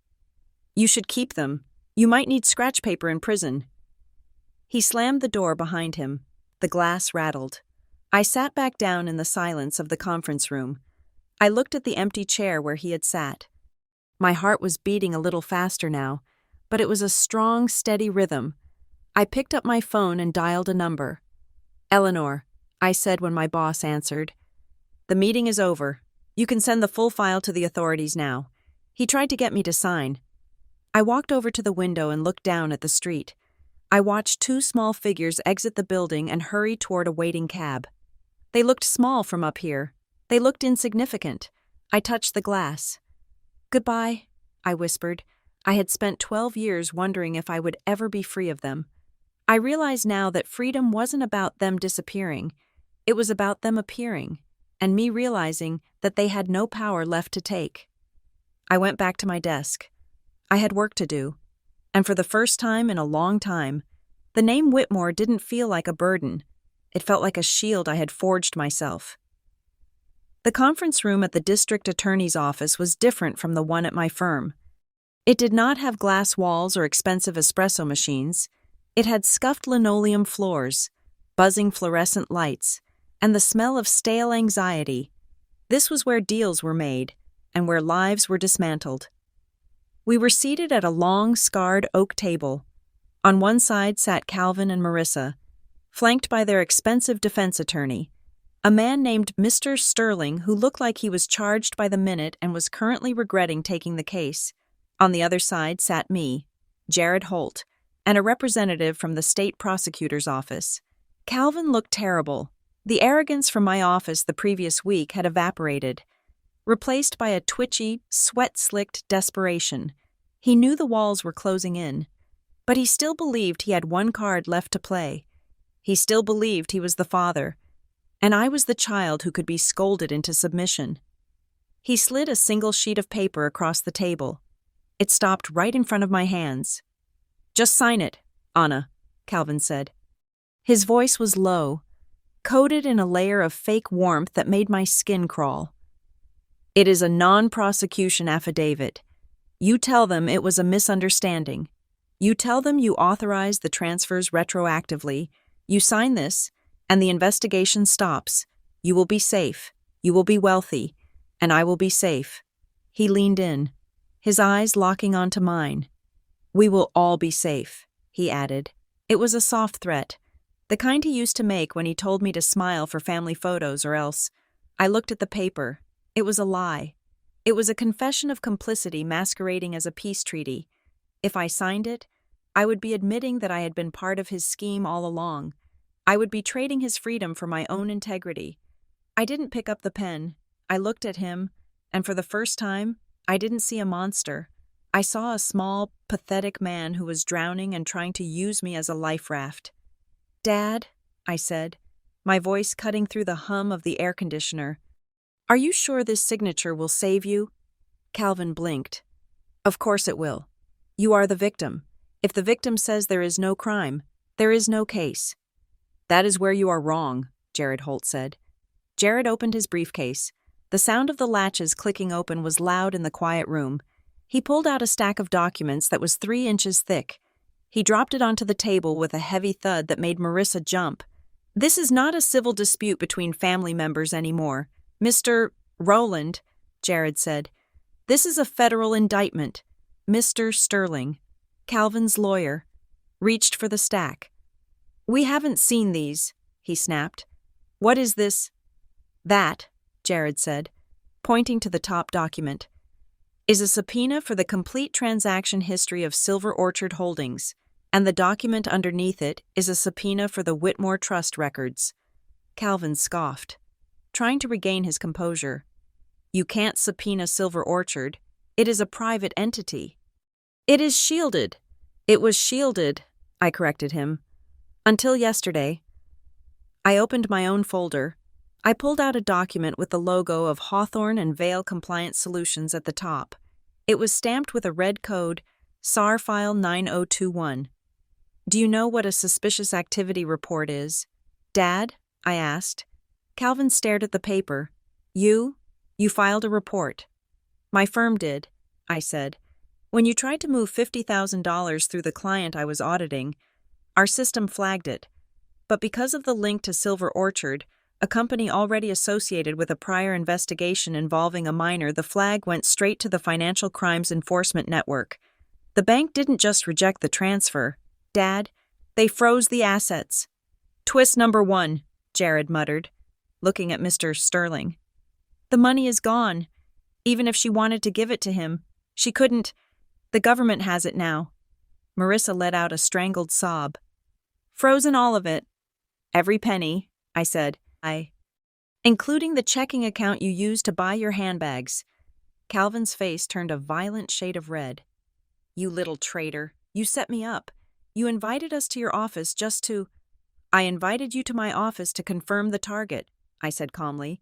You should keep them. You might need scratch paper in prison. He slammed the door behind him. The glass rattled. I sat back down in the silence of the conference room. I looked at the empty chair where he had sat. My heart was beating a little faster now, but it was a strong, steady rhythm. I picked up my phone and dialed a number. Eleanor, I said when my boss answered. The meeting is over. You can send the full file to the authorities now. He tried to get me to sign. I walked over to the window and looked down at the street. I watched two small figures exit the building and hurry toward a waiting cab. They looked small from up here. They looked insignificant. I touched the glass. Goodbye, I whispered. I had spent 12 years wondering if I would ever be free of them. I realized now that freedom wasn't about them disappearing. It was about them appearing, and me realizing that they had no power left to take. I went back to my desk. I had work to do, and for the first time in a long time, the name Whitmore didn't feel like a burden. It felt like a shield I had forged myself. The conference room at the district attorney's office was different from the one at my firm. It did not have glass walls or expensive espresso machines. It had scuffed linoleum floors, buzzing fluorescent lights, and the smell of stale anxiety. This was where deals were made, and where lives were dismantled. We were seated at a long, scarred oak table. On one side sat Calvin and Marissa, flanked by their expensive defense attorney, a man named Mr. Sterling who looked like he was charged by the minute and was currently regretting taking the case. On the other side sat me, Jared Holt, and a representative from the state prosecutor's office. Calvin looked terrible. The arrogance from my office the previous week had evaporated, replaced by a twitchy, sweat-slicked desperation. He knew the walls were closing in, but he still believed he had one card left to play. He still believed he was the father, and I was the child who could be scolded into submission. He slid a single sheet of paper across the table. It stopped right in front of my hands. Just sign it, Anna, Calvin said. His voice was low, coated in a layer of fake warmth that made my skin crawl. It is a non-prosecution affidavit. You tell them it was a misunderstanding. You tell them you authorized the transfers retroactively. You sign this, and the investigation stops. You will be safe. You will be wealthy. And I will be safe. He leaned in, his eyes locking onto mine. "We will all be safe," he added. It was a soft threat, the kind he used to make when he told me to smile for family photos or else. I looked at the paper. It was a lie. It was a confession of complicity masquerading as a peace treaty. If I signed it, I would be admitting that I had been part of his scheme all along. I would be trading his freedom for my own integrity. I didn't pick up the pen. I looked at him, and for the first time, I didn't see a monster. I saw a small, pathetic man who was drowning and trying to use me as a life raft. "Dad," I said, my voice cutting through the hum of the air conditioner, "are you sure this signature will save you?" Calvin blinked. "Of course it will. You are the victim. If the victim says there is no crime, there is no case." "That is where you are wrong," Jared Holt said. Jared opened his briefcase. The sound of the latches clicking open was loud in the quiet room. He pulled out a stack of documents that was 3 inches thick. He dropped it onto the table with a heavy thud that made Marissa jump. "This is not a civil dispute between family members anymore, Mr. Rowland," Jared said. "This is a federal indictment." Mr. Sterling, Calvin's lawyer, reached for the stack. "We haven't seen these," he snapped. "What is this?" "That," Jared said, pointing to the top document, "is a subpoena for the complete transaction history of Silver Orchard Holdings, and the document underneath it is a subpoena for the Whitmore Trust records." Calvin scoffed, trying to regain his composure. "You can't subpoena Silver Orchard. It is a private entity." "It is shielded." "It was shielded," I corrected him. "Until yesterday." I opened my own folder. I pulled out a document with the logo of Hawthorne and Vale Compliance Solutions at the top. It was stamped with a red code, SAR file 9021. "Do you know what a suspicious activity report is?" "Dad?" I asked. Calvin stared at the paper. You filed a report." "My firm did," I said. "When you tried to move $50,000 through the client I was auditing, our system flagged it. But because of the link to Silver Orchard, a company already associated with a prior investigation involving a minor, the flag went straight to the Financial Crimes Enforcement Network. The bank didn't just reject the transfer, Dad. They froze the assets." "Twist number 1, Jared muttered, looking at Mr. Sterling. "The money is gone. Even if she wanted to give it to him, she couldn't. The government has it now." Marissa let out a strangled sob. "Frozen all of it." "Every penny," I said. "Including the checking account you used to buy your handbags." Calvin's face turned a violent shade of red. "You little traitor. You set me up. You invited us to your office just to—" "I invited you to my office to confirm the target," I said calmly.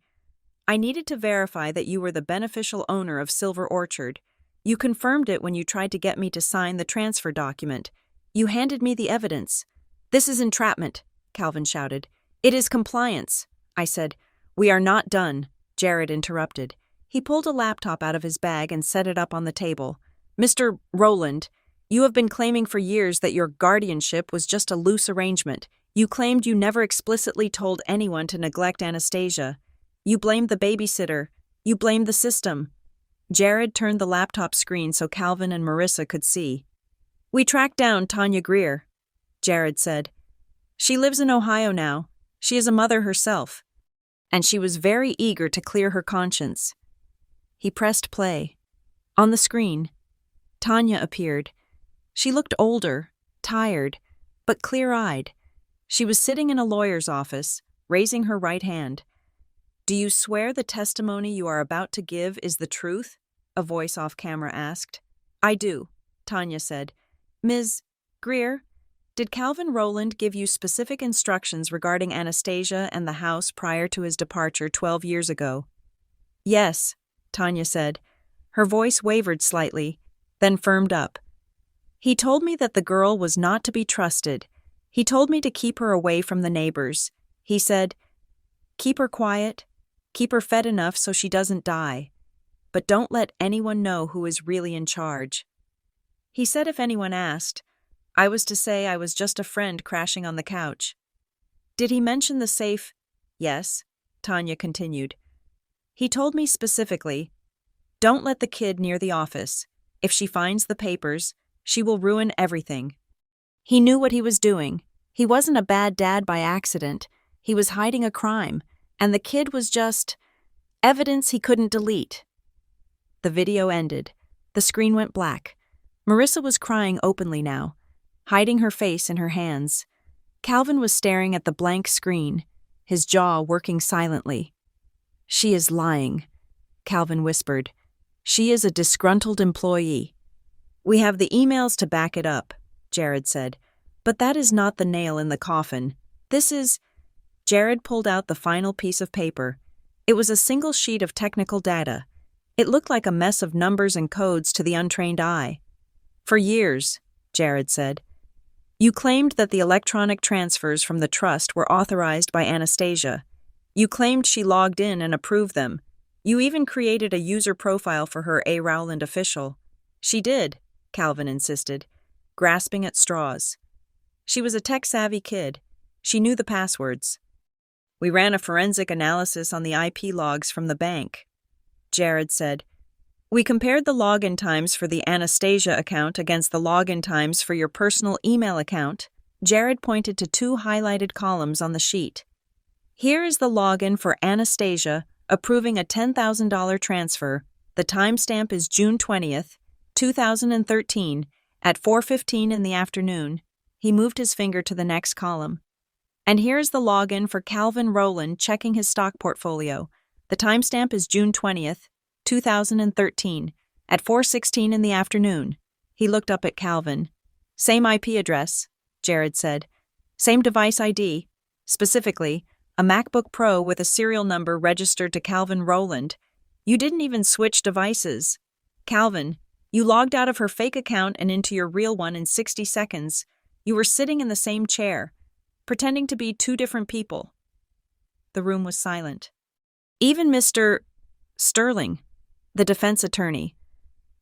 "I needed to verify that you were the beneficial owner of Silver Orchard. You confirmed it when you tried to get me to sign the transfer document. You handed me the evidence." "This is entrapment," Calvin shouted. "It is compliance," I said. "We are not done," Jared interrupted. He pulled a laptop out of his bag and set it up on the table. "Mr. Rowland, you have been claiming for years that your guardianship was just a loose arrangement. You claimed you never explicitly told anyone to neglect Anastasia. You blamed the babysitter. You blamed the system." Jared turned the laptop screen so Calvin and Marissa could see. "We tracked down Tanya Greer," Jared said. "She lives in Ohio now. She is a mother herself. And she was very eager to clear her conscience." He pressed play. On the screen, Tanya appeared. She looked older, tired, but clear-eyed. She was sitting in a lawyer's office, raising her right hand. "Do you swear the testimony you are about to give is the truth?" a voice off camera asked. "I do," Tanya said. "Ms. Greer, did Calvin Rowland give you specific instructions regarding Anastasia and the house prior to his departure 12 years ago?" "Yes," Tanya said. Her voice wavered slightly, then firmed up. "He told me that the girl was not to be trusted. He told me to keep her away from the neighbors. He said, 'Keep her quiet, keep her fed enough so she doesn't die, but don't let anyone know who is really in charge.' He said if anyone asked, I was to say I was just a friend crashing on the couch." "Did he mention the safe?" "Yes," Tanya continued. "He told me specifically, Don't let the kid near the office. If she finds the papers, she will ruin everything. He knew what he was doing. He wasn't a bad dad by accident. He was hiding a crime, and the kid was just evidence he couldn't delete. The video ended. The screen went black. Marissa was crying openly now, hiding her face in her hands. Calvin was staring at the blank screen, his jaw working silently. "She is lying," Calvin whispered. "She is a disgruntled employee." "We have the emails to back it up," Jared said. "But that is not the nail in the coffin. This is—" Jared pulled out the final piece of paper. It was a single sheet of technical data. It looked like a mess of numbers and codes to the untrained eye. "For years," Jared said, "you claimed that the electronic transfers from the trust were authorized by Anastasia. You claimed she logged in and approved them. You even created a user profile for her A. Rowland official." "She did," Calvin insisted, grasping at straws. "She was a tech-savvy kid. She knew the passwords. We ran a forensic analysis on the IP logs from the bank," Jared said. "We compared the login times for the Anastasia account against the login times for your personal email account." Jared pointed to 2 highlighted columns on the sheet. "Here is the login for Anastasia approving a $10,000 transfer. The timestamp is June 20th, 2013, at 4:15 in the afternoon." He moved his finger to the next column. "And here's the login for Calvin Rowland checking his stock portfolio. The timestamp is June 20th, 2013, at 4:16 in the afternoon." He looked up at Calvin. "Same IP address," Jared said. "Same device ID. Specifically, a MacBook Pro with a serial number registered to Calvin Rowland. You didn't even switch devices. Calvin, you logged out of her fake account and into your real one in 60 seconds. You were sitting in the same chair, pretending to be 2 different people." The room was silent. Even Mr. Sterling, the defense attorney,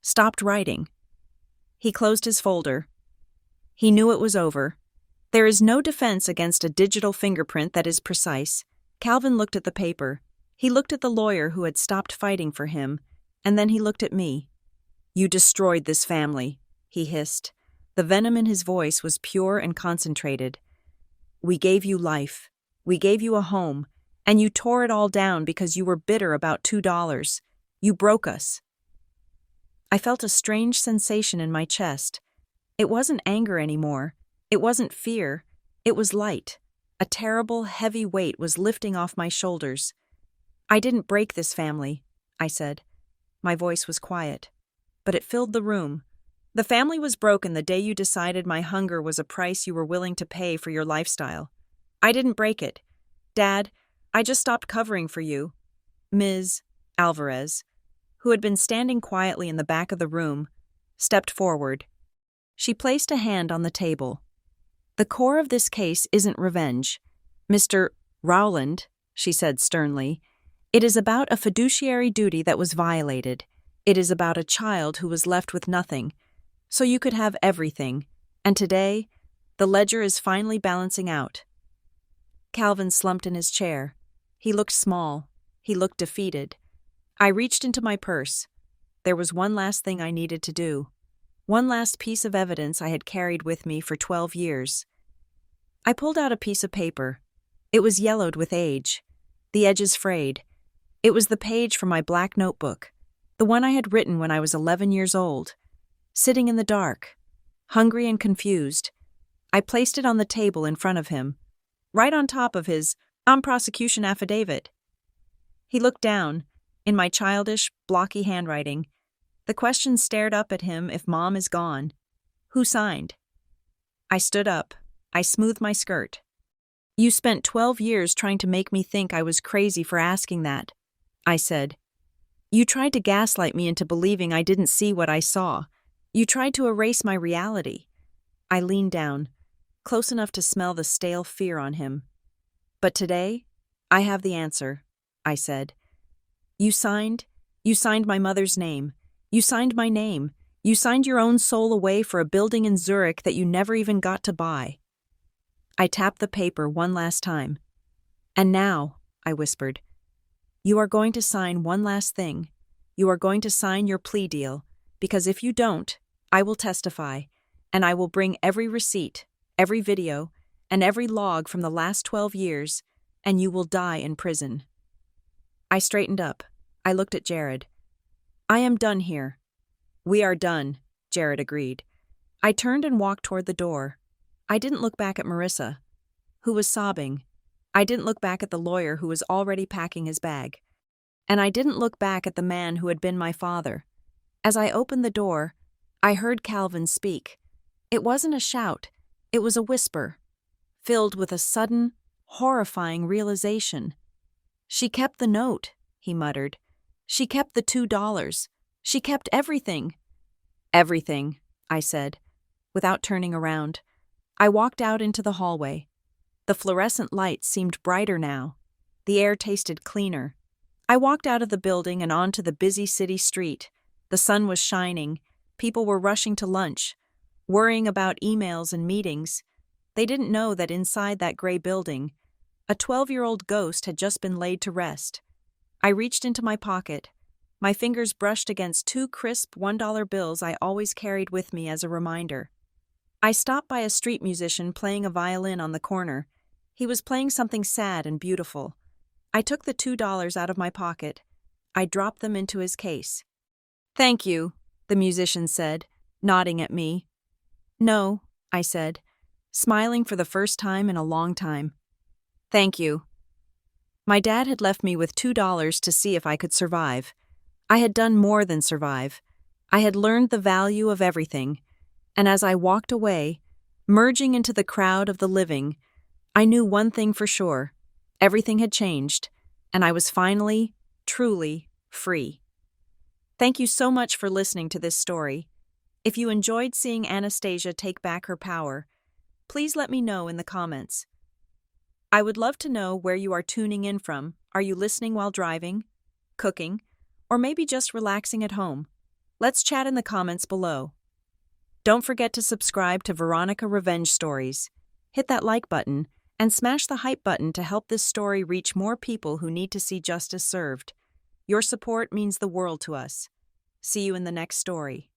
stopped writing. He closed his folder. He knew it was over. There is no defense against a digital fingerprint that is precise. Calvin looked at the paper. He looked at the lawyer who had stopped fighting for him, and then he looked at me. "You destroyed this family," he hissed. The venom in his voice was pure and concentrated. "We gave you life. We gave you a home, and you tore it all down because you were bitter about $2. You broke us." I felt a strange sensation in my chest. It wasn't anger anymore. It wasn't fear. It was light. A terrible, heavy weight was lifting off my shoulders. "I didn't break this family," I said. My voice was quiet, but it filled the room. "The family was broken the day you decided my hunger was a price you were willing to pay for your lifestyle. I didn't break it. Dad, I just stopped covering for you." Ms. Alvarez, who had been standing quietly in the back of the room, stepped forward. She placed a hand on the table. "The core of this case isn't revenge. Mr. Rowland," she said sternly, "it is about a fiduciary duty that was violated. It is about a child who was left with nothing, so you could have everything, and today, the ledger is finally balancing out." Calvin slumped in his chair. He looked small. He looked defeated. I reached into my purse. There was one last thing I needed to do. One last piece of evidence I had carried with me for 12 years. I pulled out a piece of paper. It was yellowed with age, the edges frayed. It was the page from my black notebook, the one I had written when I was 11 years old. Sitting in the dark, hungry and confused, I placed it on the table in front of him, right on top of his prosecution affidavit. He looked down, in my childish, blocky handwriting. The question stared up at him: if Mom is gone, who signed? I stood up. I smoothed my skirt. "You spent 12 years trying to make me think I was crazy for asking that," I said. "You tried to gaslight me into believing I didn't see what I saw. You tried to erase my reality." I leaned down, close enough to smell the stale fear on him. "But today, I have the answer," I said. You signed my mother's name. You signed my name. You signed your own soul away for a building in Zurich that you never even got to buy." I tapped the paper one last time. "And now," I whispered, "you are going to sign one last thing. You are going to sign your plea deal, because if you don't, I will testify, and I will bring every receipt, every video, and every log from the last 12 years, and you will die in prison." I straightened up. I looked at Jared. "I am done here." "We are done," Jared agreed. I turned and walked toward the door. I didn't look back at Marissa, who was sobbing. I didn't look back at the lawyer who was already packing his bag. And I didn't look back at the man who had been my father. As I opened the door, I heard Calvin speak. It wasn't a shout, it was a whisper, filled with a sudden, horrifying realization. "She kept the note," he muttered. "She kept the $2. She kept everything." "Everything," I said, without turning around. I walked out into the hallway. The fluorescent lights seemed brighter now. The air tasted cleaner. I walked out of the building and onto the busy city street. The sun was shining. People were rushing to lunch, worrying about emails and meetings. They didn't know that inside that gray building, a 12-year-old ghost had just been laid to rest. I reached into my pocket. My fingers brushed against 2 crisp $1 bills I always carried with me as a reminder. I stopped by a street musician playing a violin on the corner. He was playing something sad and beautiful. I took the $2 out of my pocket. I dropped them into his case. "Thank you," the musician said, nodding at me. "No," I said, smiling for the first time in a long time. "Thank you." My dad had left me with $2 to see if I could survive. I had done more than survive. I had learned the value of everything. And as I walked away, merging into the crowd of the living, I knew one thing for sure. Everything had changed, and I was finally, truly free. Thank you so much for listening to this story. If you enjoyed seeing Anastasia take back her power, please let me know in the comments. I would love to know where you are tuning in from. Are you listening while driving, cooking, or maybe just relaxing at home? Let's chat in the comments below. Don't forget to subscribe to Veronica Revenge Stories. Hit that like button and smash the hype button to help this story reach more people who need to see justice served. Your support means the world to us. See you in the next story.